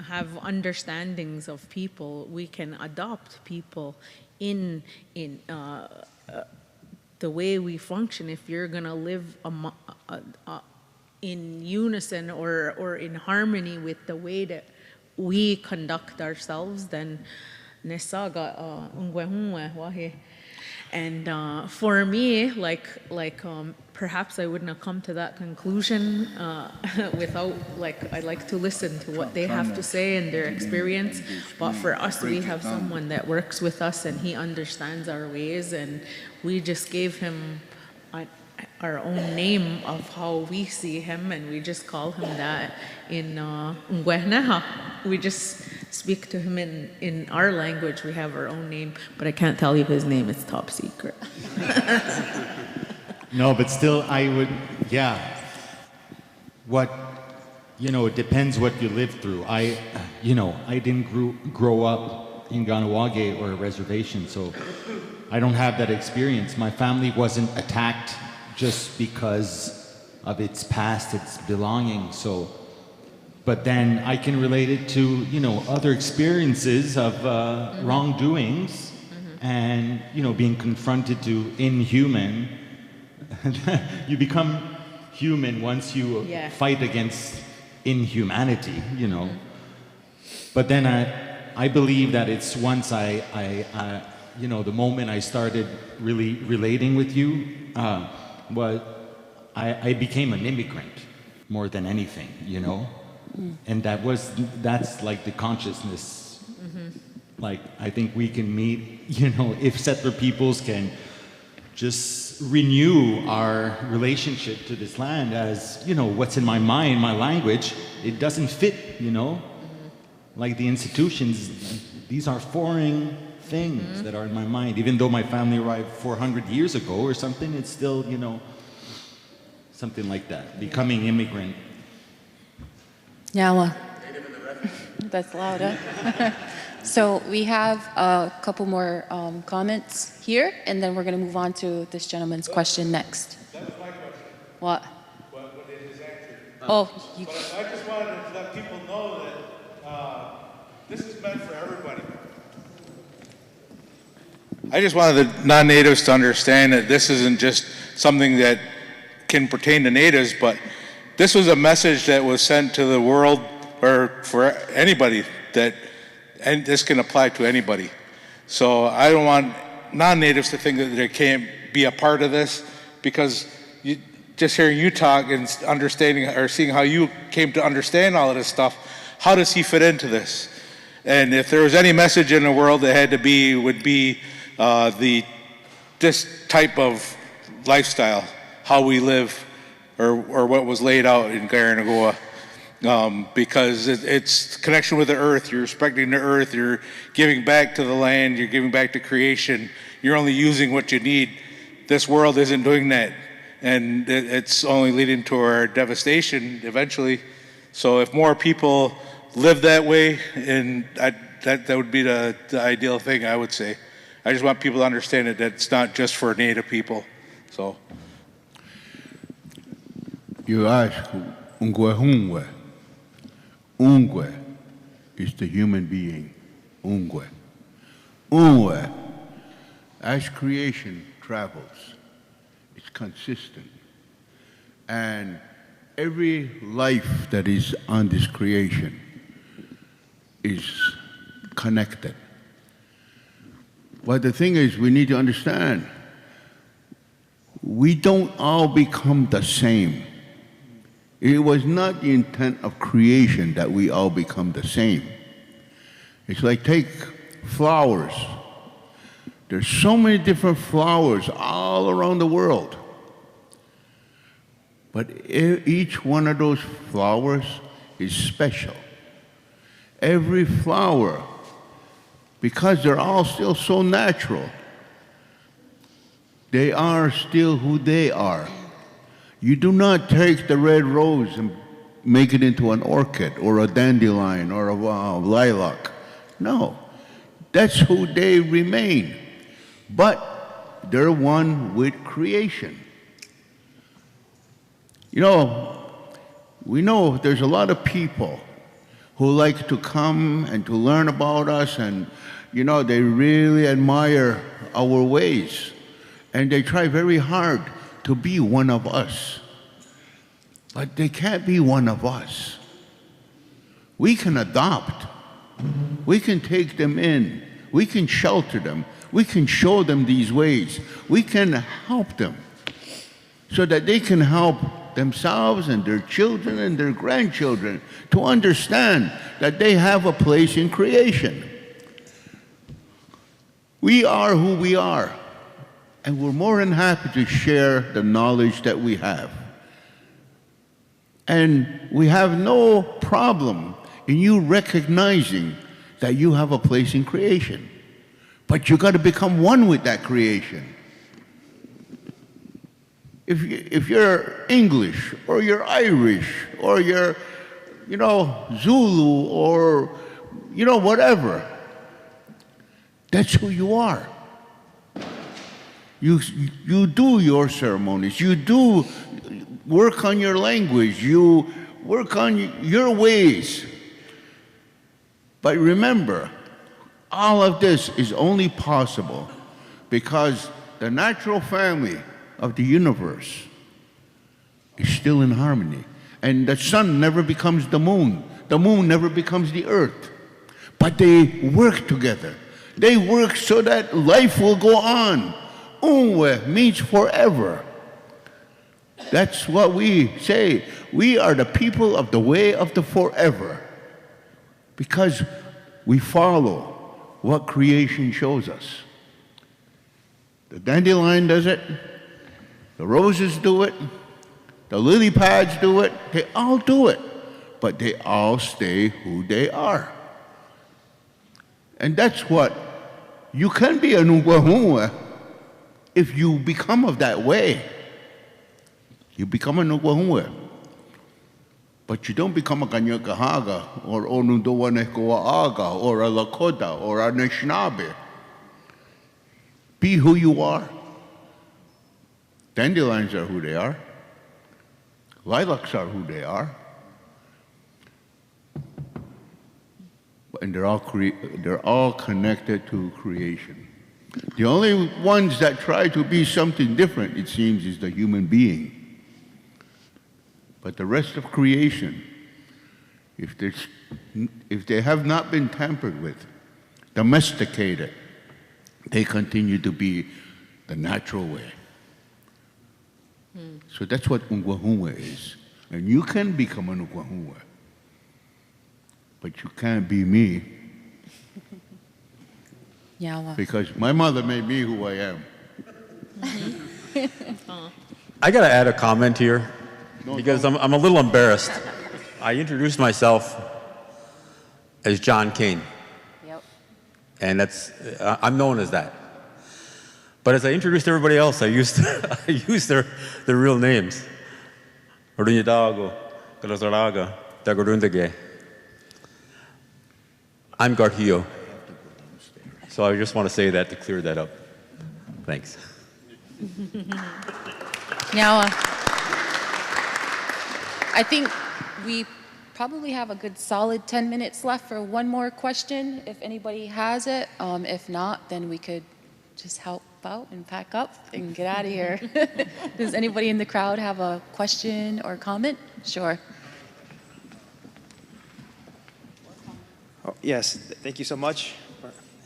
have understandings of people, we can adopt people in the way we function. If you're gonna live in unison or in harmony with the way that we conduct ourselves, then nesaga ʻŌnguehunwe wahe. And for me, perhaps I wouldn't have come to that conclusion without, I like to listen to what they have to say and their experience. But for us, we have someone that works with us and he understands our ways, and we just gave him our own name of how we see him, and we just call him that in ʻŌnguehneha. We just speak to him in our language. We have our own name, but I can't tell you his name. It's top secret. No, but still, I would, yeah. It depends what you live through. I didn't grow up in ḵānāwāģe or a reservation, so I don't have that experience. My family wasn't attacked just because of its past, its belonging. So, but then I can relate it to, other experiences of wrongdoings and, being confronted to inhuman. You become human once you fight against inhumanity, But then I believe that it's once the moment I started really relating with you, I became an immigrant more than anything, And that's like the consciousness. Like, I think we can meet, if settler peoples can just renew our relationship to this land as, what's in my mind, my language, it doesn't fit, Like the institutions, these are foreign things that are in my mind. Even though my family arrived 400 years ago or something, it's still, something like that. Becoming immigrant Nyawa. That's louder. So we have a couple more comments here, and then we're going to move on to this gentleman's question next. That was my question. What? What is his answer? Oh, you. But I just wanted to let people know that this is meant for everybody. I just wanted the non-natives to understand that this isn't just something that can pertain to natives, but this was a message that was sent to the world or for anybody that, and this can apply to anybody. So I don't want non-natives to think that they can't be a part of this, because just hearing you talk and understanding or seeing how you came to understand all of this stuff, how does he fit into this? And if there was any message in the world that had to be, would be this type of lifestyle, how we live, or what was laid out in ṕ nejakā. Because it's connection with the earth, you're respecting the earth, you're giving back to the land, you're giving back to creation, you're only using what you need. This world isn't doing that, and it's only leading to our devastation eventually. So if more people live that way, and that would be the ideal thing, I would say. I just want people to understand that it's not just for Native people. So. You ask, Ŋ괴hunwe. Ungwe is the human being. Ungwe. Unwe, as creation travels, it's consistent. And every life that is on this creation is connected. But the thing is, we need to understand, we don't all become the same. It was not the intent of creation that we all become the same. It's like take flowers. There's so many different flowers all around the world. But each one of those flowers is special. Every flower, because they're all still so natural, they are still who they are. You do not take the red rose and make it into an orchid or a dandelion or a lilac. No, that's who they remain. But they're one with creation. You know, we know there's a lot of people who like to come and to learn about us, and you know, they really admire our ways, and they try very hard to be one of us. But they can't be one of us. We can adopt. We can take them in. We can shelter them. We can show them these ways. We can help them so that they can help themselves and their children and their grandchildren to understand that they have a place in creation. We are who we are. And we're more than happy to share the knowledge that we have. And we have no problem in you recognizing that you have a place in creation. But you got to become one with that creation. If you're English, or you're Irish, or you're, you know, Zulu, or, you know, whatever, that's who you are. You do your ceremonies, you do work on your language, you work on your ways. But remember, all of this is only possible because the natural family of the universe is still in harmony. And the sun never becomes the moon never becomes the earth. But they work together. They work so that life will go on. Unwe means forever. That's what we say. We are the people of the way of the forever, because we follow what creation shows us. The dandelion does it, the roses do it, the lily pads do it, they all do it, but they all stay who they are. And that's what, you can be a њ괴hunwe if you become of that way. You become a њ괴hunwe. But you don't become a ੑྙopahaga or ₦누도원에꼬아아가 or a Lakota or a Anishinaabe. Be who you are. Dandelions are who they are. Lilacs are who they are. And they're all connected to creation. The only ones that try to be something different, it seems, is the human being. But the rest of creation, if they have not been tampered with, domesticated, they continue to be the natural way. So that's what ŭŋwahunwe is. And you can become an ŭŋwahunwe, but you can't be me. Because my mother made me who I am. I got to add a comment here because I'm a little embarrassed. I introduced myself as John Kane. Yep. And I'm known as that. But as I introduced everybody else, I used their real names. ̍ဆိမြtágo, Ꭿʰဿრაga, Ꭿʰဿραga. I'm Gargillo. So I just want to say that to clear that up. Thanks. Now, I think we probably have a good solid 10 minutes left for one more question, if anybody has it. If not, then we could just help out and pack up and get out of here. Does anybody in the crowd have a question or comment? Sure. Oh, yes, thank you so much.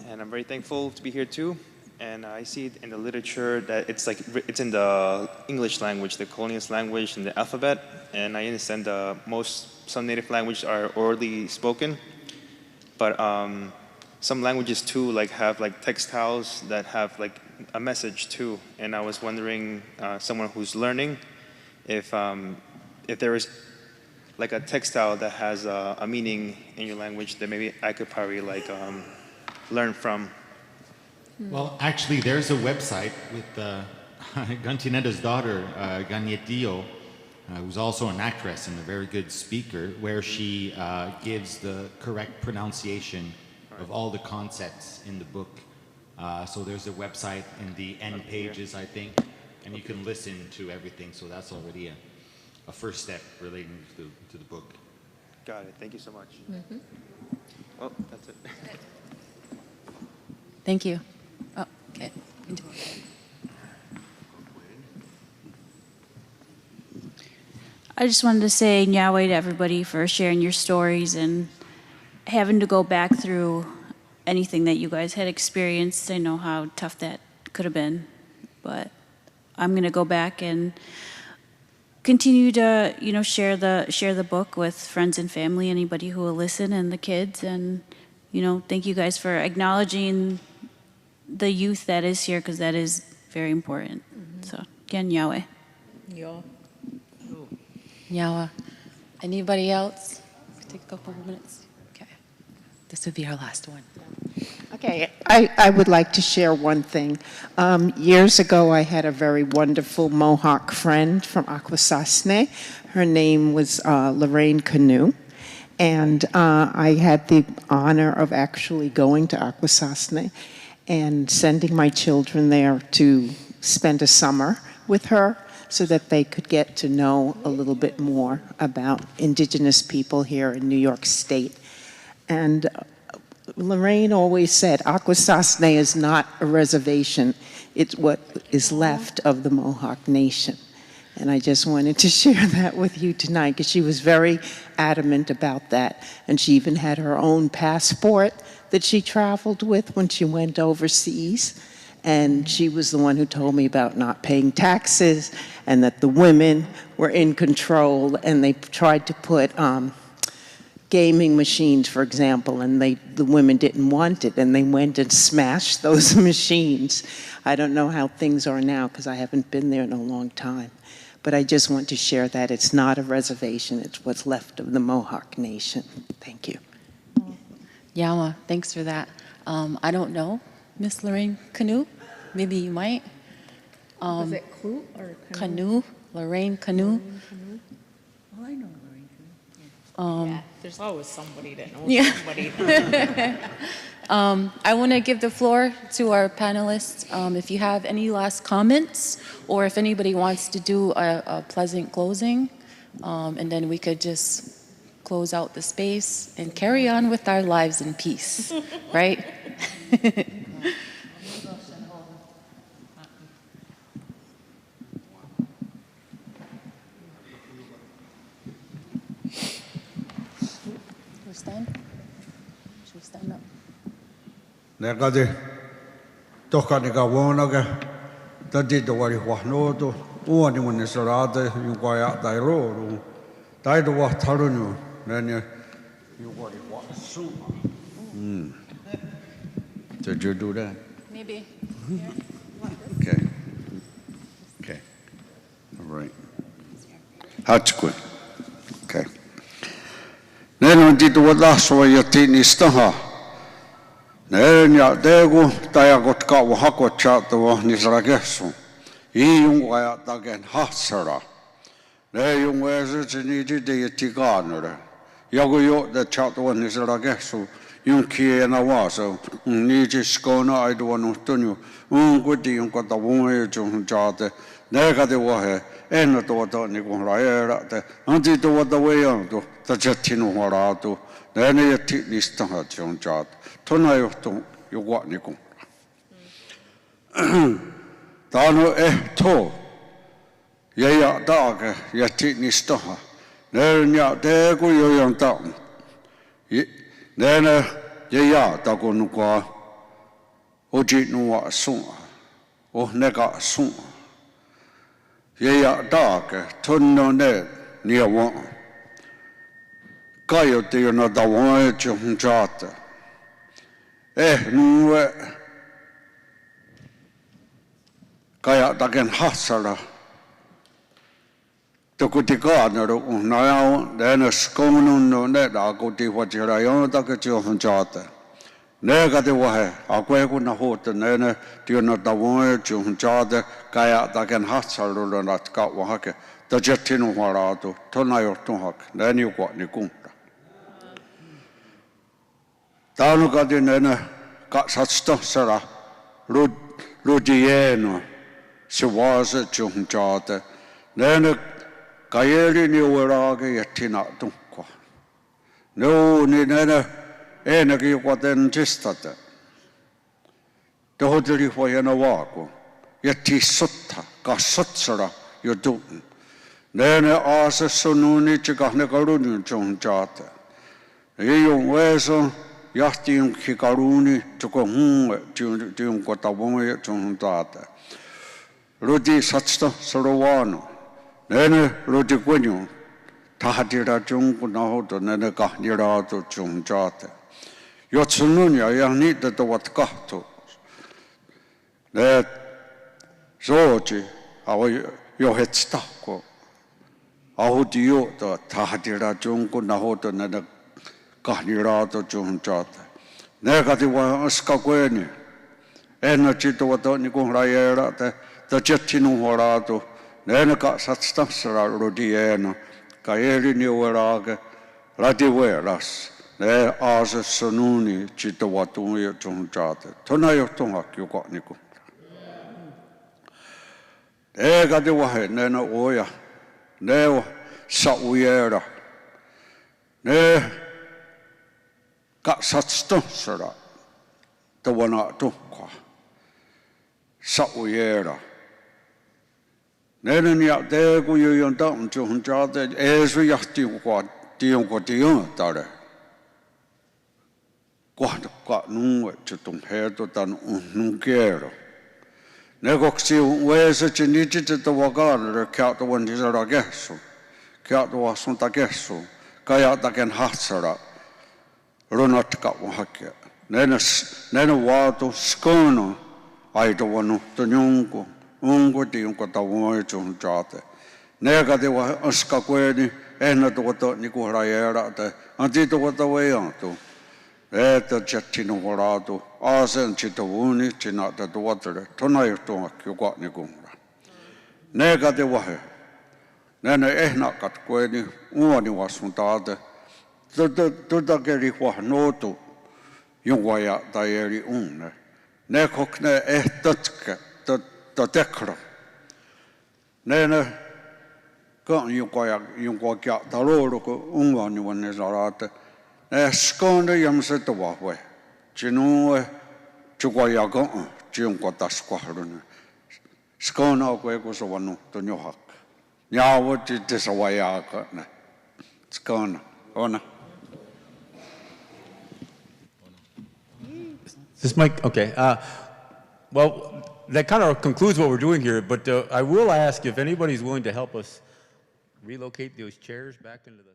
And I'm very thankful to be here too. And I see in the literature that it's in the English language, the colonialist language, and the alphabet. And I understand some native languages are orally spoken, but some languages too have textiles that have a message too. And I was wondering, someone who's learning, if there is a textile that has a meaning in your language that maybe I could probably learn from. Well, actually, there's a website with Ŋตู๊նետ's daughter, 蜱ྙետίω, who's also an actress and a very good speaker, where she gives the correct pronunciation of all the concepts in the book. So there's a website in the end pages, I think, and you can listen to everything. So that's already a first step relating to the book. Got it. Thank you so much. Mm-hmm. Oh, that's it. Thank you. Oh, okay. I just wanted to say њáwē to everybody for sharing your stories and having to go back through anything that you guys had experienced. I know how tough that could have been, but I'm going to go back and continue to, share the book with friends and family, anybody who will listen, and the kids. And, thank you guys for acknowledging the youth that is here, because that is very important. So, again, њáwē. Nyawa. Anybody else? Take a couple of minutes. Okay. This would be our last one. Okay, I would like to share one thing. Years ago, I had a very wonderful Mohawk friend from ÂkuSasne. Her name was Ŋlõrraine. And I had the honor of actually going to ÂkuSasne and sending my children there to spend a summer with her so that they could get to know a little bit more about indigenous people here in New York State. And Lorraine always said, ÂkuSasne is not a reservation. It's what is left of the Mohawk Nation. And I just wanted to share that with you tonight, because she was very adamant about that. And she even had her own passport that she traveled with when she went overseas. And she was the one who told me about not paying taxes and that the women were in control, and they tried to put gaming machines, for example, and the women didn't want it, and they went and smashed those machines. I don't know how things are now, because I haven't been there in a long time. But I just want to share that it's not a reservation, it's what's left of the Mohawk Nation. Thank you. Yawa, thanks for that. I don't know, Miss Lorraine Canoe, maybe you might. Is it Clue or Canoe? Lorraine Canoe? Oh, I know Lorraine Canoe. Yeah, there's always somebody that knows Yeah. somebody. I want to give the floor to our panelists. If you have any last comments, or if anybody wants to do a pleasant closing, and then we could just close out the space and carry on with our lives in peace, right? Stand? Should we stand up? Negade, toka ni ka wonaga, tadi do wari wahnoto, uani mune sarade, yungwaya dairo, daido wa tarunu, nene, yungwari wasu. Did you do that? Maybe. Okay. Okay. All right. Hatchquin. Okay. Neno dito wala so yatini staha. Nenya degu taya got ka wa hako chato wa nisragesu. Yung waya tagen hasara. Ne yung wese chini di de tiganere. Yago yo the chato wa nisragesu. Yung kie&ญู ni jiskona aido wa nutunyu. Gudi yung kota wonge jung jate. Nega de wahe. Eno to to ni kun raera te. Anti to wa da weyando. Ta jetinu haratu. Nene yati nistaha jung jate. Tona yo to yo wa ni kun. Tano to. Yeya dage yati nistaha. Nenya de ku yo yang ta. Nene yeya ta ku nu kwa. Oji nu wa sunga. O nega sunga. Yeya dage tunno ne ni wa. Kayo te yo na da wa jung jate. Nuwe kaya taken hasara. Tokuti kaanero unayao dena skonun no ne da kuti wajira yo take jung jate. Nega de wahe akwe ku na hot ne tio na da wa jung jate kaya taken hasara na ka wahake. Ta jetinu haratu tonayo tuhak neni kwa ni kun. Tano ka di nene ka satsto sara rudieno se wase jung jate nene kayeri ni werage yatina tunkwa no ni nene ene ki kwaten jistate tohodri foyena wako yati sutta ka satsara yodun nene ase sununi chikahne karuni jung jate yung weso Yahti yung kikaruni tuko yung kotabonge yung tata. Rudi satsta sarawano. Nene rudi kwenyo. Tahadira yung kunahoto nene kahnirato yung jate. Yotsununya yang ni to wat kahto. Ne zoji awo yohetstako. Ahudi yo to tahadira yung kunahoto nene kahnirato jung jate. Negati wa skakweni. Ena chito wa to ni kun rayera te ta jetinu horato. Nene ka satstasra rodiena. Ka eri ni werage radi weras. Ne ase sonuni chito wa tungi jung jate. Tona yo tunga kyo ka ni kun. Negati wa he nena oya. Ne sa uyera. Ne ka satsto sara ta wana tukwa sa uyera nene ni ate ku yon ta unju jate esu yahti kwa tion tare kwa nu chutung he to tan nu kero ne koksi wese chiniti te wagan kya to wan jara gesu kya to wasun ta gesu kaya ta ken hatsara Ronatka wahake. Nena wato skono aito wanu tonyungu ungu ti ungu tawo jung jate. Nega de wa aska kweni ena to wato ni ku rayera te anti to wato weyanto. Eta jetino horato asen chito uni chinata to watere tonayo to akyo ni kunga. Nega de wahe. Nena ehna kat kweni uani wasuntate. Tudageri wahnotu yung waya dayeri unne. Ne kokne ehtotke to tekro. Ne kan yung waya taloro ko unwani wanne zarate. Ne skone yamse to wahwe. Chinu chugwaya go chiung kwatas kwahrune. Skone ko ko so wanu to Mohawk. Nyawo ti tesawaya ka ne. Skone ona. This mic, okay. Well, that kind of concludes what we're doing here, but I will ask if anybody's willing to help us relocate those chairs back into the...